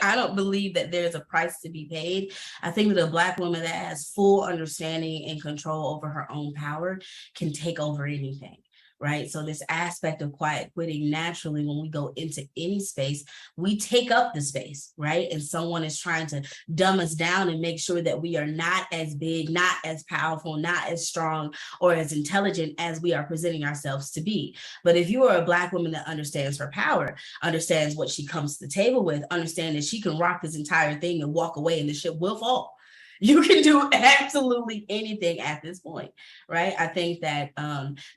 I don't believe that there's a price to be paid. I think that a Black woman that has full understanding and control over her own power can take over anything. Right. So this aspect of quiet quitting, naturally, when we go into any space, we take up the space, right? And someone is trying to dumb us down and make sure that we are not as big, not as powerful, not as strong or as intelligent as we are presenting ourselves to be. But if you are a Black woman that understands her power, understands what she comes to the table with, understands that she can rock this entire thing and walk away and the ship will fall. You can do absolutely anything at this point, right? I think that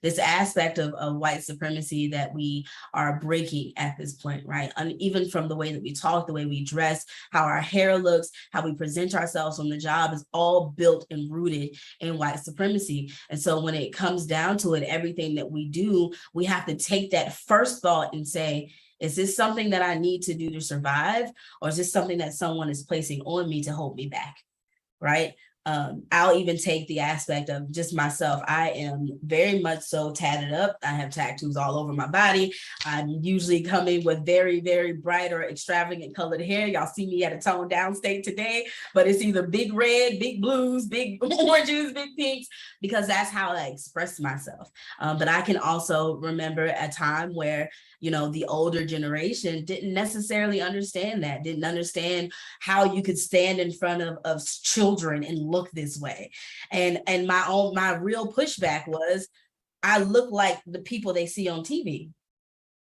this aspect of white supremacy that we are breaking at this point, right? And even from the way that we talk, the way we dress, how our hair looks, how we present ourselves on the job is all built and rooted in white supremacy. And so when it comes down to it, everything that we do, we have to take that first thought and say, is this something that I need to do to survive? Or is this something that someone is placing on me to hold me back? Right? I'll even take the aspect of just myself. I am very much so tatted up. I have tattoos all over my body. I'm usually coming with very, very bright or extravagant colored hair. Y'all see me at a toned down state today, but it's either big red, big blues, big oranges, big pinks, because that's how I express myself. But I can also remember a time where the older generation didn't necessarily understand that, didn't understand how you could stand in front of children and look this way. And my real pushback was, I look like the people they see on TV.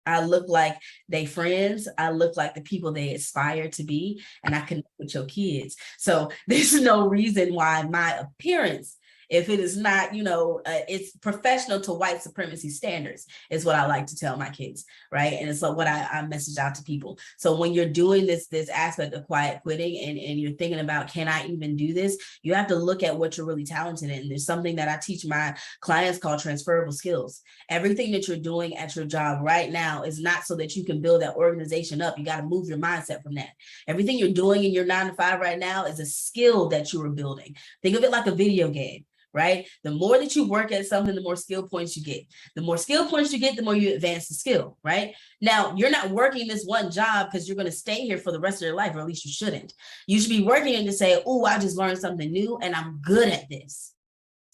I look like they friends. I look like the people they aspire to be, and I connect with your kids. So there's no reason why my appearance, if it is not, it's professional to white supremacy standards, is what I like to tell my kids, right? And it's like what I message out to people. So when you're doing this aspect of quiet quitting and you're thinking about, can I even do this? You have to look at what you're really talented in. There's something that I teach my clients called transferable skills. Everything that you're doing at your job right now is not so that you can build that organization up. You got to move your mindset from that. Everything you're doing in your 9-to-5 right now is a skill that you are building. Think of it like a video game. Right? The more that you work at something, the more skill points you get. The more skill points you get, the more you advance the skill, right? Now, you're not working this one job because you're going to stay here for the rest of your life, or at least you shouldn't. You should be working in to say, oh, I just learned something new and I'm good at this.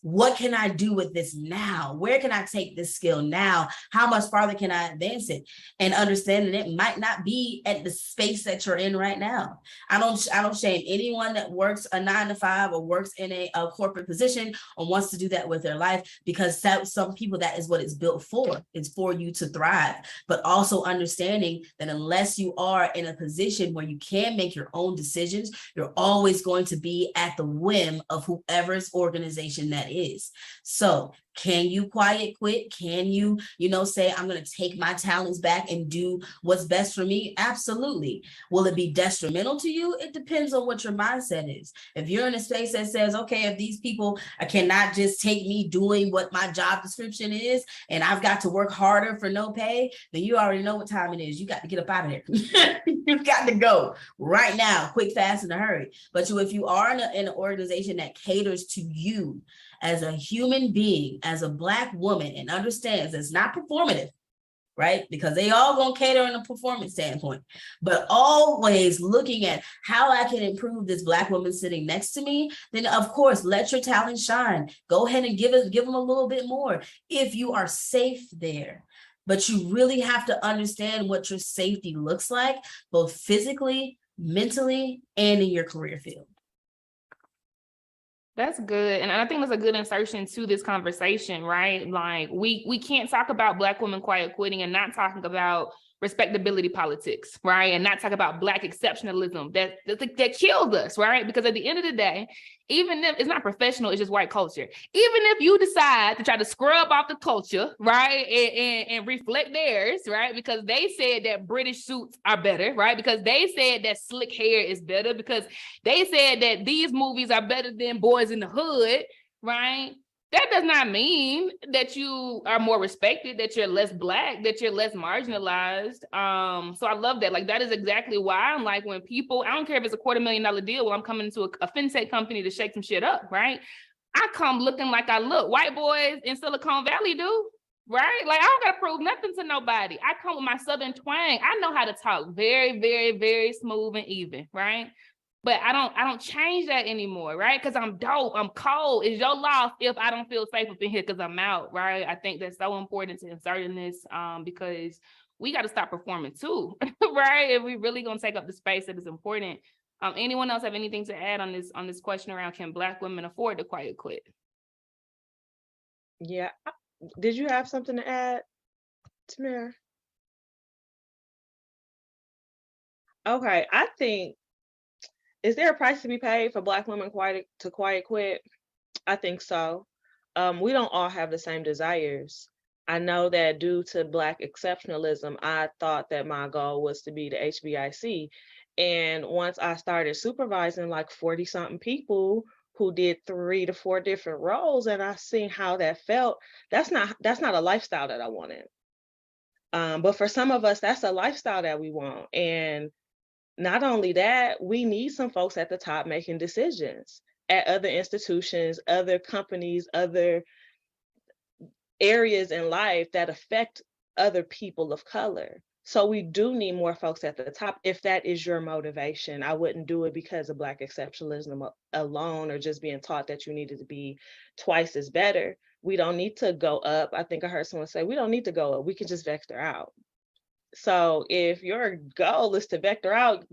What can I do with this now? Where can I take this skill now? How much farther can I advance it? And understanding it might not be at the space that you're in right now. I don't shame anyone that works a 9-to-5 or works in a corporate position or wants to do that with their life, because some people, that is what it's built for. It's for you to thrive, but also understanding that unless you are in a position where you can make your own decisions, you're always going to be at the whim of whoever's organization that is. So can you quiet quit? Can you, say, I'm going to take my talents back and do what's best for me? Absolutely. Will it be detrimental to you? It depends on what your mindset is. If you're in a space that says, okay, if these people cannot just take me doing what my job description is, and I've got to work harder for no pay, then you already know what time it is. You got to get up out of there. You've got to go right now, quick, fast, in a hurry. But if you are in an organization that caters to you as a human being, as a Black woman, and understands it's not performative, right? Because they all gonna cater in a performance standpoint, but always looking at how I can improve this Black woman sitting next to me, then of course, let your talent shine. Go ahead and give them a little bit more if you are safe there. But you really have to understand what your safety looks like, both physically, mentally, and in your career field. That's good. And I think that's a good insertion to this conversation, right? Like we can't talk about Black women quiet quitting and not talking about respectability politics, right? And not talk about Black exceptionalism that kills us, right? Because at the end of the day, even if it's not professional, it's just white culture. Even if you decide to try to scrub off the culture, right? And reflect theirs, right? Because they said that British suits are better, right? Because they said that slick hair is better, because they said that these movies are better than Boys in the Hood, right? That does not mean that you are more respected, that you're less Black, that you're less marginalized. So I love that. Like, that is exactly why I'm like, when people, I don't care if it's a $250,000 deal, well, I'm coming into a fintech company to shake some shit up, right? I come looking like I look. White boys in Silicon Valley do, right? Like, I don't got to prove nothing to nobody. I come with my Southern twang. I know how to talk very, very, very smooth and even, right? But I don't change that anymore, right? Because I'm dope, I'm cold. It's your loss if I don't feel safe up in here because I'm out, right? I think that's so important to insert in this, because we got to stop performing too, right? If we really gonna take up the space that is important. Anyone else have anything to add on this question around, can Black women afford to quiet quit? Yeah. Did you have something to add, Tamara? Okay, I think, is there a price to be paid for Black women to quiet quit? I think so. We don't all have the same desires. I know that due to Black exceptionalism, I thought that my goal was to be the HBIC. And once I started supervising like 40-something people who did 3 to 4 different roles, and I seen how that felt, that's not a lifestyle that I wanted. But for some of us, that's a lifestyle that we want. And not only that, we need some folks at the top making decisions at other institutions, other companies, other areas in life that affect other people of color. So we do need more folks at the top if that is your motivation. I wouldn't do it because of Black exceptionalism alone, or just being taught that you needed to be twice as better. We don't need to go up. I think I heard someone say, we don't need to go up. We can just vector out. So if your goal is to vector out,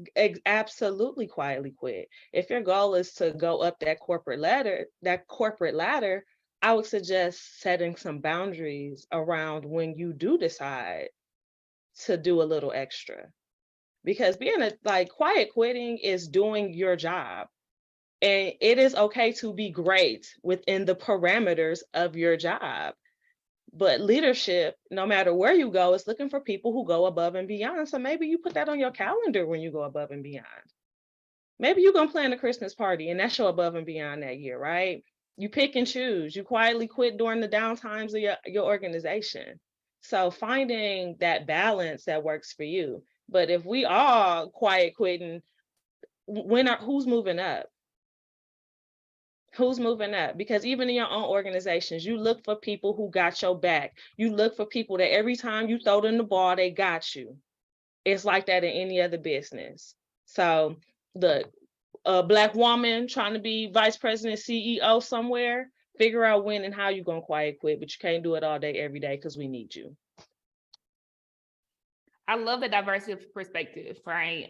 absolutely quietly quit. If your goal is to go up that corporate ladder, I would suggest setting some boundaries around when you do decide to do a little extra. Because quiet quitting is doing your job. And it is okay to be great within the parameters of your job. But leadership, no matter where you go, is looking for people who go above and beyond. So maybe you put that on your calendar when you go above and beyond. Maybe you're going to plan a Christmas party and that's your above and beyond that year, right? You pick and choose. You quietly quit during the down times of your organization. So finding that balance that works for you. But if we are quiet quitting, who's moving up? Who's moving up? Because even in your own organizations, you look for people who got your back. You look for people that every time you throw them the ball, they got you. It's like that in any other business. So the Black woman trying to be vice president, CEO somewhere, figure out when and how you're going to quiet quit, but you can't do it all day, every day, because we need you. I love the diversity of perspective, right?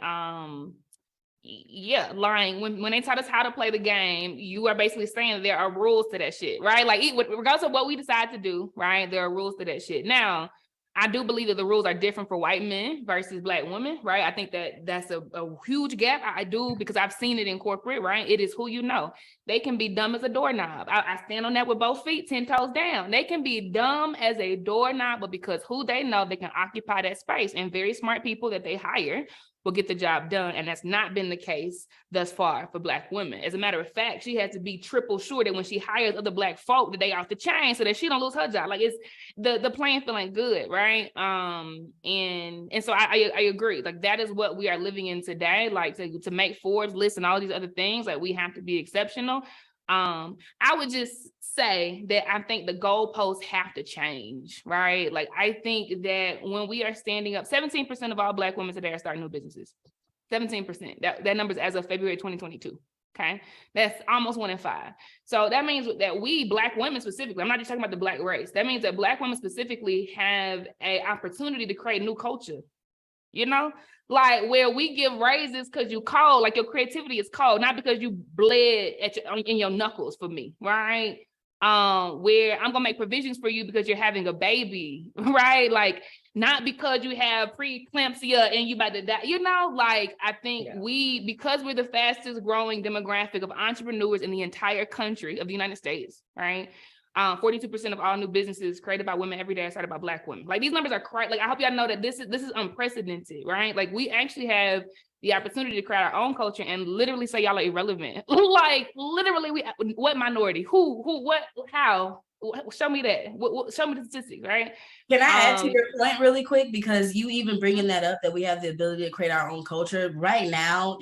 Yeah, like when they taught us how to play the game, you are basically saying that there are rules to that shit, right? Like regardless of what we decide to do, right? There are rules to that shit. Now, I do believe that the rules are different for white men versus Black women, right? I think that that's a huge gap. I do, because I've seen it in corporate, right? It is who you know. They can be dumb as a doorknob. I stand on that with both feet, 10 toes down. They can be dumb as a doorknob, but because who they know, they can occupy that space. And very smart people that they hire will get the job done. And that's not been the case thus far for Black women. As a matter of fact, she has to be triple sure that when she hires other Black folk, that they off the chain so that she don't lose her job. Like, it's the playing feeling good, right? And so I agree. Like, that is what we are living in today. Like, to make Forbes list and all these other things, like, we have to be exceptional. I would just say that I think the goalposts have to change, right? Like, I think that when we are standing up, 17% of all Black women today are starting new businesses. 17%. That number's as of February 2022. Okay, that's almost 1 in 5. So that means that we Black women specifically, I'm not just talking about the Black race. That means that Black women specifically have an opportunity to create new culture. You know, like, where we give raises because you cold, like your creativity is cold, not because you bled in your knuckles for me, right? Where I'm gonna make provisions for you because you're having a baby, right? Like, not because you have preeclampsia and you about to die, you know, like, I think because we're the fastest growing demographic of entrepreneurs in the entire country of the United States, right? 42% of all new businesses created by women every day are started by Black women. Like, these numbers are crazy. Like, I hope y'all know that this is unprecedented, right? Like, we actually have the opportunity to create our own culture and literally say y'all are irrelevant. Like, literally, what minority? Who, what, how? Show me that. Show me the statistics, right? Can I add to your point really quick? Because you even bringing that up, that we have the ability to create our own culture right now,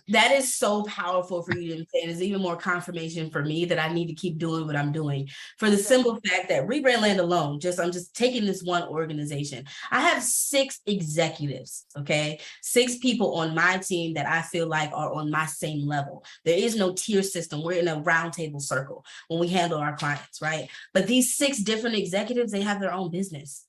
that is so powerful for you to say. It's even more confirmation for me that I need to keep doing what I'm doing, for the simple fact that Rebrandland alone, I'm just taking this one organization. I have 6 executives, okay? 6 people on my team that I feel like are on my same level. There is no tier system. We're in a round table circle when we handle our clients, right? But these 6 different executives, they have their own business.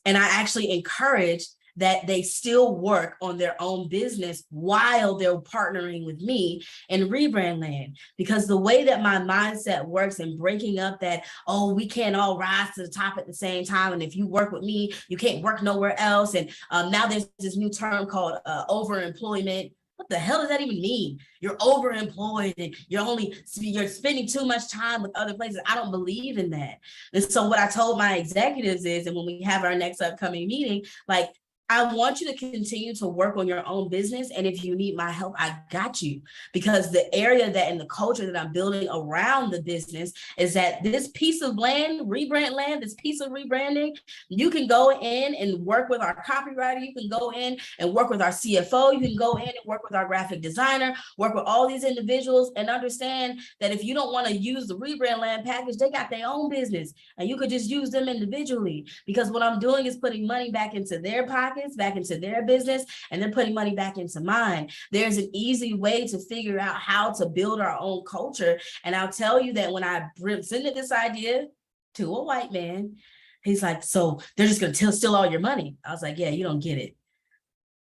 And I actually encourage that they still work on their own business while they're partnering with me in Rebrandland. Because the way that my mindset works and breaking up that, oh, we can't all rise to the top at the same time, and if you work with me, you can't work nowhere else. And now there's this new term called overemployment. What the hell does that even mean? You're overemployed and you're spending too much time with other places. I don't believe in that. And so what I told my executives is, and when we have our next upcoming meeting, like, I want you to continue to work on your own business. And if you need my help, I got you. Because the area that and the culture that I'm building around the business is that this piece of land, Rebrandland, this piece of rebranding, you can go in and work with our copywriter. You can go in and work with our CFO. You can go in and work with our graphic designer, work with all these individuals, and understand that if you don't want to use the Rebrandland package, they got their own business and you could just use them individually. Because what I'm doing is putting money back into their pocket, back into their business, and they're putting money back into mine. There's an easy way to figure out how to build our own culture. And I'll tell you that when I presented this idea to a white man, he's like, so they're just going to steal all your money. I was like, yeah, you don't get it.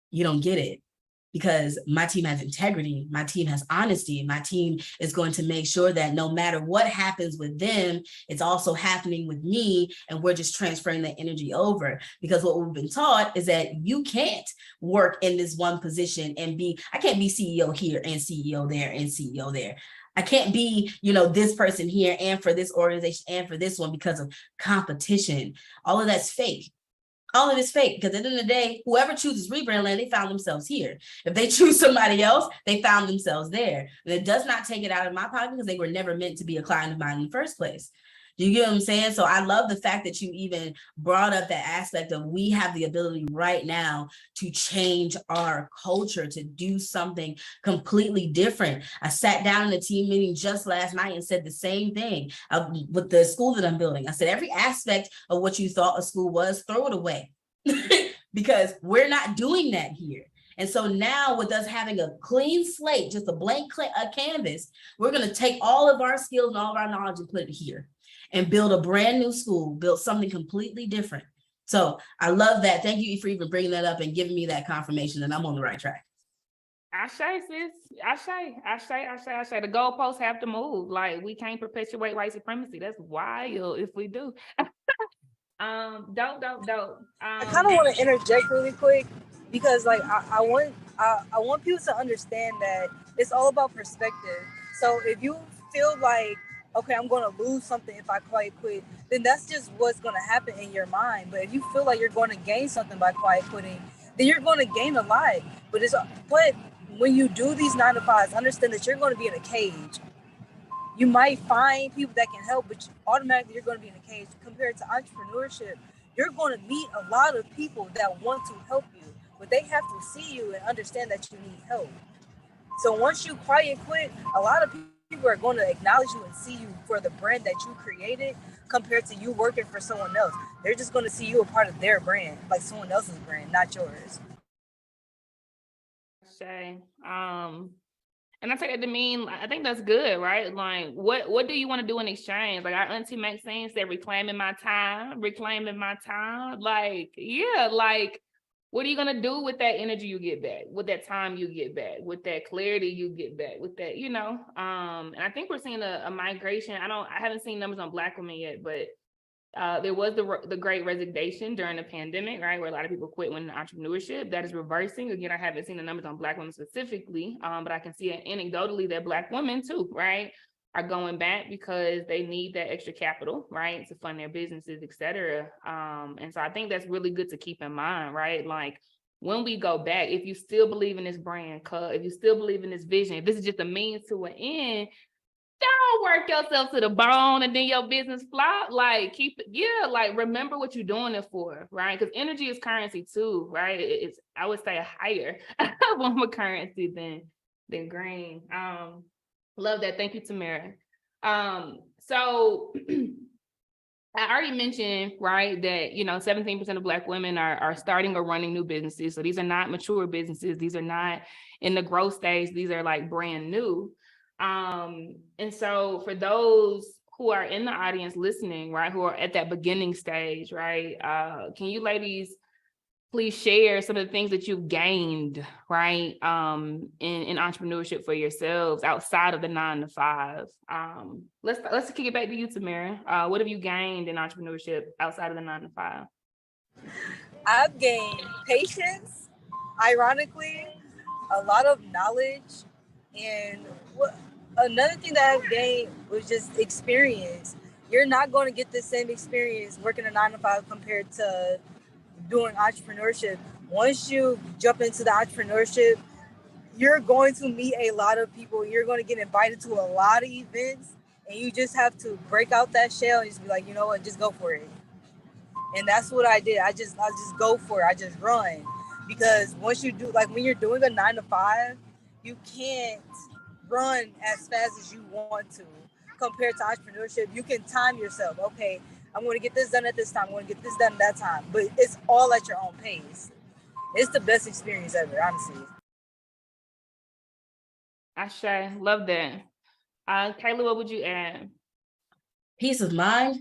You don't get it. Because my team has integrity, my team has honesty, my team is going to make sure that no matter what happens with them, it's also happening with me, and we're just transferring the energy over. Because what we've been taught is that you can't work in this one position and I can't be CEO here and CEO there and CEO there. I can't be, this person here and for this organization and for this one because of competition. All of that's fake. All of it's fake, because at the end of the day, whoever chooses Rebrandland, they found themselves here. If they choose somebody else, they found themselves there. And it does not take it out of my pocket, because they were never meant to be a client of mine in the first place. Do you get what I'm saying? So I love the fact that you even brought up that aspect of we have the ability right now to change our culture, to do something completely different. I sat down in a team meeting just last night and said the same thing with the school that I'm building. I said, every aspect of what you thought a school was, throw it away. Because we're not doing that here. And so now with us having a clean slate, just a blank canvas, we're going to take all of our skills and all of our knowledge and put it here and build a brand new school, build something completely different. So I love that. Thank you for even bringing that up and giving me that confirmation that I'm on the right track. Ashe, sis. Ashe. The goalposts have to move. Like, we can't perpetuate white supremacy. That's wild if we do. Dope. I kind of want to interject really quick because, like, I want people to understand that it's all about perspective. So if you feel like, okay, I'm going to lose something if I quiet quit, then that's just what's going to happen in your mind. But if you feel like you're going to gain something by quiet quitting, then you're going to gain a lot. But when you do these 9 to 5s, understand that you're going to be in a cage. You might find people that can help, but automatically you're going to be in a cage. Compared to entrepreneurship, you're going to meet a lot of people that want to help you, but they have to see you and understand that you need help. So once you quiet quit, a lot of people are going to acknowledge you and see you for the brand that you created compared to you working for someone else. They're just going to see you a part of their brand, like someone else's brand, not yours. And I take that to mean, I think that's good, right? Like, what do you want to do in exchange? Like, our auntie Maxine said, reclaiming my time. Like, yeah, like, what are you going to do with that energy you get back, with that time you get back, with that clarity you get back, with that, you know? And I think we're seeing a migration. I haven't seen numbers on Black women yet, but there was the great resignation during the pandemic, right, where a lot of people quit when entrepreneurship. That is reversing. Again, I haven't seen the numbers on Black women specifically, but I can see anecdotally that Black women too, right, are going back because they need that extra capital, right, to fund their businesses, et cetera. And so I think that's really good to keep in mind, right? Like, when we go back, if you still believe in this brand, if you still believe in this vision, if this is just a means to an end, don't work yourself to the bone and then your business flop. Like, keep it, like, remember what you're doing it for, right? Because energy is currency too, right? It's, I would say, a higher form of currency than green. Love that. Thank you, Tamara. So I already mentioned, right, that, 17% of Black women are starting or running new businesses. So these are not mature businesses. These are not in the growth stage. These are like brand new. And so for those who are in the audience listening, right, who are at that beginning stage, right, can you ladies please share some of the things that you've gained, right, in entrepreneurship for yourselves outside of the 9 to 5? Let's kick it back to you, Tamara. What have you gained in entrepreneurship outside of the 9 to 5? I've gained patience, ironically, a lot of knowledge, and another thing that I've gained was just experience. You're not going to get the same experience working a 9 to 5 compared to doing entrepreneurship. Once you jump into the entrepreneurship, you're going to meet a lot of people. You're going to get invited to a lot of events, and you just have to break out that shell and just be like, you know what, just go for it. And that's what I did. I just go for it. I just run. Because once you do, like, when you're doing a 9 to 5, you can't run as fast as you want to. Compared to entrepreneurship, you can time yourself. Okay, I'm going to get this done at this time. I'm going to get this done at that time. But it's all at your own pace. It's the best experience ever, honestly. Ashe, love that. Kayla, what would you add? Peace of mind.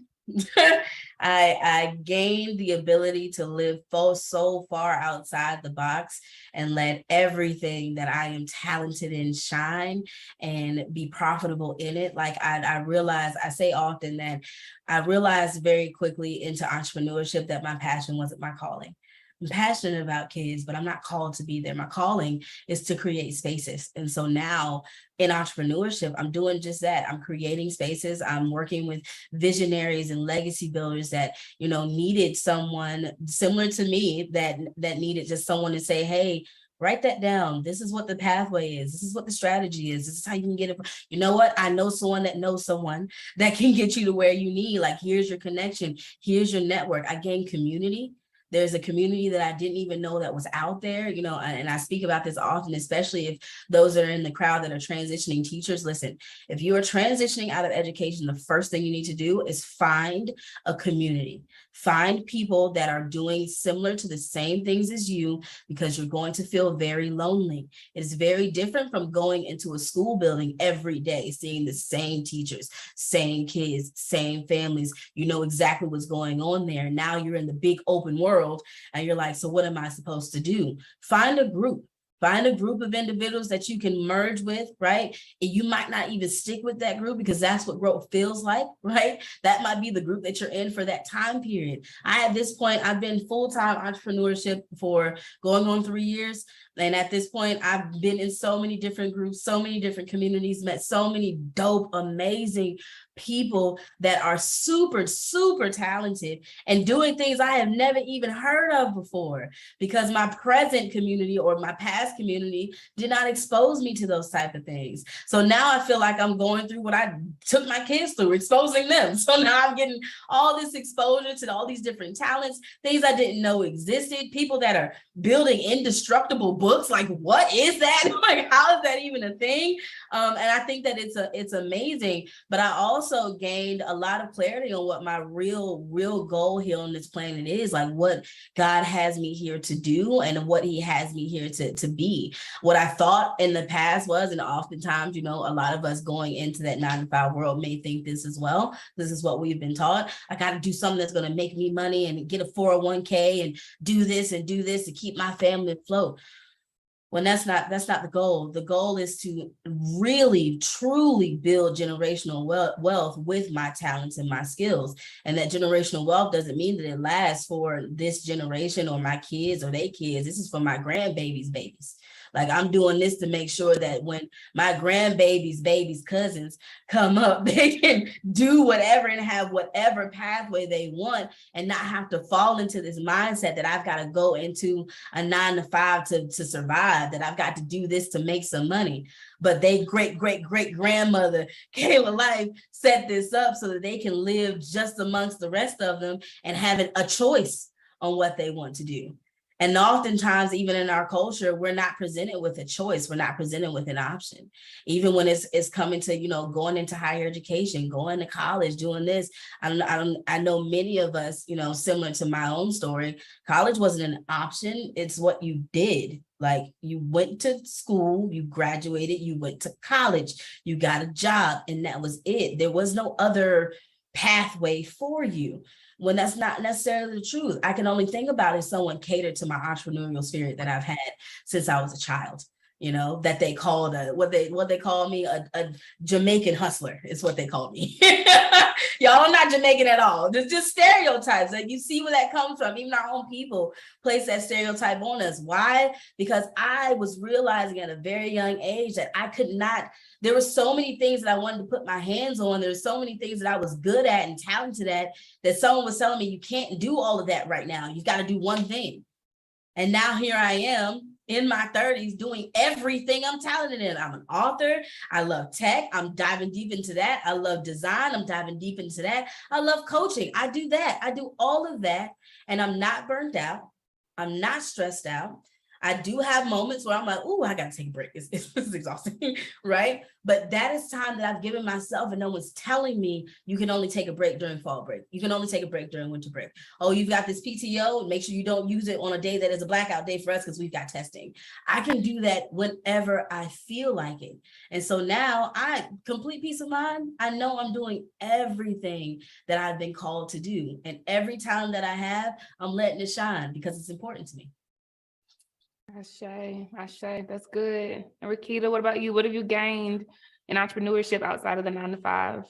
I gained the ability to live so far outside the box and let everything that I am talented in shine and be profitable in it. Like, I realized, I say often that I realized very quickly into entrepreneurship that my passion wasn't my calling. I'm passionate about kids, but I'm not called to be there. My calling is to create spaces. And so now in entrepreneurship, I'm doing just that. I'm creating spaces. I'm working with visionaries and legacy builders that, needed someone similar to me that needed just someone to say, hey, write that down. This is what the pathway is. This is what the strategy is. This is how you can get it. You know what? I know someone that knows someone that can get you to where you need. Like, here's your connection. Here's your network. I gained community. There's a community that I didn't even know that was out there, you know, and I speak about this often, especially if those that are in the crowd that are transitioning teachers. Listen, if you are transitioning out of education, the first thing you need to do is find a community. Find people that are doing similar to the same things as you, because you're going to feel very lonely. It's very different from going into a school building every day, seeing the same teachers, same kids, same families. You know exactly what's going on there. Now you're in the big open world and you're like, so what am I supposed to do? Find a group. Find a group of individuals that you can merge with, right? And you might not even stick with that group because that's what growth feels like, right? That might be the group that you're in for that time period. At this point, I've been full-time entrepreneurship for going on 3 years. And at this point, I've been in so many different groups, so many different communities, met so many dope, amazing people that are super, super talented and doing things I have never even heard of before, because my present community or my past community did not expose me to those type of things. So now I feel like I'm going through what I took my kids through, exposing them. So now I'm getting all this exposure to all these different talents, things I didn't know existed, people that are building indestructible books. Like, what is that? Like, how is that even a thing? And I think that it's amazing, but I also gained a lot of clarity on what my real goal here on this planet is, like what God has me here to do and what he has me here to be. What I thought in the past was, and oftentimes, you know, a lot of us going into that 9-to-5 world may think this as well. This is what we've been taught. I got to do something that's going to make me money and get a 401k and do this to keep my family afloat. When that's not the goal. The goal is to really, truly build generational wealth with my talents and my skills. And that generational wealth doesn't mean that it lasts for this generation or my kids or their kids. This is for my grandbabies' babies. Like, I'm doing this to make sure that when my grandbabies, babies, cousins come up, they can do whatever and have whatever pathway they want and not have to fall into this mindset that I've got to go into a 9-to-5 to survive, that I've got to do this to make some money. But they great-great-great-grandmother, Kayla Life, set this up so that they can live just amongst the rest of them and having a choice on what they want to do. And oftentimes, even in our culture, we're not presented with a choice. We're not presented with an option. Even when it's coming to, you know, going into higher education, going to college, doing this. I know many of us, you know, similar to my own story, college wasn't an option. It's what you did. Like, you went to school, you graduated, you went to college, you got a job, and that was it. There was no other pathway for you. When that's not necessarily the truth. I can only think about if someone catered to my entrepreneurial spirit that I've had since I was a child, you know, that they called what they call me a Jamaican hustler is what they call me. Y'all, I'm not Jamaican at all. Just stereotypes. Like, you see where that comes from. Even our own people place that stereotype on us. Why? Because I was realizing at a very young age that I could not. There were so many things that I wanted to put my hands on. There's so many things that I was good at and talented at that someone was telling me, you can't do all of that right now. You've got to do one thing. And now here I am in my 30s doing everything I'm talented in. I'm an author. I love tech. I'm diving deep into that. I love design. I'm diving deep into that. I love coaching. I do that. I do all of that. And I'm not burnt out. I'm not stressed out. I do have moments where I'm like, ooh, I got to take a break. It's exhausting, right? But that is time that I've given myself, and no one's telling me you can only take a break during fall break. You can only take a break during winter break. Oh, you've got this PTO. Make sure you don't use it on a day that is a blackout day for us because we've got testing. I can do that whenever I feel like it. And so now complete peace of mind. I know I'm doing everything that I've been called to do. And every time that I have, I'm letting it shine because it's important to me. Ashe, that's good. And Rakita, what about you? What have you gained in entrepreneurship outside of the 9-to-5?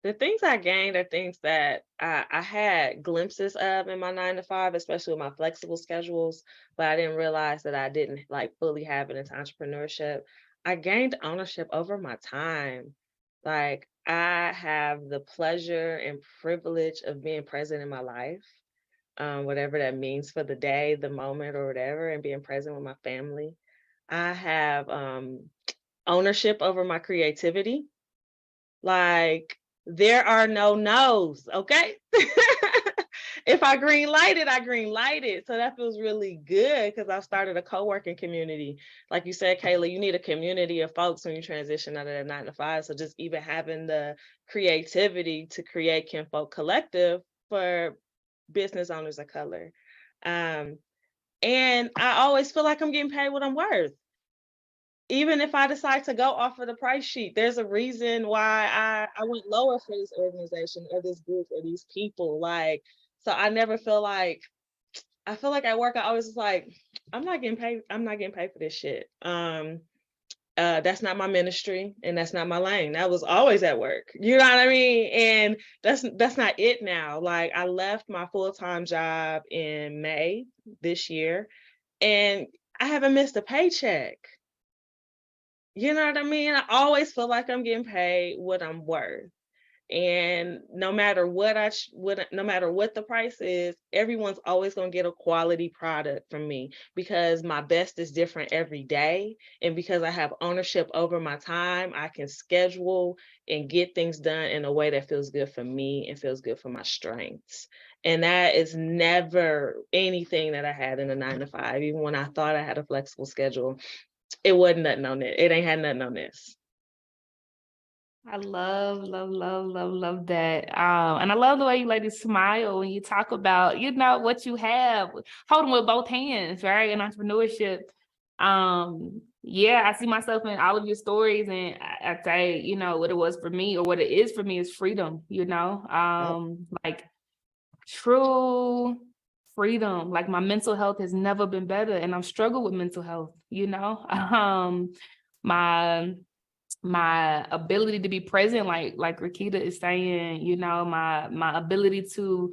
The things I gained are things that I had glimpses of in my 9-to-5, especially with my flexible schedules, but I didn't realize that I didn't like fully have it into entrepreneurship. I gained ownership over my time. Like, I have the pleasure and privilege of being present in my life. Whatever that means for the day, the moment, or whatever, and being present with my family. I have ownership over my creativity. Like, there are no no's, okay? if I green light it, I green light it. So that feels really good because I've started a co-working community. Like you said, Kayla, you need a community of folks when you transition out of that 9 to 5. So just even having the creativity to create Kinfolk Collective for business owners of color. And I always feel like I'm getting paid what I'm worth. Even if I decide to go off of the price sheet, there's a reason why I went lower for this organization or this group or these people. Like, so I never feel like, I feel like at work, I always was like, I'm not getting paid for this shit. That's not my ministry and that's not my lane. That was always at work. You know what I mean? And that's not it now. Like, I left my full-time job in May this year and I haven't missed a paycheck. You know what I mean? I always feel like I'm getting paid what I'm worth. And no matter what no matter what the price is, everyone's always going to get a quality product from me because my best is different every day. And because I have ownership over my time, I can schedule and get things done in a way that feels good for me and feels good for my strengths. And that is never anything that I had in a 9 to 5. Even when I thought I had a flexible schedule, it wasn't nothing on it. It ain't had nothing on this. I love that. And I love the way you ladies smile when you talk about, you know, what you have, holding with both hands, right? In entrepreneurship. Yeah, I see myself in all of your stories, and I say, you know, what it was for me or what it is for me is freedom, you know, like true freedom. Like my mental health has never been better, and I've struggled with mental health, you know, my ability to be present, like Rakita is saying, you know, my ability to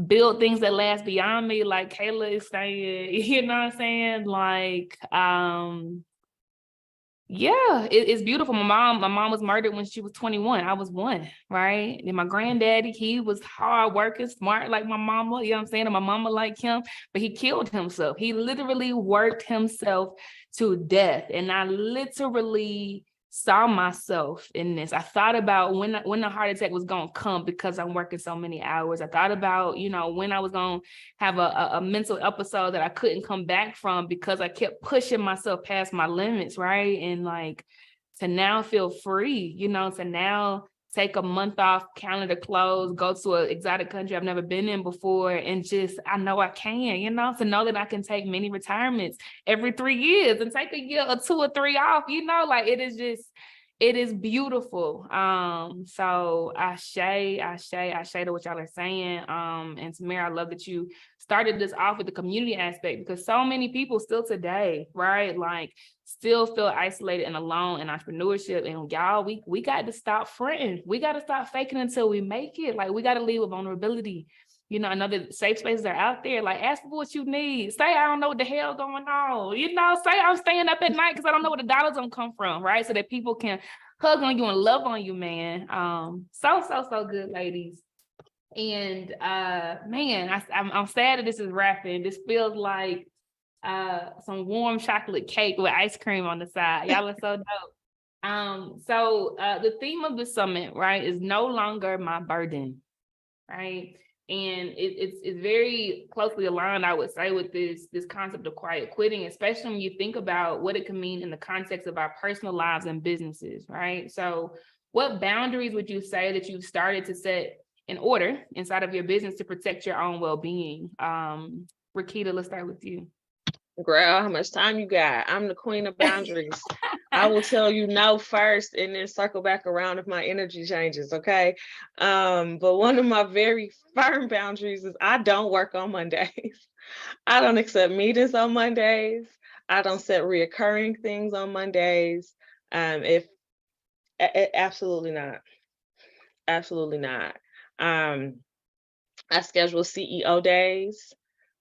build things that last beyond me, like Kayla is saying, you know what I'm saying? Like, yeah, it's beautiful. My mom was murdered when she was 21. I was 1, right? And my granddaddy, he was hard working, smart like my mama, you know what I'm saying? And my mama like him, but he killed himself. He literally worked himself to death. And I literally saw myself in this. I thought about when the heart attack was going to come because I'm working so many hours. I thought about, you know, when I was going to have a mental episode that I couldn't come back from because I kept pushing myself past my limits, right? And like to now feel free, you know, to now take a month off, calendar close, go to an exotic country I've never been in before, and just, I know I can, you know, to know that I can take many retirements every 3 years and take a year or 2 or 3 off, you know, like it is beautiful. So ashe to what y'all are saying. And Tamara, I love that you started this off with the community aspect because so many people still today, right? Like still feel isolated and alone in entrepreneurship. And y'all, we got to stop fronting. We got to stop faking until we make it. Like we got to lead with vulnerability. You know, I know that safe spaces are out there. Like, ask for what you need. Say, I don't know what the hell going on. You know, say I'm staying up at night because I don't know where the dollars gonna come from, right? So that people can hug on you and love on you, man. So good, ladies. And man, I'm sad that this is wrapping. This feels like some warm chocolate cake with ice cream on the side. Y'all are so dope. So the theme of the summit, right, is no longer my burden, right? And it's very closely aligned, I would say, with this concept of quiet quitting, especially when you think about what it can mean in the context of our personal lives and businesses, right? So what boundaries would you say that you've started to set in order inside of your business to protect your own well-being? Rakita, let's start with you. Girl, how much time you got? I'm the queen of boundaries. I will tell you no first and then circle back around if my energy changes, okay? But one of my very firm boundaries is I don't work on Mondays. I don't accept meetings on Mondays. I don't set reoccurring things on Mondays. Absolutely not. Absolutely not. I schedule CEO days.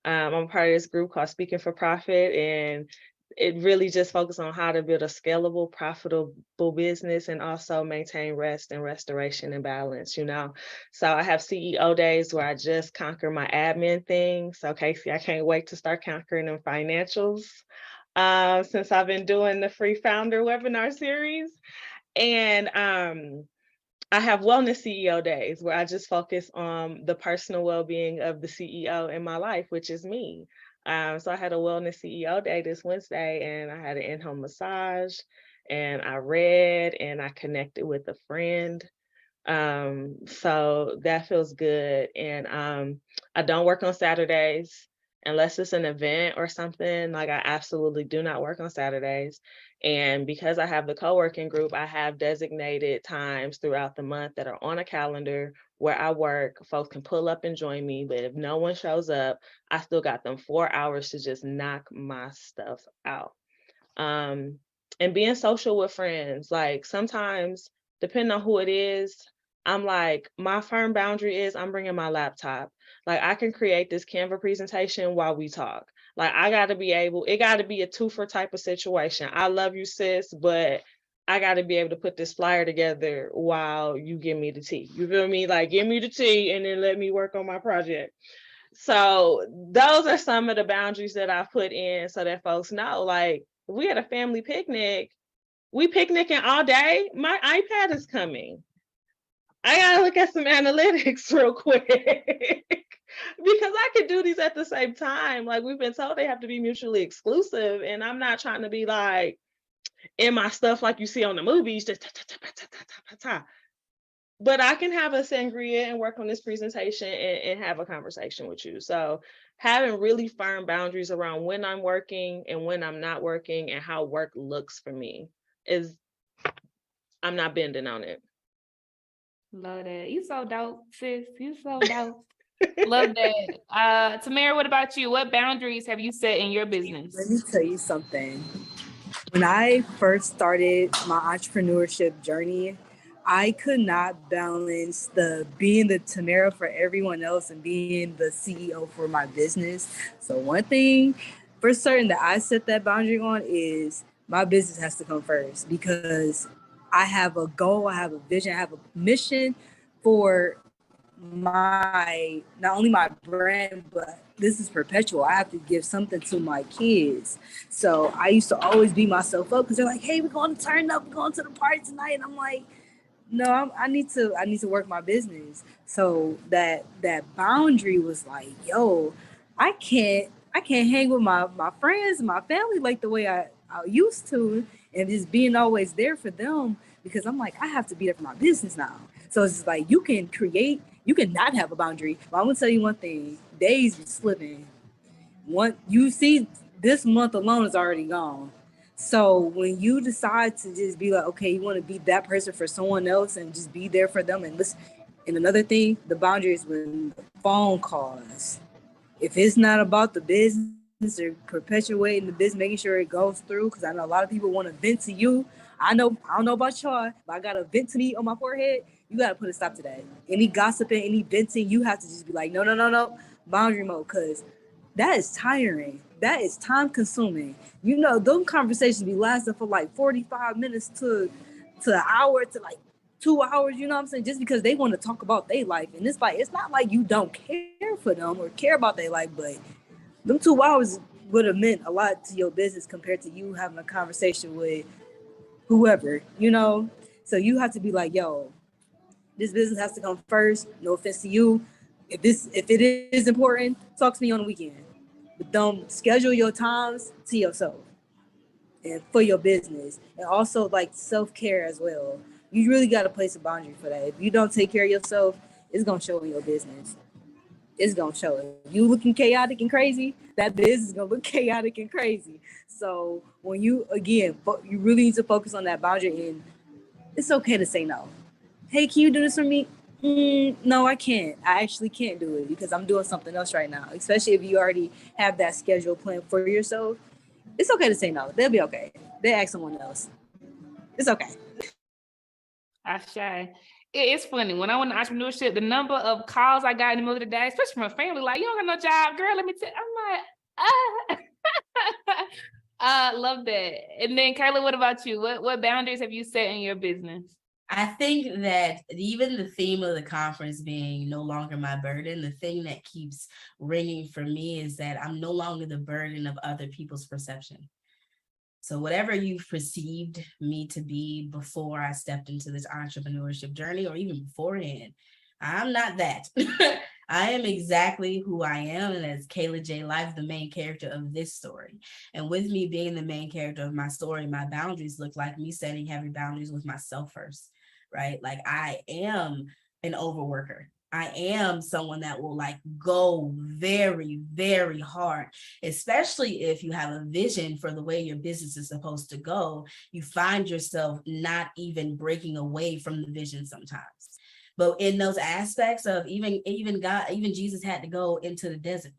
I'm a part of this group called Speaking for Profit, and it really just focuses on how to build a scalable, profitable business and also maintain rest and restoration and balance, you know? So I have CEO days where I just conquer my admin things. So Casey, I can't wait to start conquering them financials since I've been doing the free founder webinar series. And I have wellness CEO days where I just focus on the personal well-being of the CEO in my life, which is me. So I had a wellness CEO day this Wednesday, and I had an in-home massage, and I read, and I connected with a friend. So that feels good. And I don't work on Saturdays unless it's an event or something. Like, I absolutely do not work on Saturdays. And because I have the co-working group, I have designated times throughout the month that are on a calendar where I work. Folks can pull up and join me, but if no one shows up, I still got them 4 hours to just knock my stuff out. And being social with friends, like, sometimes, depending on who it is, I'm like, my firm boundary is I'm bringing my laptop. Like, I can create this Canva presentation while we talk. Like, it got to be a twofer type of situation. I love you, sis, but I got to be able to put this flyer together while you give me the tea. You feel me? Like, give me the tea and then let me work on my project. So those are some of the boundaries that I've put in so that folks know, like, if we had a family picnic, we picnicking all day, my iPad is coming. I gotta look at some analytics real quick because I could do these at the same time. Like, we've been told they have to be mutually exclusive, and I'm not trying to be like in my stuff like you see on the movies, just but I can have a sangria and work on this presentation and have a conversation with you. So having really firm boundaries around when I'm working and when I'm not working and how work looks for me is, I'm not bending on it. Love that. You so dope, sis. You so dope. Love that. Tamara, what about you? What boundaries have you set in your business? Let me tell you something. When I first started my entrepreneurship journey, I could not balance being the Tamara for everyone else and being the CEO for my business. So one thing for certain that I set that boundary on is my business has to come first, because I have a goal, I have a vision, I have a mission for not only my brand, but this is perpetual. I have to give something to my kids. So I used to always beat myself up because they're like, hey, we're going to turn up, we're going to the party tonight. And I'm like, no, I need to work my business. So that boundary was like, yo, I can't hang with my friends and my family like the way I used to, and just being always there for them, because I'm like, I have to be there for my business now. So it's just like, you can not have a boundary. But I'm gonna tell you one thing, days be slipping. You see, this month alone is already gone. So when you decide to just be like, okay, you want to be that person for someone else and just be there for them and listen. And another thing, the boundary is when phone calls. If it's not about the business or perpetuating the business, making sure it goes through, because I know a lot of people want to vent to you. I don't know about y'all, but I got a vent to me on my forehead. You got to put a stop to that. Any gossiping, any venting, you have to just be like, no, boundary mode, because that is tiring. That is time consuming. You know, those conversations be lasting for like 45 minutes to an hour to like 2 hours, you know what I'm saying? Just because they want to talk about their life. And it's like, it's not like you don't care for them or care about their life, but them 2 hours would have meant a lot to your business compared to you having a conversation with whoever, you know? So you have to be like, yo, this business has to come first. No offense to you. If it is important, talk to me on the weekend. But don't schedule your times to yourself and for your business. And also like self-care as well. You really got to place a boundary for that. If you don't take care of yourself, it's going to show in your business. It's going to show it. You looking chaotic and crazy, that business is going to look chaotic and crazy. So when you really need to focus on that boundary, and it's okay to say no. Hey, can you do this for me? No, I can't. I actually can't do it because I'm doing something else right now, especially if you already have that schedule planned for yourself. It's okay to say no. They'll be okay. They ask someone else. It's okay. It's funny. When I went to entrepreneurship, the number of calls I got in the middle of the day, especially from a family, like, you don't got no job, girl, let me tell you. I'm like, love that. And then Kayla, what about you? What boundaries have you set in your business? I think that even the theme of the conference being no longer my burden, the thing that keeps ringing for me is that I'm no longer the burden of other people's perception. So whatever you've perceived me to be before I stepped into this entrepreneurship journey, or even beforehand, I'm not that. I am exactly who I am, and as Kayla J. Life, the main character of this story. And with me being the main character of my story, my boundaries look like me setting heavy boundaries with myself first, right? Like I am an overworker. I am someone that will like go very, very hard, especially if you have a vision for the way your business is supposed to go. You find yourself not even breaking away from the vision sometimes. But in those aspects of even Jesus had to go into the desert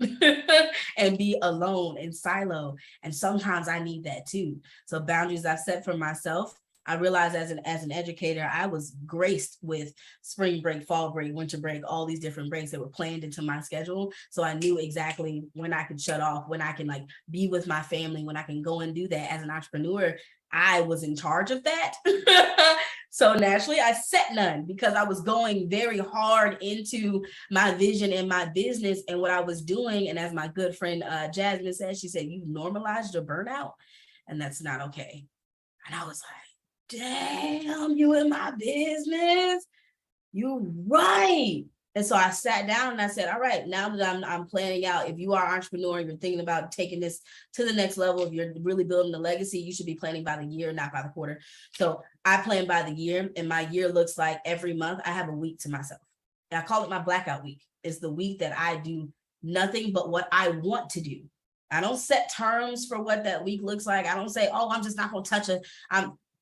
and be alone in silo. And sometimes I need that too. So boundaries I've set for myself. I realized as an educator, I was graced with spring break, fall break, winter break, all these different breaks that were planned into my schedule. So I knew exactly when I could shut off, when I can like be with my family, when I can go and do that. As an entrepreneur, I was in charge of that. So naturally I set none because I was going very hard into my vision and my business and what I was doing. And as my good friend Jasmine said, she said, "You normalized your burnout, and that's not okay." And I was like, damn, you in my business? You right. And so I sat down and I said, all right, now that I'm planning out, if you are an entrepreneur and you're thinking about taking this to the next level, if you're really building a legacy, you should be planning by the year, not by the quarter. So I plan by the year, and my year looks like every month I have a week to myself. And I call it my blackout week. It's the week that I do nothing but what I want to do. I don't set terms for what that week looks like. I don't say, oh, I'm just not going to touch it.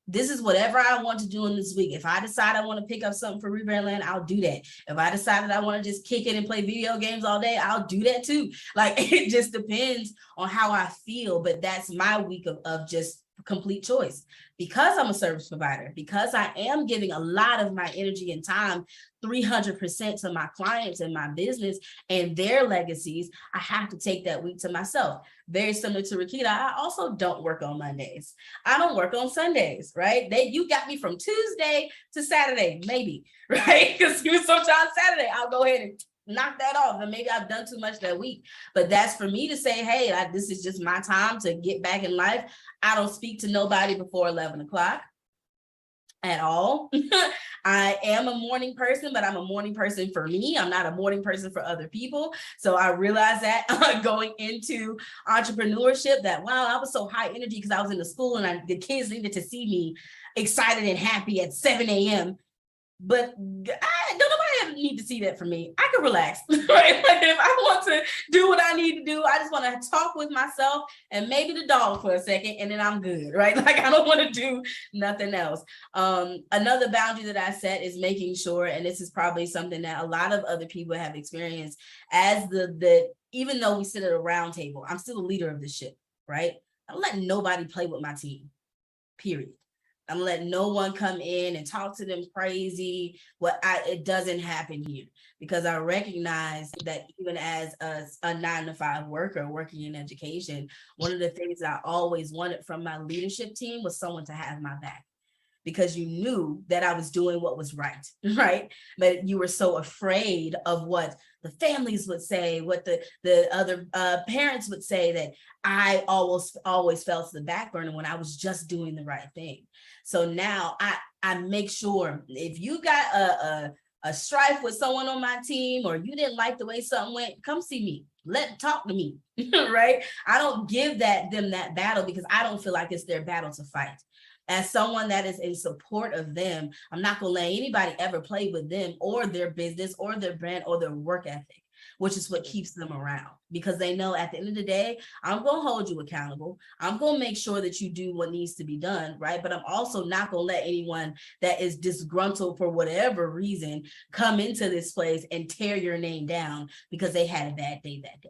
This is whatever I want to do in this week. If I decide I want to pick up something for Rebrand Land, I'll do that. If I decided I want to just kick it and play video games all day, I'll do that too. Like, it just depends on how I feel. But that's my week of just complete choice. Because I'm a service provider, because I am giving a lot of my energy and time 300% to my clients and my business and their legacies, I have to take that week to myself. Very similar to Rakita, I also don't work on Mondays. I don't work on Sundays, right? You got me from Tuesday to Saturday, maybe, right? Because sometimes Saturday, I'll go ahead and knock that off, and maybe I've done too much that week. But that's for me to say, hey, this is just my time to get back in life. I don't speak to nobody before 11 o'clock at all. I am a morning person, but I'm a morning person for me. I'm not a morning person for other people. So I realized that going into entrepreneurship, that wow, I was so high energy because I was in the school and the kids needed to see me excited and happy at 7 a.m. But don't nobody need to see that from me. I can relax, right? Like if I want to do what I need to do, I just want to talk with myself and maybe the dog for a second, and then I'm good, right? Like I don't want to do nothing else. Another boundary that I set is making sure, and this is probably something that a lot of other people have experienced, as even though we sit at a round table, I'm still a leader of this ship, right? I don't let nobody play with my team, period. I'm letting no one come in and talk to them crazy. It doesn't happen here, because I recognize that even as a 9-to-5 worker working in education, one of the things that I always wanted from my leadership team was someone to have my back, because you knew that I was doing what was right, right? But you were so afraid of what the families would say, what the other parents would say, that I always fell to the back burner when I was just doing the right thing. So now I make sure if you got a strife with someone on my team, or you didn't like the way something went, come see me. Talk to me, right? I don't give them that battle because I don't feel like it's their battle to fight. As someone that is in support of them, I'm not going to let anybody ever play with them or their business or their brand or their work ethic, which is what keeps them around, because they know at the end of the day, I'm going to hold you accountable. I'm going to make sure that you do what needs to be done, right? But I'm also not going to let anyone that is disgruntled for whatever reason come into this place and tear your name down because they had a bad day that day.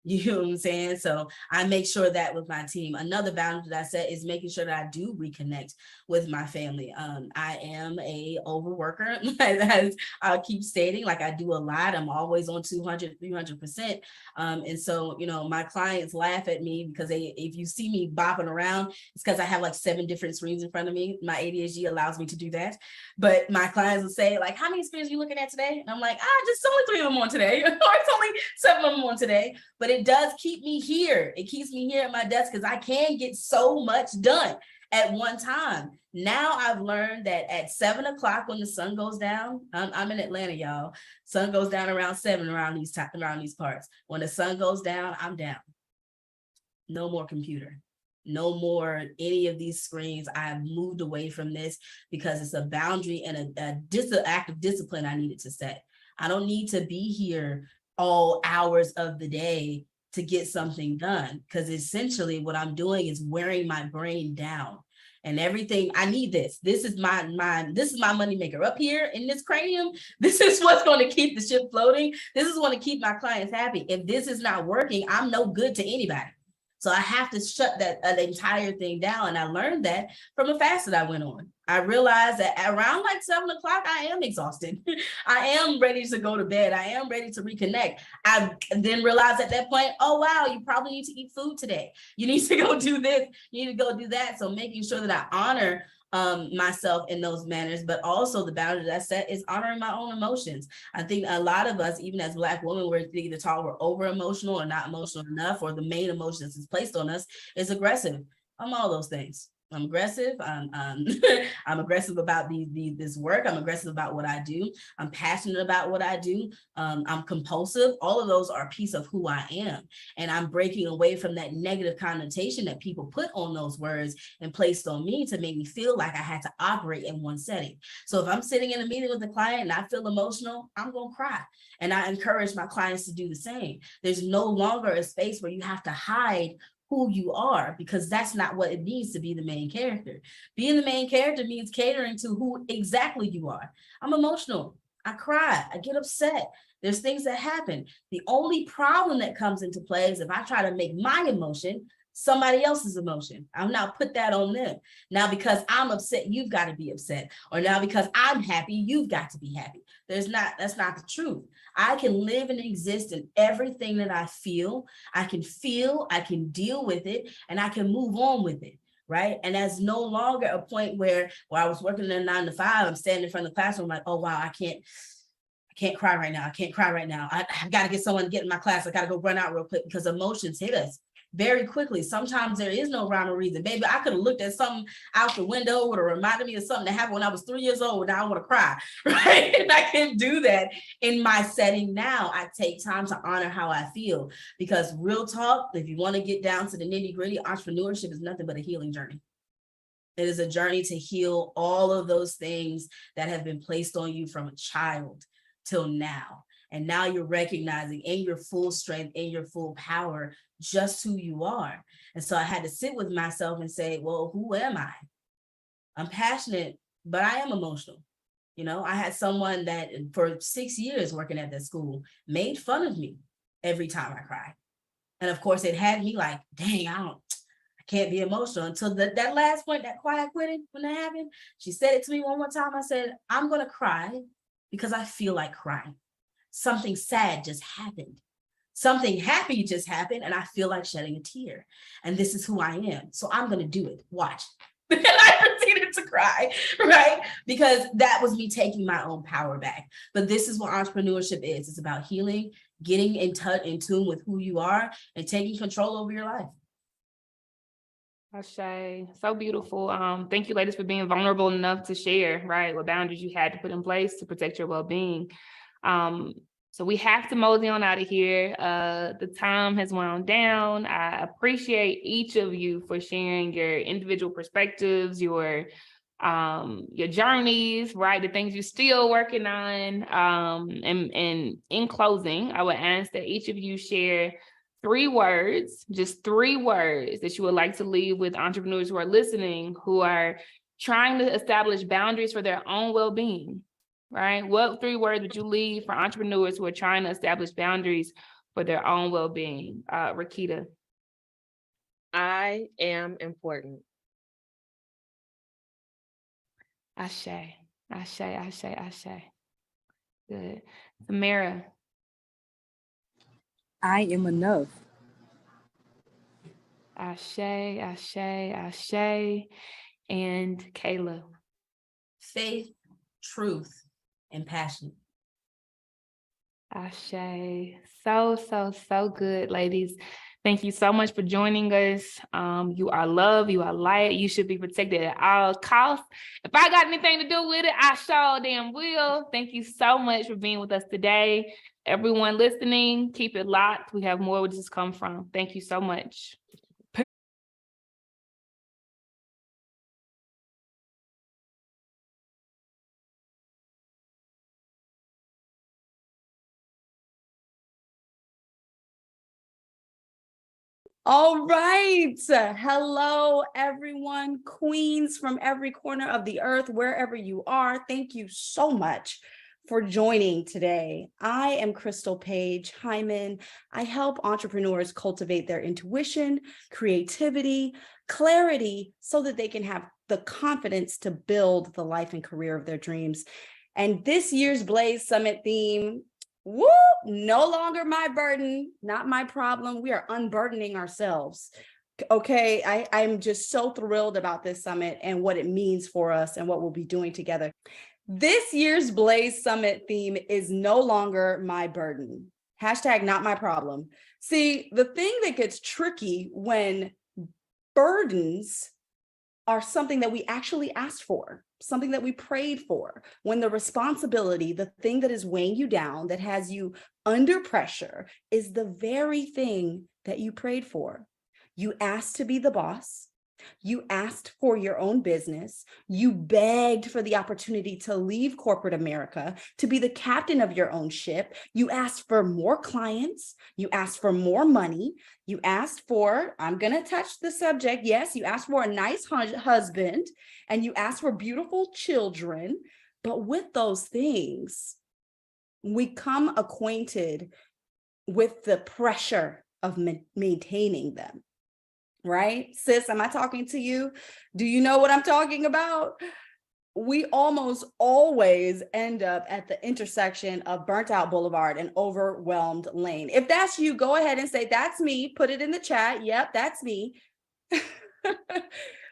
You know what I'm saying? So I make sure that with my team. Another boundary that I set is making sure that I do reconnect with my family. I am a overworker, as I keep stating, like I do a lot. I'm always on 200, 300%. And so, my clients laugh at me because if you see me bopping around, it's because I have like 7 different screens in front of me. My ADHD allows me to do that. But my clients will say, like, how many screens are you looking at today? And I'm like, just only 3 of them on today, or it's only 7 of them on today. But but it does keep me here. It keeps me here at my desk because I can get so much done at one time. Now I've learned that at 7 o'clock when the sun goes down, I'm in Atlanta, y'all. Sun goes down around 7 around these parts. When the sun goes down, I'm down. No more computer. No more any of these screens. I've moved away from this because it's a boundary and an act of discipline I needed to set. I don't need to be here all hours of the day to get something done, because essentially what I'm doing is wearing my brain down. And everything, I need this. This is my money maker up here in this cranium. This is what's going to keep the ship floating. This is going to keep my clients happy. If this is not working, I'm no good to anybody. So I have to shut that entire thing down. And I learned that from a fast that I went on. I realized that around like 7 o'clock, I am exhausted. I am ready to go to bed. I am ready to reconnect. I then realized at that point, oh, wow, you probably need to eat food today. You need to go do this. You need to go do that. So making sure that I honor myself in those manners, but also the boundary that I set is honoring my own emotions. I think a lot of us, even as Black women, we're either taught we're over emotional or not emotional enough, or the main emotion that's placed on us is aggressive. I'm all those things. I'm aggressive. I'm aggressive about this work. I'm aggressive about what I do. I'm passionate about what I do. I'm compulsive. All of those are a piece of who I am. And I'm breaking away from that negative connotation that people put on those words and placed on me to make me feel like I had to operate in one setting. So if I'm sitting in a meeting with a client and I feel emotional, I'm going to cry. And I encourage my clients to do the same. There's no longer a space where you have to hide who you are, because that's not what it means to be the main character. Being the main character means catering to who exactly you are. I'm emotional. I cry. I get upset. There's things that happen. The only problem that comes into play is if I try to make my emotion somebody else's emotion. I'll now put that on them. Now, because I'm upset, you've got to be upset. Or now because I'm happy, you've got to be happy. That's not the truth. I can live and exist in everything that I feel. I can deal with it, and I can move on with it. Right. And that's no longer a point where I was working in a 9 to 5, I'm standing in front of the classroom like, oh, wow, I can't cry right now. I can't cry right now. I got to get someone to get in my class. I got to go run out real quick, because emotions hit us very quickly. Sometimes there is no rhyme or reason. Baby, I could have looked at something out the window, would have reminded me of something that happened when I was 3 years old. Now I want to cry, right? And I can do that in my setting now. I take time to honor how I feel, because real talk, if you want to get down to the nitty gritty, entrepreneurship is nothing but a healing journey. It is a journey to heal all of those things that have been placed on you from a child till now. And now you're recognizing in your full strength, in your full power, just who you are. And so I had to sit with myself and say, well, who am I? I'm passionate, but I am emotional. You know, I had someone that for 6 years working at that school made fun of me every time I cried. And of course, it had me like, dang, I can't be emotional, until that last point, that quiet quitting, when that happened. She said it to me one more time. I said, I'm going to cry because I feel like crying. Something sad just happened. Something happy just happened, and I feel like shedding a tear. And this is who I am. So I'm going to do it. Watch. And I proceeded to cry, right? Because that was me taking my own power back. But this is what entrepreneurship is. It's about healing, getting in tune with who you are, and taking control over your life. Ashe, so beautiful. Thank you, ladies, for being vulnerable enough to share, right, what boundaries you had to put in place to protect your well-being. So we have to mosey on out of here. The time has wound down. I appreciate each of you for sharing your individual perspectives, your journeys, right? The things you're still working on. And in closing, I would ask that each of you share 3 words, just 3 words that you would like to leave with entrepreneurs who are listening, who are trying to establish boundaries for their own well-being. Right? What 3 words would you leave for entrepreneurs who are trying to establish boundaries for their own well-being? Rakita. I am important. Ashe, Ashe, Ashe, Ashe. Good. Samara. I am enough. Ashe, Ashe, Ashe. And Kayla. Faith, truth, and passion. Ashe. So good, ladies. Thank you so much for joining us. You are love, you are light, you should be protected at all costs. If I got anything to do with it, I sure damn will. Thank you so much for being with us today. Everyone listening, keep it locked. We have more where this come from. Thank you so much. All right. Hello, everyone, queens from every corner of the earth, wherever you are. Thank you so much for joining today. I am Crystal Page Hyman. I help entrepreneurs cultivate their intuition, creativity, clarity, so that they can have the confidence to build the life and career of their dreams. And this year's Blaze Summit theme, woo, no longer my burden, not my problem. We are unburdening ourselves. Okay, I'm just so thrilled about this summit and what it means for us and what we'll be doing together. This year's Blaze Summit theme is no longer my burden. Hashtag not my problem. See, the thing that gets tricky when burdens are something that we actually asked for, something that we prayed for, when the responsibility, the thing that is weighing you down, that has you under pressure, is the very thing that you prayed for. You asked to be the boss. You asked for your own business. You begged for the opportunity to leave corporate America, to be the captain of your own ship. You asked for more clients. You asked for more money. You asked for, I'm going to touch the subject. Yes, you asked for a nice husband and you asked for beautiful children. But with those things, we come acquainted with the pressure of maintaining them. Right? Sis, am I talking to you? Do you know what I'm talking about? We almost always end up at the intersection of Burnt Out Boulevard and Overwhelmed Lane. If that's you, go ahead and say, that's me. Put it in the chat. Yep, that's me.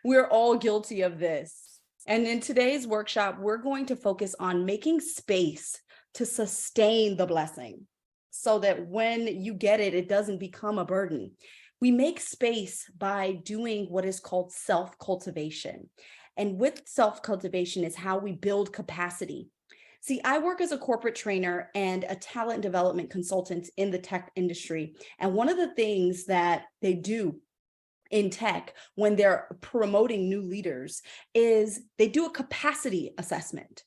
We're all guilty of this. And in today's workshop, we're going to focus on making space to sustain the blessing so that when you get it, it doesn't become a burden. We make space by doing what is called self-cultivation. And with self-cultivation is how we build capacity. See, I work as a corporate trainer and a talent development consultant in the tech industry. And one of the things that they do in tech when they're promoting new leaders is they do a capacity assessment.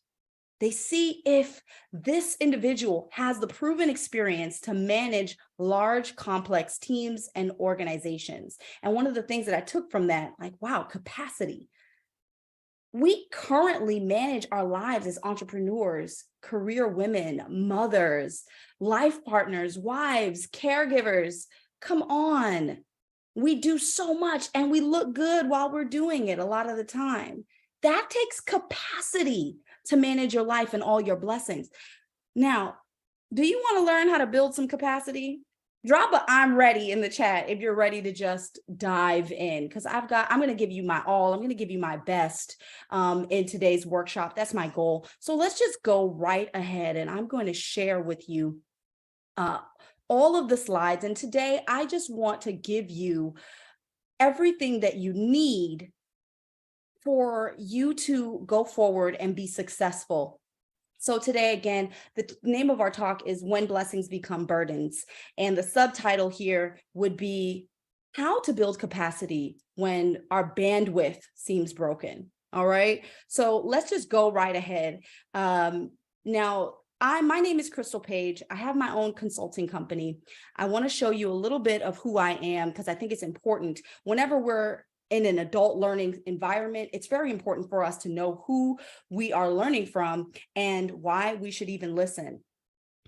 They see if this individual has the proven experience to manage large, complex teams and organizations. And one of the things that I took from that, like, wow, capacity. We currently manage our lives as entrepreneurs, career women, mothers, life partners, wives, caregivers. Come on. We do so much and we look good while we're doing it a lot of the time. That takes capacity to manage your life and all your blessings. Now, do you want to learn how to build some capacity? Drop a I'm ready in the chat if you're ready to just dive in, because I'm going to give you my all. I'm going to give you my best in today's workshop. That's my goal. So let's just go right ahead and I'm going to share with you all of the slides. And today I just want to give you everything that you need for you to go forward and be successful. So today, again, the name of our talk is When Blessings Become Burdens. And the subtitle here would be How to Build Capacity When Our Bandwidth Seems Broken. All right. So let's just go right ahead. Now, my name is Crystal Page. I have my own consulting company. I want to show you a little bit of who I am because I think it's important. Whenever we're in an adult learning environment, it's very important for us to know who we are learning from and why we should even listen.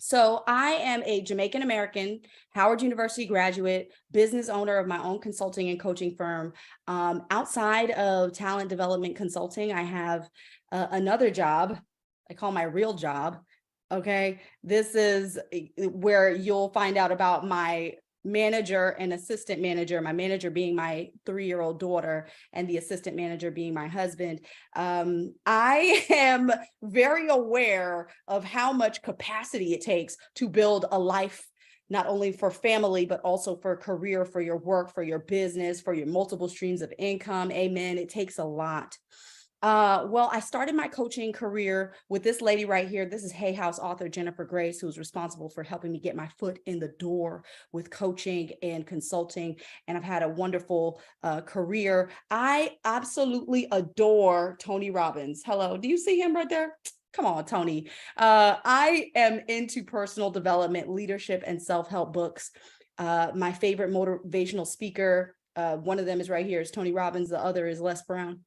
So I am a Jamaican American, Howard University graduate, business owner of my own consulting and coaching firm. Outside of talent development consulting, I have another job I call my real job. Okay, this is where you'll find out about my manager and assistant manager, my manager being my 3-year-old daughter and the assistant manager being my husband, I am very aware of how much capacity it takes to build a life, not only for family, but also for career, for your work, for your business, for your multiple streams of income. Amen. It takes a lot. Well, I started my coaching career with this lady right here. This is Hay House author Jennifer Grace, who's responsible for helping me get my foot in the door with coaching and consulting. And I've had a wonderful career. I absolutely adore Tony Robbins. Hello, do you see him right there? Come on, Tony. I am into personal development, leadership, and self-help books. My favorite motivational speaker, one of them is right here, is Tony Robbins. The other is Les Brown.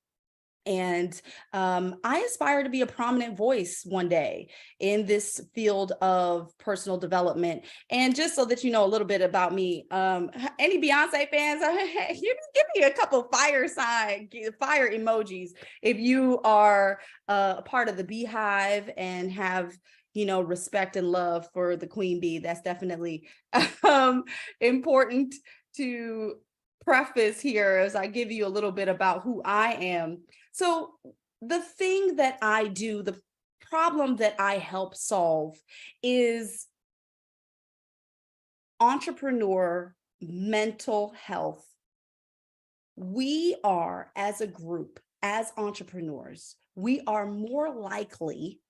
And I aspire to be a prominent voice one day in this field of personal development. And just so that you know a little bit about me, any Beyonce fans, give me a couple fire emojis if you are a part of the Beehive and have, you know, respect and love for the Queen Bee. That's definitely important to preface here as I give you a little bit about who I am. So the thing that I do, the problem that I help solve is entrepreneur mental health. We are, as a group, as entrepreneurs, we are more likely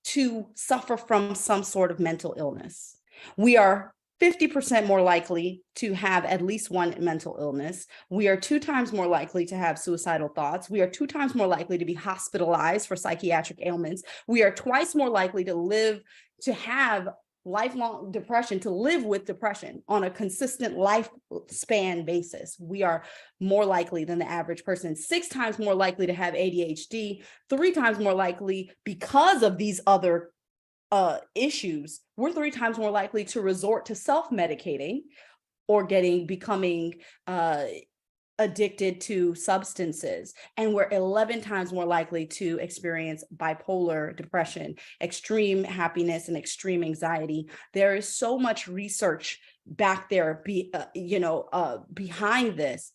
to suffer from some sort of mental illness. We are 50% more likely to have at least one mental illness. We are 2 times more likely to have suicidal thoughts. We are 2 times more likely to be hospitalized for psychiatric ailments. We are twice more likely to have lifelong depression, to live with depression on a consistent lifespan basis. We are more likely than the average person, 6 times more likely to have ADHD, 3 times more likely because of these other issues. We're 3 times more likely to resort to self-medicating or becoming addicted to substances. And we're 11 times more likely to experience bipolar depression, extreme happiness, and extreme anxiety. There is so much research back there, behind this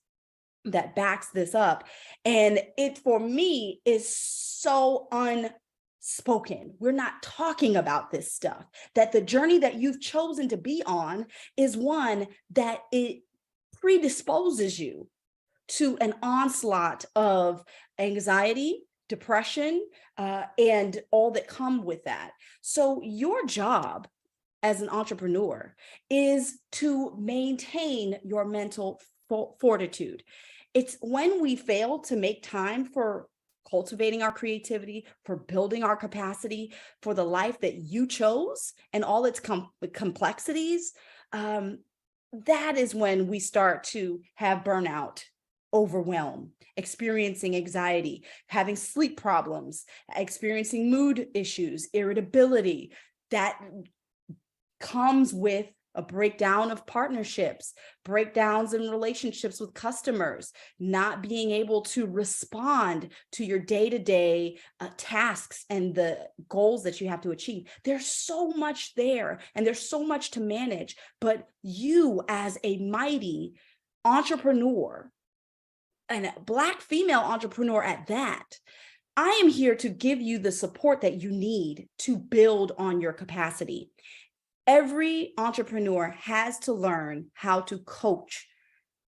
that backs this up. And it, for me, is so unspoken. We're not talking about this stuff, that the journey that you've chosen to be on is one that it predisposes you to an onslaught of anxiety, depression, and all that come with that. So your job as an entrepreneur is to maintain your mental fortitude. It's when we fail to make time for cultivating our creativity, for building our capacity, for the life that you chose and all its complexities, that is when we start to have burnout, overwhelm, experiencing anxiety, having sleep problems, experiencing mood issues, irritability. That comes with a breakdown of partnerships, breakdowns in relationships with customers, not being able to respond to your day-to-day tasks and the goals that you have to achieve. There's so much there and there's so much to manage, but you as a mighty entrepreneur and a Black female entrepreneur at that, I am here to give you the support that you need to build on your capacity. Every entrepreneur has to learn how to coach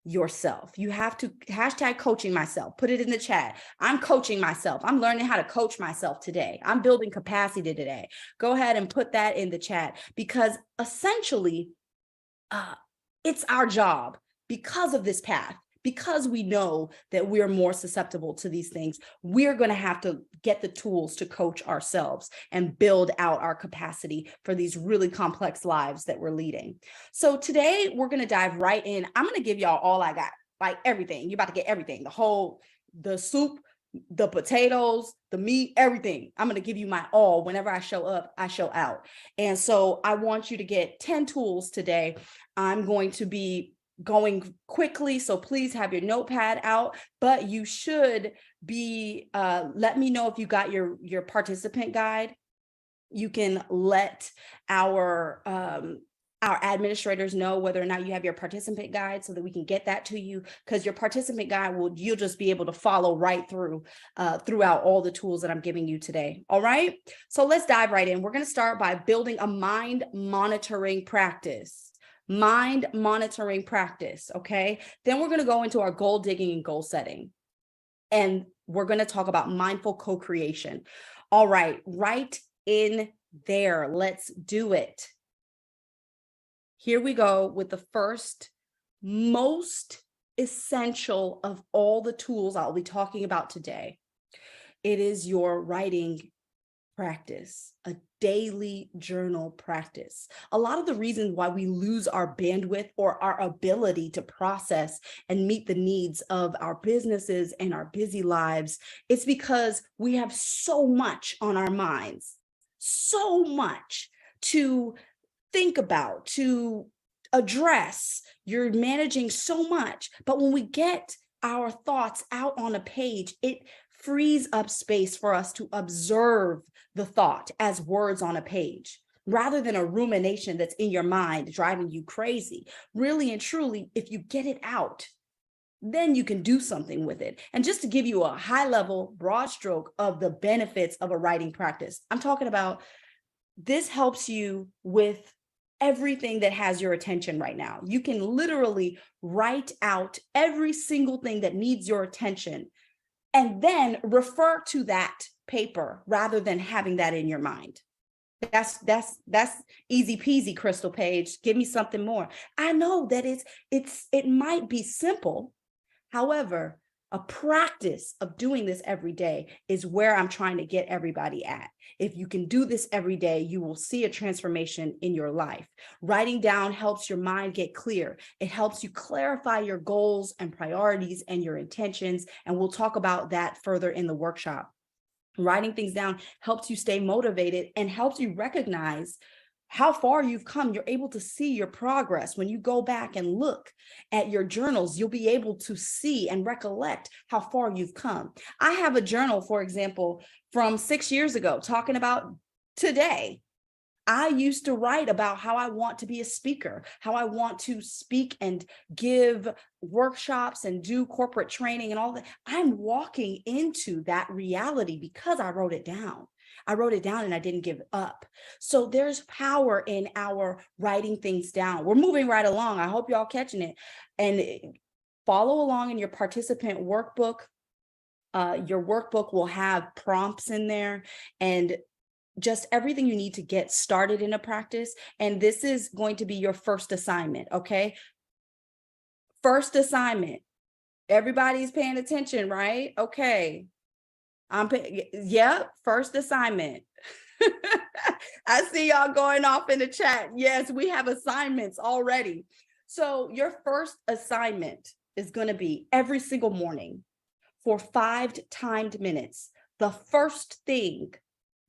yourself. You have to hashtag coaching myself. Put it in the chat. I'm coaching myself. I'm learning how to coach myself today. I'm building capacity today. Go ahead and put that in the chat, because essentially it's our job, because of this path, because we know that we're more susceptible to these things. We're going to have to get the tools to coach ourselves and build out our capacity for these really complex lives that we're leading. So today we're going to dive right in. I'm going to give y'all all I got, like everything. You're about to get everything, the soup, the potatoes, the meat, everything. I'm going to give you my all. Whenever I show up, I show out. And so I want you to get 10 tools today. I'm going to be going quickly, so please have your notepad out, but you should be, let me know if you got your participant guide. You can let our our administrators know whether or not you have your participant guide so that we can get that to you, because your participant guide you'll just be able to follow right through throughout all the tools that I'm giving you today. All right, so let's dive right in. We're going to start by building a mind monitoring practice. Mind monitoring practice. Okay, then we're going to go into our goal digging and goal setting, and we're going to talk about mindful co-creation. All right, right in there, let's do it. Here we go with the first, most essential of all the tools I'll be talking about today. It is your writing practice, a daily journal practice. A lot of the reasons why we lose our bandwidth or our ability to process and meet the needs of our businesses and our busy lives, it's because we have so much on our minds, so much to think about, to address. You're managing so much, but when we get our thoughts out on a page, it frees up space for us to observe the thought as words on a page, rather than a rumination that's in your mind driving you crazy. Really and truly, if you get it out, then you can do something with it. And just to give you a high level, broad stroke of the benefits of a writing practice, I'm talking about this helps you with everything that has your attention right now. You can literally write out every single thing that needs your attention and then refer to that paper rather than having that in your mind. That's easy peasy, Crystal Page. Give me something more. I know that it might be simple. However, a practice of doing this every day is where I'm trying to get everybody at. If you can do this every day, you will see a transformation in your life. Writing down helps your mind get clear. It helps you clarify your goals and priorities and your intentions. And we'll talk about that further in the workshop. Writing things down helps you stay motivated and helps you recognize how far you've come. You're able to see your progress. When you go back and look at your journals, you'll be able to see and recollect how far you've come. I have a journal, for example, from 6 years ago, talking about today. I used to write about how I want to be a speaker, how I want to speak and give workshops and do corporate training and all that. I'm walking into that reality because I wrote it down. I wrote it down and I didn't give up. So there's power in our writing things down. We're moving right along. I hope y'all catching it. And follow along in your participant workbook. Your workbook will have prompts in there and just everything you need to get started in a practice. And this is going to be your first assignment, okay? First assignment. Everybody's paying attention, right? Okay. First assignment. I see y'all going off in the chat. Yes, we have assignments already. So your first assignment is going to be every single morning for 5 timed minutes. The first thing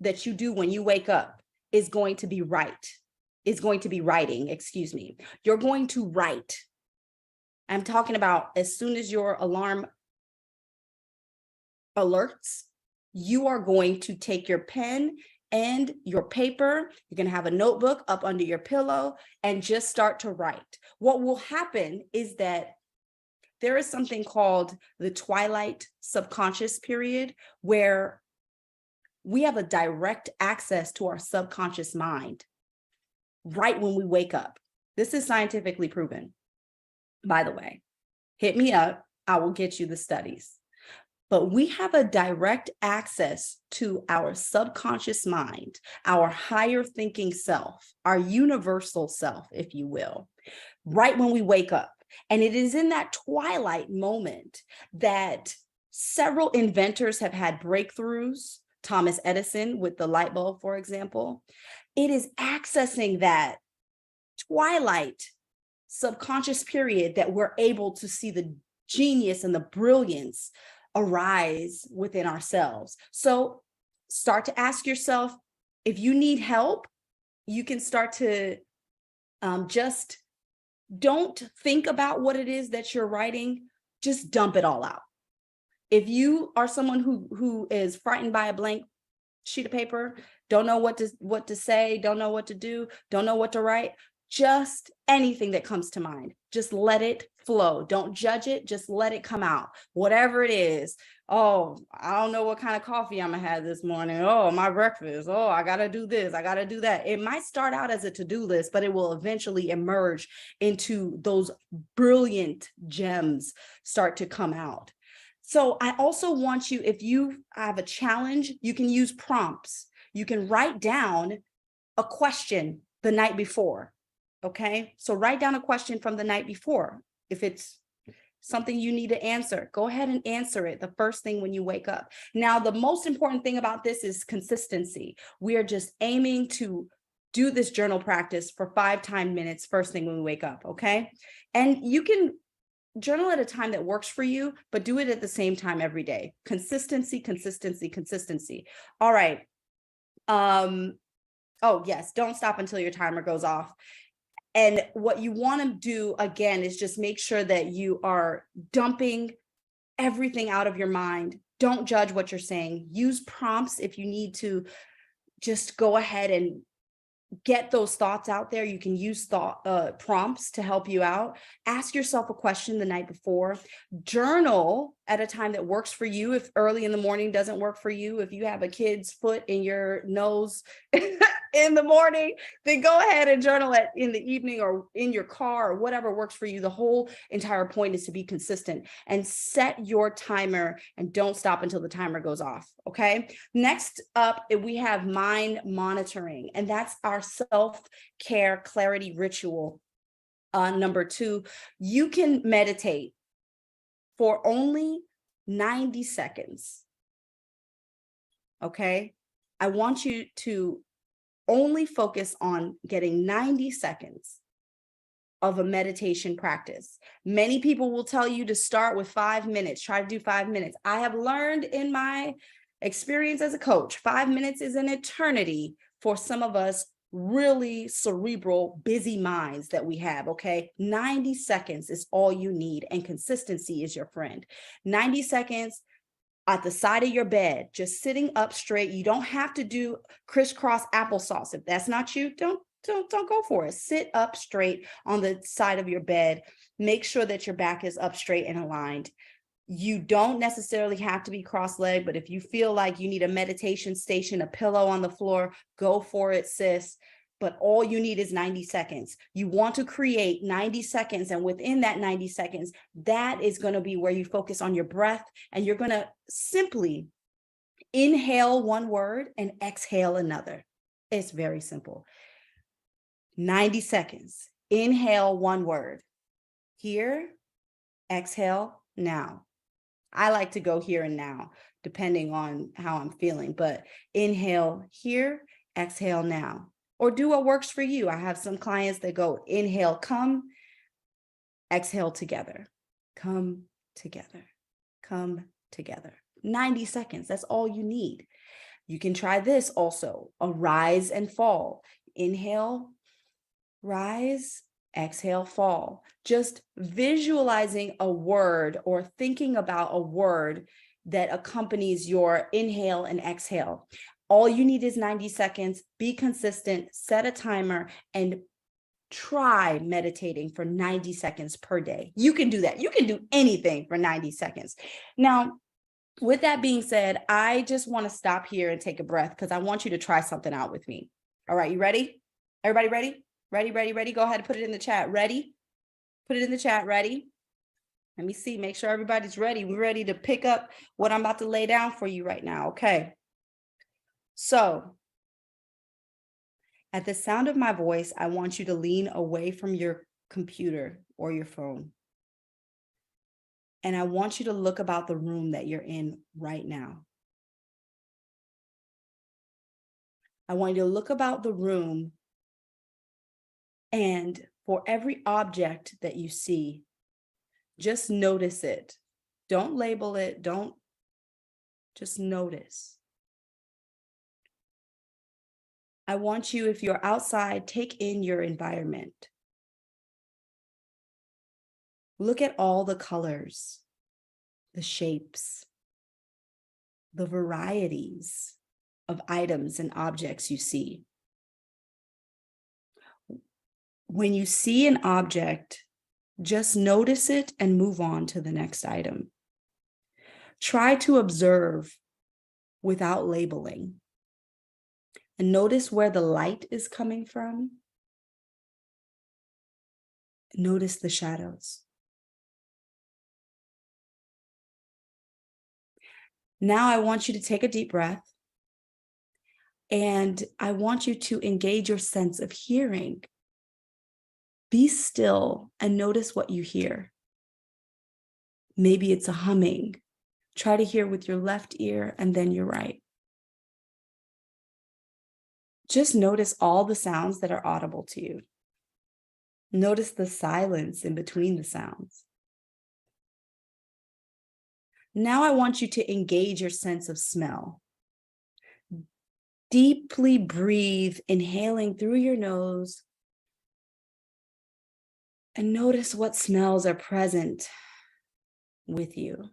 that you do when you wake up is going to be writing, excuse me. You're going to write. I'm talking about as soon as your alarm alerts, you are going to take your pen and your paper. You're going to have a notebook up under your pillow and just start to write. What will happen is that there is something called the twilight subconscious period, where we have a direct access to our subconscious mind right when we wake up. This is scientifically proven, by the way. Hit me up. I will get you the studies. But we have a direct access to our subconscious mind, our higher thinking self, our universal self, if you will, right when we wake up. And it is in that twilight moment that several inventors have had breakthroughs. Thomas Edison with the light bulb, for example. It is accessing that twilight subconscious period that we're able to see the genius and the brilliance arise within ourselves. So start to ask yourself, if you need help, you can start to just don't think about what it is that you're writing, just dump it all out. If you are someone who is frightened by a blank sheet of paper, don't know what to say, don't know what to do, don't know what to write, just anything that comes to mind. Just let it flow. Don't judge it. Just let it come out. Whatever it is. Oh, I don't know what kind of coffee I'm gonna have this morning. Oh, my breakfast. Oh, I gotta do this. I gotta do that. It might start out as a to-do list, but it will eventually emerge into those brilliant gems start to come out. So I also want you, if you have a challenge, you can use prompts. You can write down a question the night before. Okay, so write down a question from the night before. If it's something you need to answer, go ahead and answer it the first thing when you wake up. Now, the most important thing about this is consistency. We are just aiming to do this journal practice for 5 minutes first thing when we wake up, okay? And you can journal at a time that works for you, but do it at the same time every day. Consistency, consistency, consistency. All right. Oh, yes, don't stop until your timer goes off. And what you want to do, again, is just make sure that you are dumping everything out of your mind. Don't judge what you're saying. Use prompts if you need to just go ahead and get those thoughts out there. You can use prompts to help you out. Ask yourself a question the night before. Journal at a time that works for you. If early in the morning doesn't work for you, if you have a kid's foot in your nose in the morning, then go ahead and journal it in the evening or in your car or whatever works for you. The whole entire point is to be consistent and set your timer and don't stop until the timer goes off. Okay. Next up, we have mind monitoring, and that's our self-care clarity ritual. Number 2, you can meditate for only 90 seconds. Okay. I want you to only focus on getting 90 seconds of a meditation practice. Many people will tell you to start with 5 minutes, try to do 5 minutes. I have learned in my experience as a coach, 5 minutes is an eternity for some of us really cerebral, busy minds that we have, okay? 90 seconds is all you need, and consistency is your friend. 90 seconds at the side of your bed, just sitting up straight. You don't have to do crisscross applesauce. If that's not you, don't go for it. Sit up straight on the side of your bed. Make sure that your back is up straight and aligned. You don't necessarily have to be cross-legged, but if you feel like you need a meditation station, a pillow on the floor, go for it, sis. But all you need is 90 seconds. You want to create 90 seconds. And within that 90 seconds, that is going to be where you focus on your breath. And you're going to simply inhale one word and exhale another. It's very simple. 90 seconds. Inhale one word. Here, exhale now. I like to go here and now, depending on how I'm feeling, but inhale here, exhale now, or do what works for you. I have some clients that go inhale, come, exhale together, come together, come together. 90 seconds, that's all you need. You can try this also, a rise and fall. Inhale, rise, exhale, fall. Just visualizing a word or thinking about a word that accompanies your inhale and exhale. All you need is 90 seconds. Be consistent, set a timer, and try meditating for 90 seconds per day. You can do that. You can do anything for 90 seconds. Now, with that being said, I just want to stop here and take a breath because I want you to try something out with me. All right, you ready? Everybody ready? Ready? Go ahead and put it in the chat. Ready? Put it in the chat. Ready? Let me see. Make sure everybody's ready. We're ready to pick up what I'm about to lay down for you right now. Okay. So, at the sound of my voice, I want you to lean away from your computer or your phone. And I want you to look about the room that you're in right now. I want you to look about the room, and for every object that you see, just notice it. Don't label it. Just notice. I want you, if you're outside, take in your environment. Look at all the colors, the shapes, the varieties of items and objects you see. When you see an object, just notice it and move on to the next item. Try to observe without labeling. And notice where the light is coming from. Notice the shadows. Now I want you to take a deep breath, and I want you to engage your sense of hearing. Be still and notice what you hear. Maybe it's a humming. Try to hear with your left ear and then your right. Just notice all the sounds that are audible to you. Notice the silence in between the sounds. Now I want you to engage your sense of smell. Deeply breathe, inhaling through your nose, and notice what smells are present with you.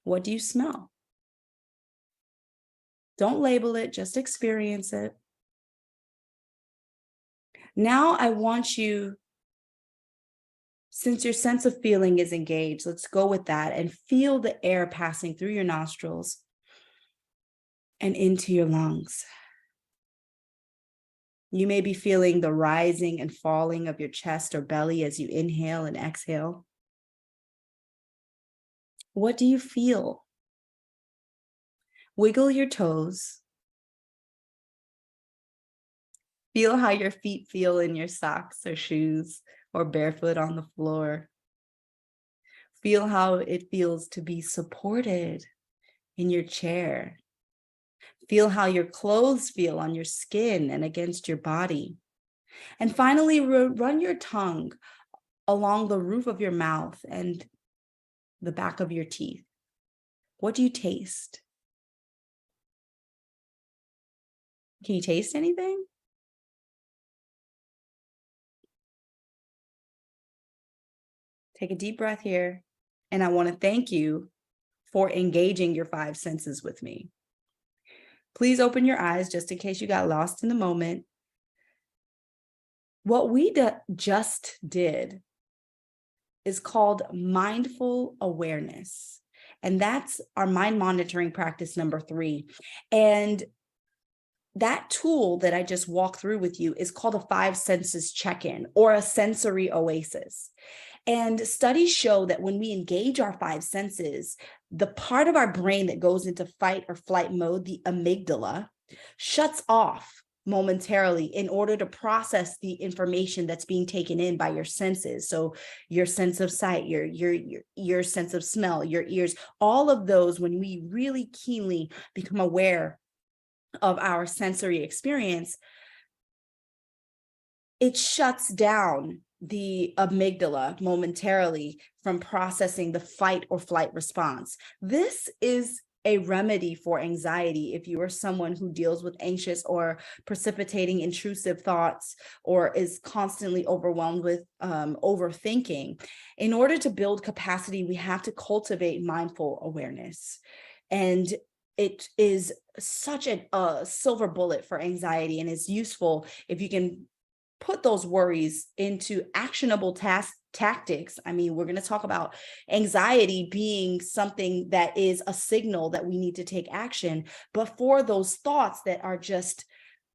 What do you smell? Don't label it, just experience it. Now I want you, since your sense of feeling is engaged, let's go with that and feel the air passing through your nostrils and into your lungs. You may be feeling the rising and falling of your chest or belly as you inhale and exhale. What do you feel? Wiggle your toes. Feel how your feet feel in your socks or shoes or barefoot on the floor. Feel how it feels to be supported in your chair. Feel how your clothes feel on your skin and against your body. And finally, run your tongue along the roof of your mouth and the back of your teeth. What do you taste? Can you taste anything? Take a deep breath here. And I want to thank you for engaging your 5 senses with me. Please open your eyes just in case you got lost in the moment. What we just did is called mindful awareness. And that's our mind monitoring practice number 3. And that tool that I just walked through with you is called a 5 senses check-in or a sensory oasis. And studies show that when we engage our 5 senses, the part of our brain that goes into fight or flight mode, the amygdala, shuts off momentarily in order to process the information that's being taken in by your senses. So your sense of sight, your sense of smell, your ears, all of those, when we really keenly become aware of our sensory experience, it shuts down the amygdala momentarily from processing the fight or flight response. This is a remedy for anxiety if you are someone who deals with anxious or precipitating intrusive thoughts or is constantly overwhelmed with overthinking. In order to build capacity, we have to cultivate mindful awareness. And it is such a silver bullet for anxiety, and it's useful if you can put those worries into actionable tactics. I mean, we're going to talk about anxiety being something that is a signal that we need to take action, but for those thoughts that are just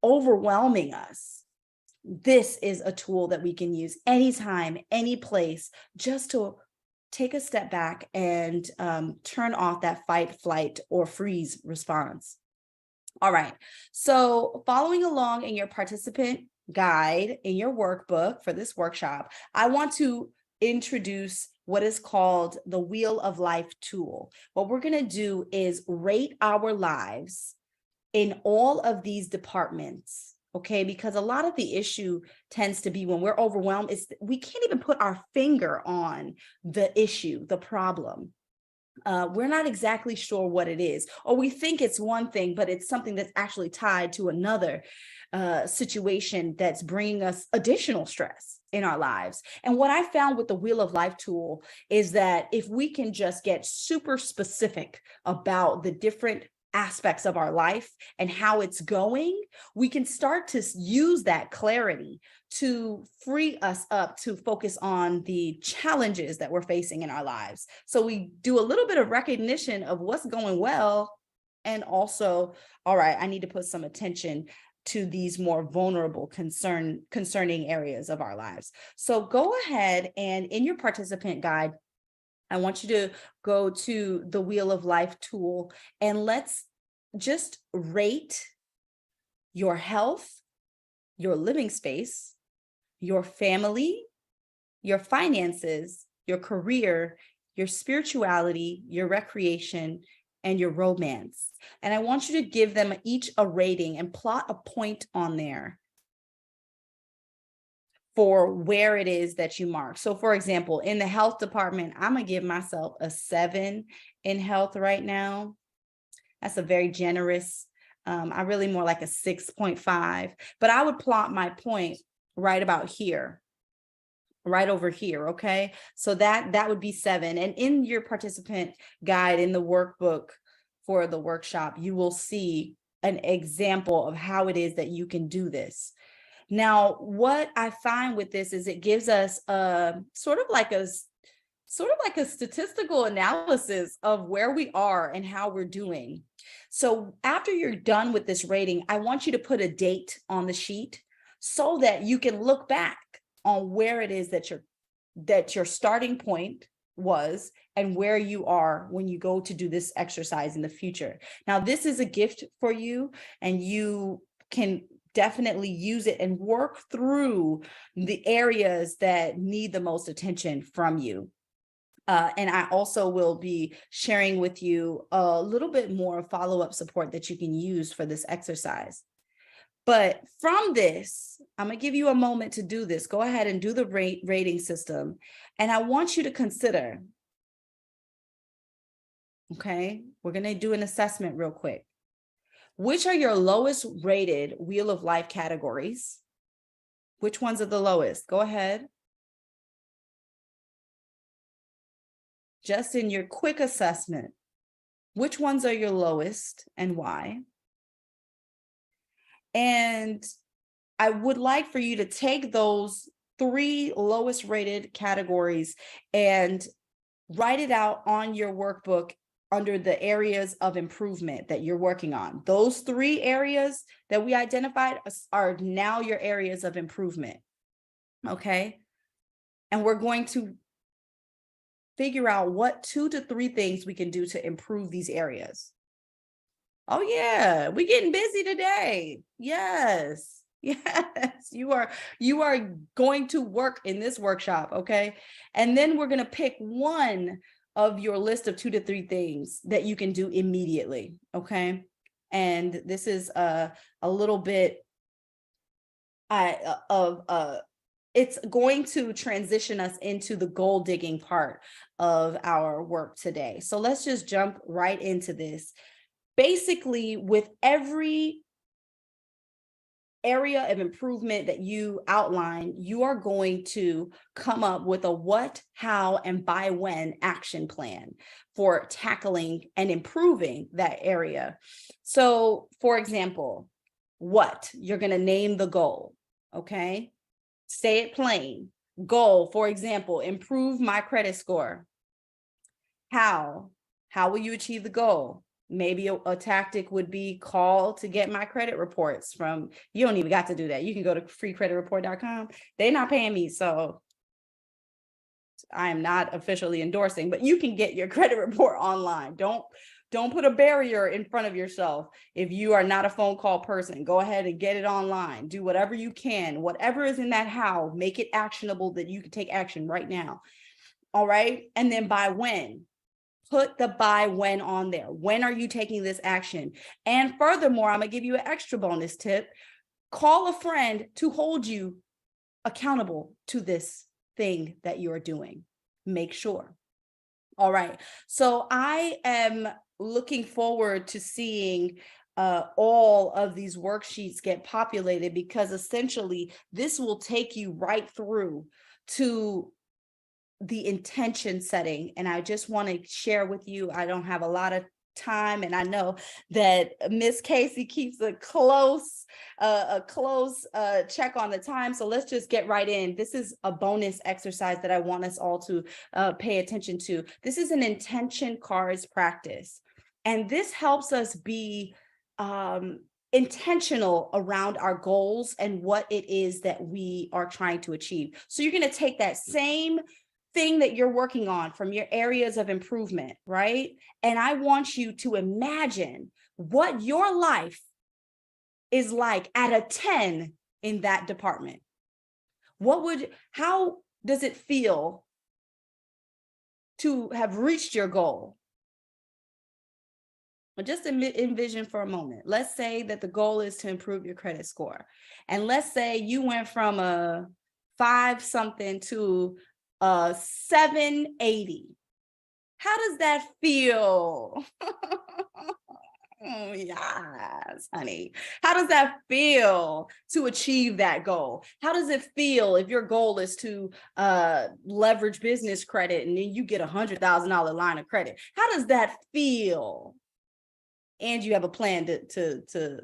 overwhelming us, this is a tool that we can use anytime, any place, just to take a step back and turn off that fight, flight, or freeze response. All right. So following along in your participant guide in your workbook for this workshop, I want to introduce what is called the Wheel of Life tool. What we're going to do is rate our lives in all of these departments, okay? Because a lot of the issue tends to be when we're overwhelmed, is we can't even put our finger on the issue, the problem. We're not exactly sure what it is, or we think it's one thing, but it's something that's actually tied to another situation that's bringing us additional stress in our lives. And what I found with the Wheel of Life tool is that if we can just get super specific about the different aspects of our life and how it's going, we can start to use that clarity to free us up to focus on the challenges that we're facing in our lives. So we do a little bit of recognition of what's going well, and also, all right, I need to put some attention to these more vulnerable concerning areas of our lives. So go ahead and in your participant guide, I want you to go to the Wheel of Life tool, and let's just rate your health, your living space, your family, your finances, your career, your spirituality, your recreation, and your romance. And I want you to give them each a rating and plot a point on there for where it is that you mark. So for example, in the health department, I'm gonna give myself a 7 in health right now. That's a very generous, I really more like a 6.5, but I would plot my point right about here, right over here, okay? So that would be 7. And in your participant guide, in the workbook for the workshop, you will see an example of how it is that you can do this. Now, what I find with this is it gives us a sort of like a statistical analysis of where we are and how we're doing. So after you're done with this rating, I want you to put a date on the sheet so that you can look back on where it is that your starting point was and where you are when you go to do this exercise in the future. Now, this is a gift for you, and you can definitely use it and work through the areas that need the most attention from you. And I also will be sharing with you a little bit more follow-up support that you can use for this exercise. But from this, I'm going to give you a moment to do this. Go ahead and do the rating system. And I want you to consider, okay, we're going to do an assessment real quick. Which are your lowest rated Wheel of Life categories? Which ones are the lowest? Go ahead. Just in your quick assessment, which ones are your lowest and why? And I would like for you to take those 3 lowest rated categories and write it out on your workbook under the areas of improvement that you're working on. Those 3 areas that we identified are now your areas of improvement, okay? And we're going to figure out what 2 to 3 things we can do to improve these areas. Oh yeah, we're getting busy today. Yes, yes, you are going to work in this workshop, okay? And then we're gonna pick one of your list of 2 to 3 things that you can do immediately, okay? And this is a little bit it's going to transition us into the goal digging part of our work today. So let's just jump right into this. Basically, with every area of improvement that you outline, you are going to come up with a what, how, and by when action plan for tackling and improving that area. So, for example, what? You're going to name the goal, okay? Say it plain. Goal, for example, improve my credit score. How? How will you achieve the goal? Maybe a tactic would be call to get my credit reports from, you don't even got to do that. You can go to freecreditreport.com. They're not paying me, so I am not officially endorsing, but you can get your credit report online. Don't put a barrier in front of yourself. If you are not a phone call person, go ahead and get it online. Do whatever you can, whatever is in that how, make it actionable that you can take action right now. All right. And then by when, put the by when on there. When are you taking this action? And furthermore, I'm gonna give you an extra bonus tip. Call a friend to hold you accountable to this thing that you're doing. Make sure. All right. So I am looking forward to seeing all of these worksheets get populated, because essentially this will take you right through to the intention setting. And I just want to share with you, I don't have a lot of time, and I know that Miss Casey keeps a close check on the time. So let's just get right in. This is a bonus exercise that I want us all to pay attention to. This is an intention cards practice, and this helps us be intentional around our goals and what it is that we are trying to achieve. So you're going to take that same thing that you're working on from your areas of improvement, right? And I want you to imagine what your life is like at a 10 in that department. How does it feel to have reached your goal? But just envision for a moment. Let's say that the goal is to improve your credit score. And let's say you went from a 5 something to a 780. How does that feel? Oh, yes, honey. How does that feel to achieve that goal? How does it feel if your goal is to leverage business credit and then you get $100,000 line of credit? How does that feel? And you have a plan to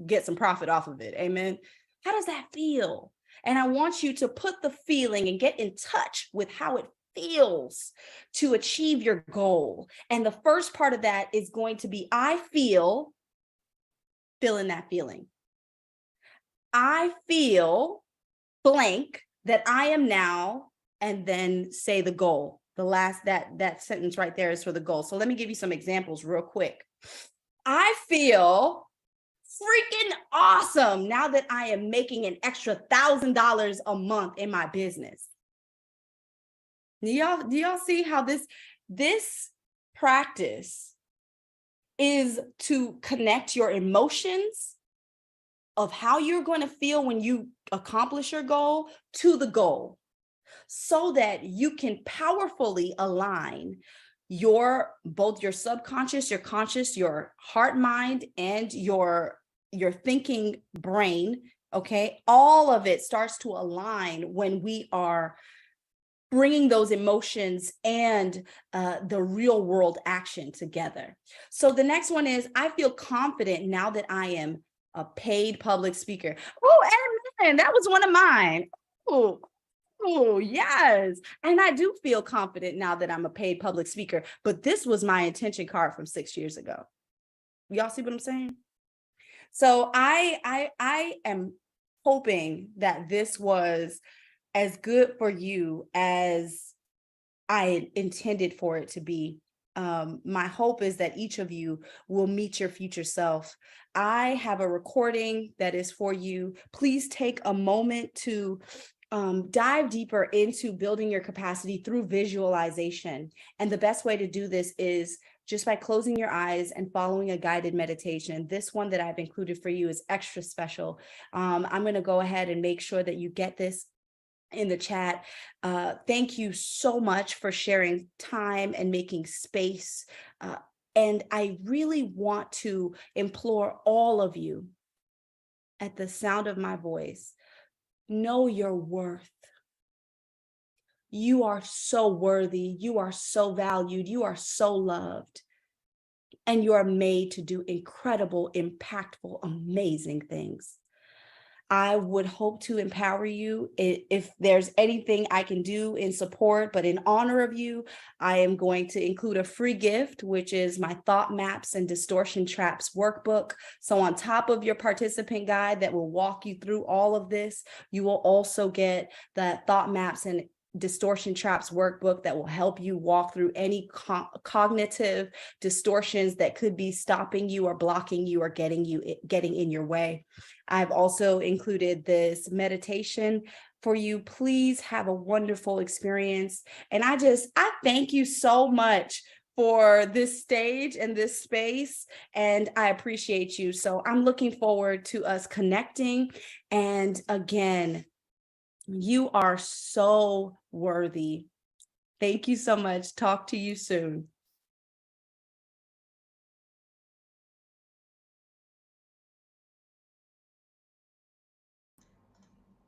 get some profit off of it. Amen. How does that feel? And I want you to put the feeling and get in touch with how it feels to achieve your goal. And the first part of that is going to be, fill in that feeling. I feel blank that I am now, and then say the goal. The last, that sentence right there is for the goal. So let me give you some examples real quick. I feel freaking awesome now that I am making an extra $1,000 a month in my business. Do y'all see how this practice is to connect your emotions of how you're going to feel when you accomplish your goal to the goal, so that you can powerfully align both your subconscious, your conscious, your heart, mind, and your thinking brain. Okay. All of it starts to align when we are bringing those emotions and the real world action together. So the next one is, I feel confident now that I am a paid public speaker. Oh, amen. That was one of mine. Oh, yes. And I do feel confident now that I'm a paid public speaker, but this was my intention card from 6 years ago. Y'all see what I'm saying? So I am hoping that this was as good for you as I intended for it to be. My hope is that each of you will meet your future self. I have a recording that is for you. Please take a moment to dive deeper into building your capacity through visualization. And the best way to do this is just by closing your eyes and following a guided meditation. This one that I've included for you is extra special. I'm going to go ahead and make sure that you get this in the chat. Thank you so much for sharing time and making space. And I really want to implore all of you, at the sound of my voice, know your worth. You are so worthy. You are so valued. You are so loved. And you are made to do incredible, impactful, amazing things. I would hope to empower you. If there's anything I can do in support, but in honor of you, I am going to include a free gift, which is my Thought Maps and Distortion Traps workbook. So on top of your participant guide that will walk you through all of this, you will also get the Thought Maps and Distortion Traps workbook that will help you walk through any cognitive distortions that could be stopping you or blocking you or getting in your way. I've also included this meditation for you. Please have a wonderful experience. And I thank you so much for this stage and this space, and I appreciate you. So I'm looking forward to us connecting. And again, you are so worthy. Thank you so much. Talk to you soon.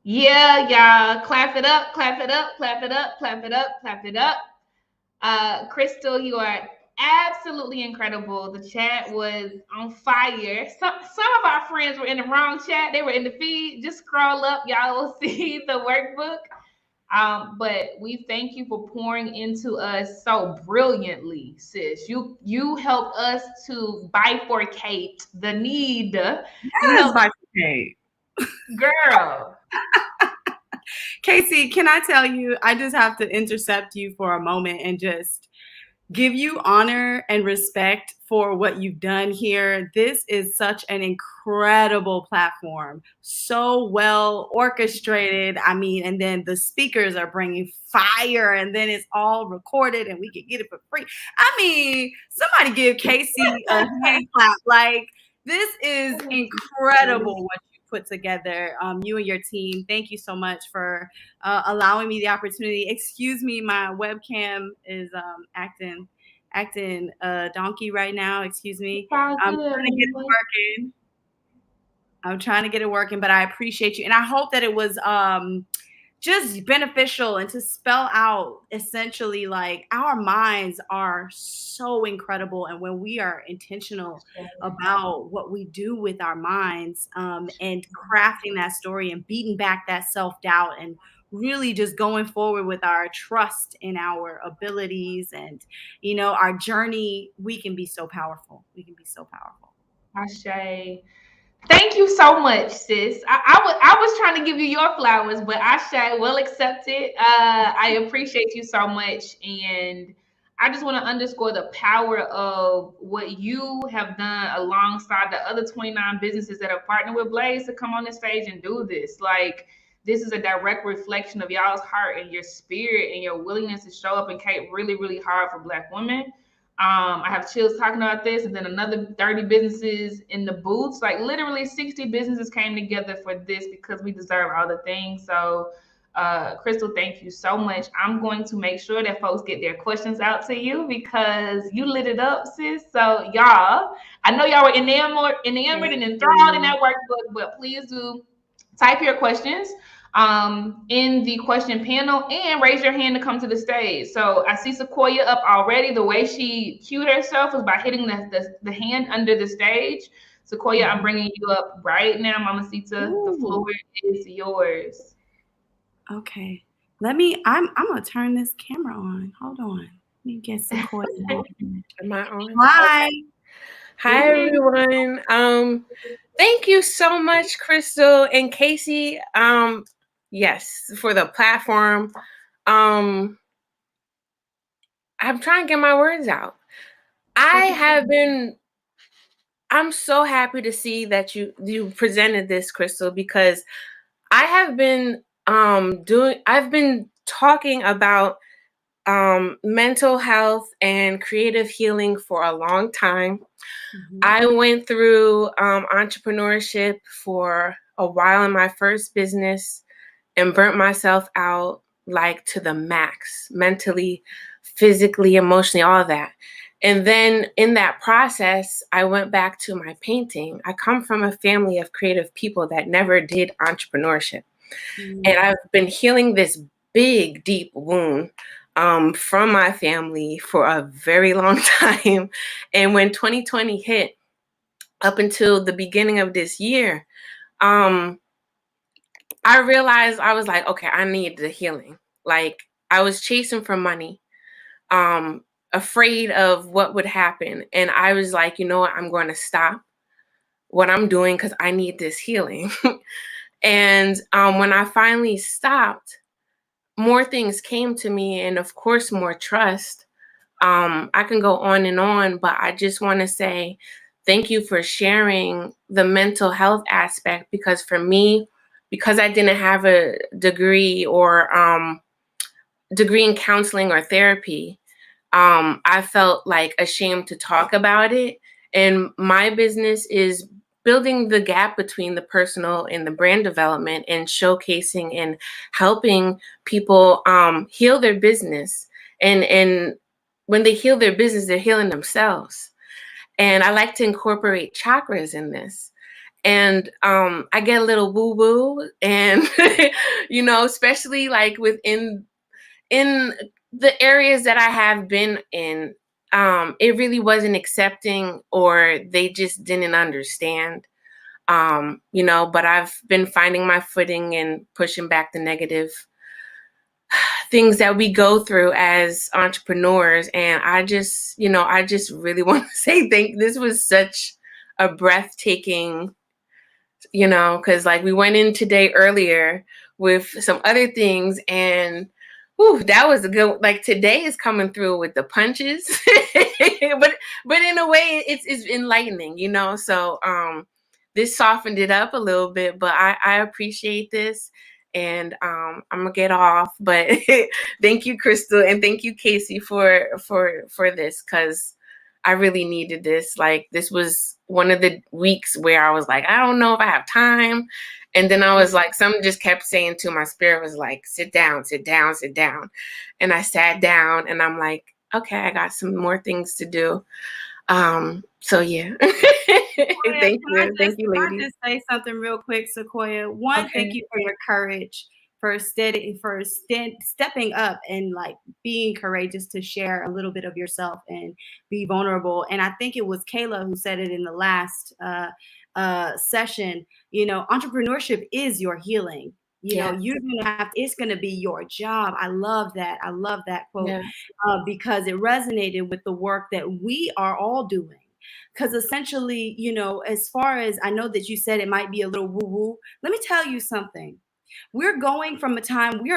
Yeah, y'all. Clap it up, clap it up, clap it up, clap it up, clap it up. Crystal, you are absolutely incredible. The chat was on fire. Some of our friends were in the wrong chat. They were in the feed. Just scroll up. Y'all will see the workbook. But we thank you for pouring into us so brilliantly, sis. You helped us to bifurcate the need. Yes, bifurcate. Girl. Casey, can I tell you, I just have to intercept you for a moment and just give you honor and respect for what you've done here. This is such an incredible platform, so well orchestrated. I mean, and then the speakers are bringing fire, and then it's all recorded and we can get it for free. I mean, somebody give Casey a hand clap. Like, this is incredible what you put together, you and your team. Thank you so much for allowing me the opportunity. Excuse me, my webcam is acting donkey right now. Excuse me. I'm trying to get it working. I'm trying to get it working, but I appreciate you. And I hope that it was just beneficial and to spell out essentially like our minds are so incredible. And when we are intentional about what we do with our minds and crafting that story and beating back that self-doubt and really just going forward with our trust in our abilities and, you know, our journey, we can be so powerful. We can be so powerful. Ashe. Thank you so much, sis. I was trying to give you your flowers, but Ashe will accept it. I appreciate you so much. And I just want to underscore the power of what you have done alongside the other 29 businesses that have partnered with Blaze to come on the stage and do this. Like, this is a direct reflection of y'all's heart and your spirit and your willingness to show up and cape really, really hard for Black women. I have chills talking about this, and then another 30 businesses in the booths. Like, literally 60 businesses came together for this because we deserve all the things. So, Crystal, thank you so much. I'm going to make sure that folks get their questions out to you because you lit it up, sis. So, y'all, I know y'all were enamored and enthralled in that workbook, but please do type your questions in the question panel and raise your hand to come to the stage. So I see Sequoia up already. The way she cued herself was by hitting the hand under the stage. Sequoia, I'm bringing you up right now, Mamacita. The floor is yours. Okay. I'm going to turn this camera on. Hold on. Let me get Sequoia. Am I on? Hi. Okay. Hi, everyone. Thank you so much, Crystal and Casey. Yes, for the platform. I'm trying to get my words out. I'm so happy to see that you presented this, Crystal, because I have been I've been talking about mental health and creative healing for a long time. Mm-hmm. I went through entrepreneurship for a while in my first business and burnt myself out like to the max, mentally, physically, emotionally, all that. And then in that process, I went back to my painting. I come from a family of creative people that never did entrepreneurship. Mm-hmm. And I've been healing this big, deep wound from my family for a very long time. And when 2020 hit, up until the beginning of this year, I realized I was like, okay, I need the healing. Like, I was chasing for money, afraid of what would happen. And I was like, you know what? I'm going to stop what I'm doing because I need this healing. And when I finally stopped, more things came to me, and of course, more trust. I can go on, but I just want to say thank you for sharing the mental health aspect, because for me, because I didn't have a degree or degree in counseling or therapy, I felt like ashamed to talk about it. And my business is building the gap between the personal and the brand development and showcasing and helping people heal their business. And when they heal their business, they're healing themselves. And I like to incorporate chakras in this. And I get a little woo-woo, and you know, especially like within the areas that I have been in, it really wasn't accepting, or they just didn't understand. But I've been finding my footing and pushing back the negative things that we go through as entrepreneurs. And I just really want to say this was such a breathtaking, because like we went in today earlier with some other things, and that was a good, like today is coming through with the punches, but in a way it's enlightening, so this softened it up a little bit, but I appreciate this. And I'm gonna get off, but thank you, Crystal, and thank you, Casey, for this, because I really needed this. Like, this was one of the weeks where I was like, I don't know if I have time, and then I was like, something just kept saying to my spirit was like, sit down, sit down, sit down, and I sat down, and I'm like, okay, I got some more things to do. So yeah. Thank you, ladies. I just say something real quick, Sequoia. One, thank you for your courage, for stepping up and like being courageous to share a little bit of yourself and be vulnerable. And I think it was Kayla who said it in the last session. Entrepreneurship is your healing. You're gonna have. It's gonna be your job. I love that. I love that quote because it resonated with the work that we are all doing. Because essentially, as far as I know that you said it might be a little woo-woo, let me tell you something. We're going from a time, we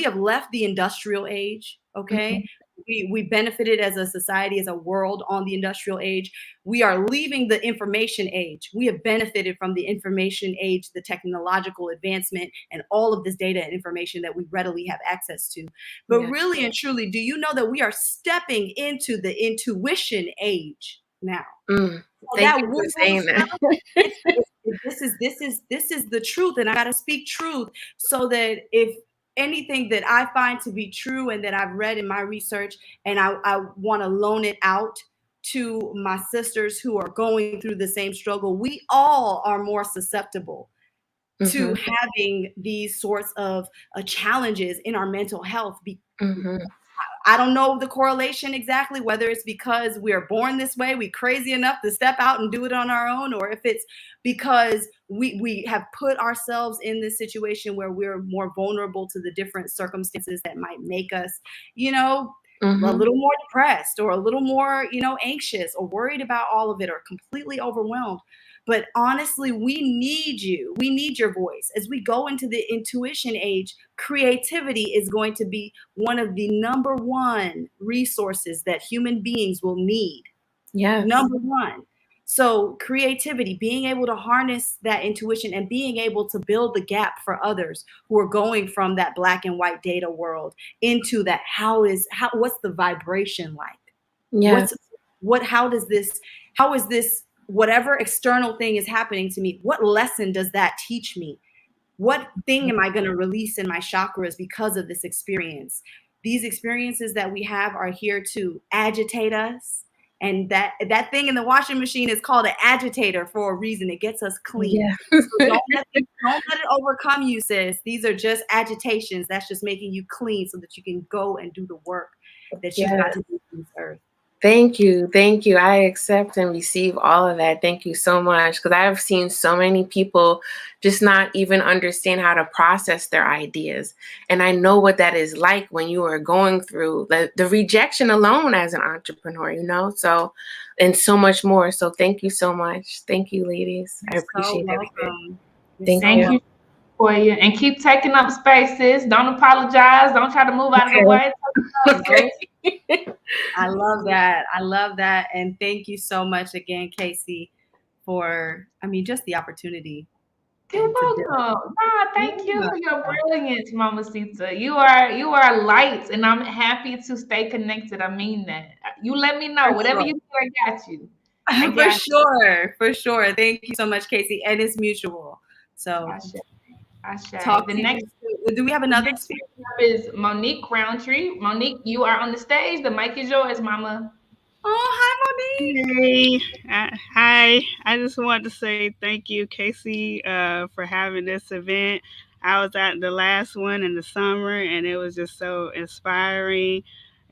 have left the industrial age, okay? Mm-hmm. We benefited as a society, as a world on the industrial age. We are leaving the information age. We have benefited from the information age, the technological advancement, and all of this data and information that we readily have access to. But really and truly, do you know that we are stepping into the intuition age now? Thank you for saying that. This is the truth, and I got to speak truth so that if anything that I find to be true and that I've read in my research, and I want to loan it out to my sisters who are going through the same struggle, we all are more susceptible to having these sorts of challenges in our mental health. I don't know the correlation exactly, whether it's because we are born this way, we crazy enough to step out and do it on our own, or if it's because we have put ourselves in this situation where we're more vulnerable to the different circumstances that might make us, a little more depressed, or a little more, anxious, or worried about all of it, or completely overwhelmed. But honestly, we need you. We need your voice. As we go into the intuition age, creativity is going to be one of the number one resources that human beings will need. Yeah. Number one. So creativity, being able to harness that intuition and being able to build the gap for others who are going from that black and white data world into that, what's the vibration like? Yeah. How is this, whatever external thing is happening to me, what lesson does that teach me? What thing am I going to release in my chakras because of this experience? These experiences that we have are here to agitate us. And that thing in the washing machine is called an agitator for a reason. It gets us clean. Yeah. So don't let it overcome you, sis. These are just agitations. That's just making you clean so that you can go and do the work that you've got to do on this earth. Thank you. Thank you. I accept and receive all of that. Thank you so much. Because I've seen so many people just not even understand how to process their ideas. And I know what that is like when you are going through the rejection alone as an entrepreneur, so, and so much more. So thank you so much. Thank you, ladies. I appreciate everything. Thank you for you. And keep taking up spaces. Don't apologize. Don't try to move out of the way. Okay. I love that. I love that. And thank you so much again, Casey, for, just the opportunity. You're welcome. Thank you for your brilliance, Mamacita. You are light, and I'm happy to stay connected. I mean that. You let me know. Whatever you do, I got you. For sure. Thank you so much, Casey. And it's mutual. So talk. Do we have another speaker? Is Monique Roundtree. Monique, you are on the stage. The mic is yours, Mama. Oh, hi, Monique. Hey, hi. I just wanted to say thank you, Casey, for having this event. I was at the last one in the summer, and it was just so inspiring.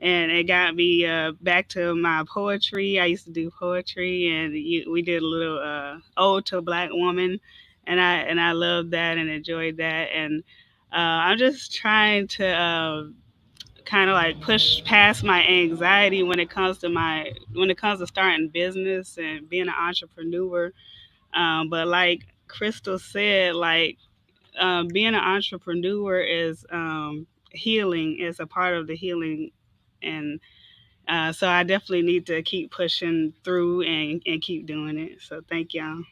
and it got me back to my poetry. I used to do poetry, and we did a little ode to a Black woman, and I loved that and enjoyed that. And I'm just trying to kind of like push past my anxiety when it comes to starting business and being an entrepreneur. But like Crystal said, like being an entrepreneur is healing, is a part of the healing. And so I definitely need to keep pushing through and keep doing it. So thank y'all.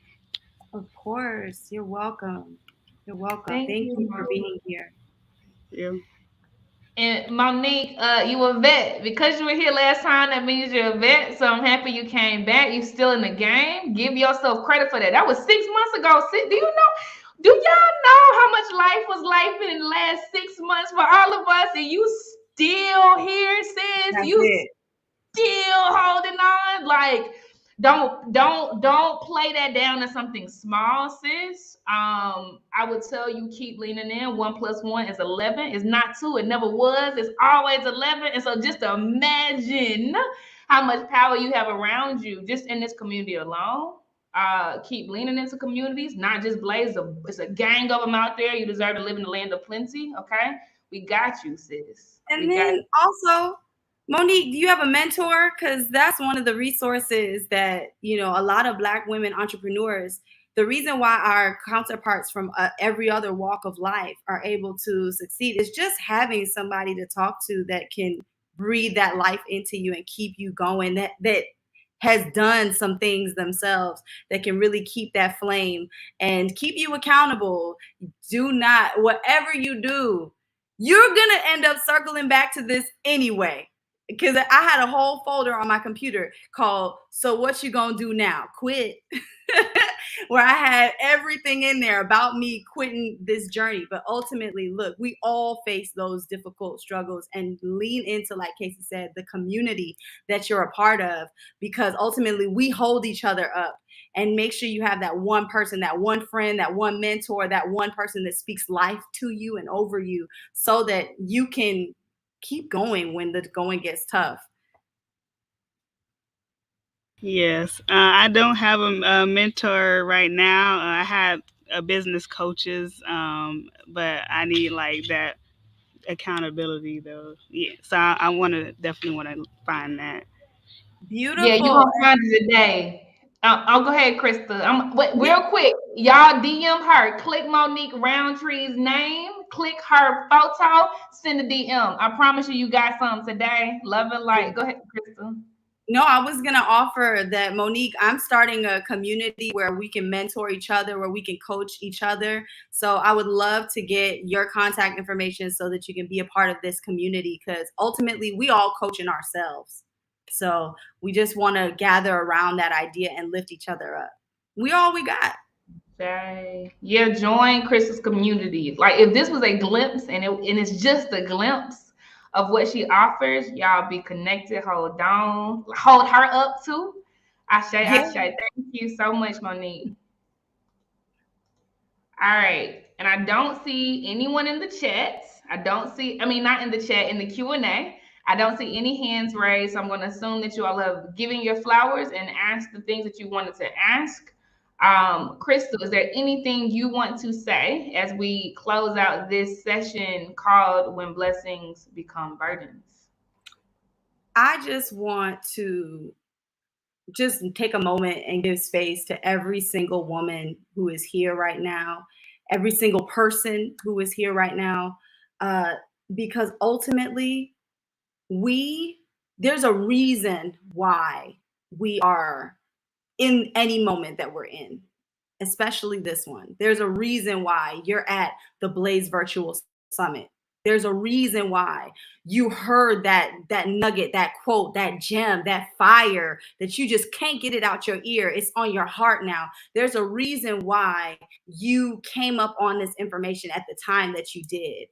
Of course. You're welcome. You're welcome. Thank Thank you, you for Mom. being here. Yeah. And Monique, you a vet. Because you were here last time, that means you're a vet. So I'm happy you came back. You still in the game. Give yourself credit for that. That was 6 months ago. Do y'all know how much life was life in the last 6 months for all of us? And you still here, sis. That's You it. still holding on. Like, don't play that down as something small, sis. I would tell you keep leaning in. 1 + 1 is 11. It's not 2. It never was. It's always 11. And so just imagine how much power you have around you just in this community alone. Keep leaning into communities, not just Blaze. It's a gang of them out there. You deserve to live in the land of plenty. Okay, we got you, sis. And We got then you. also, Monique, do you have a mentor? Because that's one of the resources that, you know, a lot of Black women entrepreneurs, the reason why our counterparts from every other walk of life are able to succeed is just having somebody to talk to that can breathe that life into you and keep you going, that has done some things themselves, that can really keep that flame and keep you accountable. Do not, whatever you do, you're gonna end up circling back to this anyway. Because I had a whole folder on my computer called "So What You Gonna Do Now? Quit," where I had everything in there about me quitting this journey. But ultimately, look, we all face those difficult struggles, and lean into, like Casey said, the community that you're a part of, because ultimately we hold each other up. And make sure you have that one person, that one friend, that one mentor, that one person that speaks life to you and over you, so that you can keep going when the going gets tough. Yes, I don't have a mentor right now. I have business coaches, but I need like that accountability though. Yeah, so I want to definitely want to find that. Beautiful. Yeah, you're gonna find it today. I'll go ahead, Krista. Real quick, y'all DM her. Click Monique Roundtree's name. Click her photo. Send a DM. I promise you, you got something today. Love and light. Go ahead, Krista. No, I was going to offer that, Monique, I'm starting a community where we can mentor each other, where we can coach each other. So I would love to get your contact information so that you can be a part of this community, because ultimately we all coaching ourselves. So we just want to gather around that idea and lift each other up. We all we got. Yeah, join Krista's community. Like, if this was a glimpse and it's just a glimpse of what she offers, y'all be connected. Hold on. Hold her up too. Ashe. Thank you so much, Monique. All right. And I don't see anyone in the chat. Not in the chat, in the Q&A. I don't see any hands raised. So I'm going to assume that you all have given your flowers and asked the things that you wanted to ask. Crystal, is there anything you want to say as we close out this session called When Blessings Become Burdens? I just want to just take a moment and give space to every single woman who is here right now, every single person who is here right now, because ultimately there's a reason why we are in any moment that we're in, especially this one. There's a reason why you're at the Blaze Virtual Summit. There's a reason why you heard that nugget, that quote, that gem, that fire that you just can't get it out your ear. It's on your heart now. There's a reason why you came up on this information at the time that you did,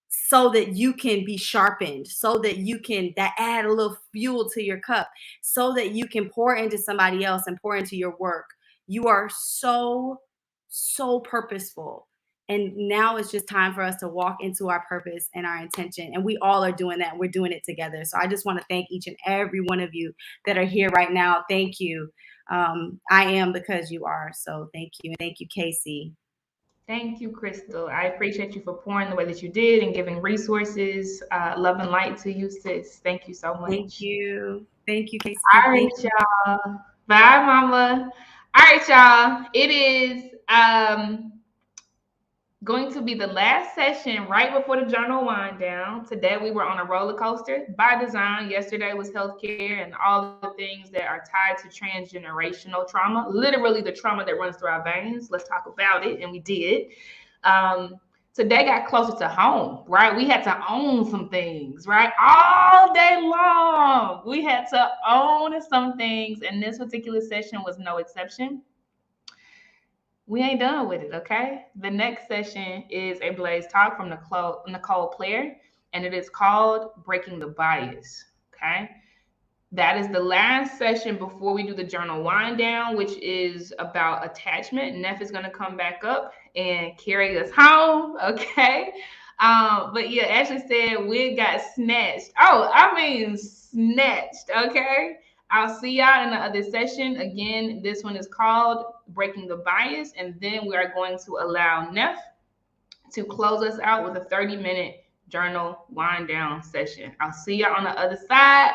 so that you can be sharpened, so that you can add a little fuel to your cup, so that you can pour into somebody else and pour into your work. You are so, so purposeful. And now it's just time for us to walk into our purpose and our intention. And we all are doing that. We're doing it together. So I just want to thank each and every one of you that are here right now. Thank you. I am because you are. So thank you. And thank you, Casey. Thank you, Crystal. I appreciate you for pouring the way that you did and giving resources, love and light to you, sis. Thank you so much. Thank you. Thank you, Casey. All right, y'all. Bye, mama. All right, y'all. It is going to be the last session right before the journal wind down. Today we were on a roller coaster by design. Yesterday was healthcare and all the things that are tied to transgenerational trauma, literally the trauma that runs through our veins. Let's talk about it. And we did. Today got closer to home, right? We had to own some things, right? All day long. We had to own some things. And this particular session was no exception. We ain't done with it, okay? The next session is a Blaze Talk from Nicole Player, and it is called Breaking the Bias, okay? That is the last session before we do the journal wind down, which is about attachment. Neff is gonna come back up and carry us home, okay? But yeah, Ashley said wig got snatched. Oh, I mean snatched, okay? I'll see y'all in the other session. Again, this one is called Breaking the Bias, and then we are going to allow Neff to close us out with a 30-minute journal wind down session. I'll see y'all on the other side.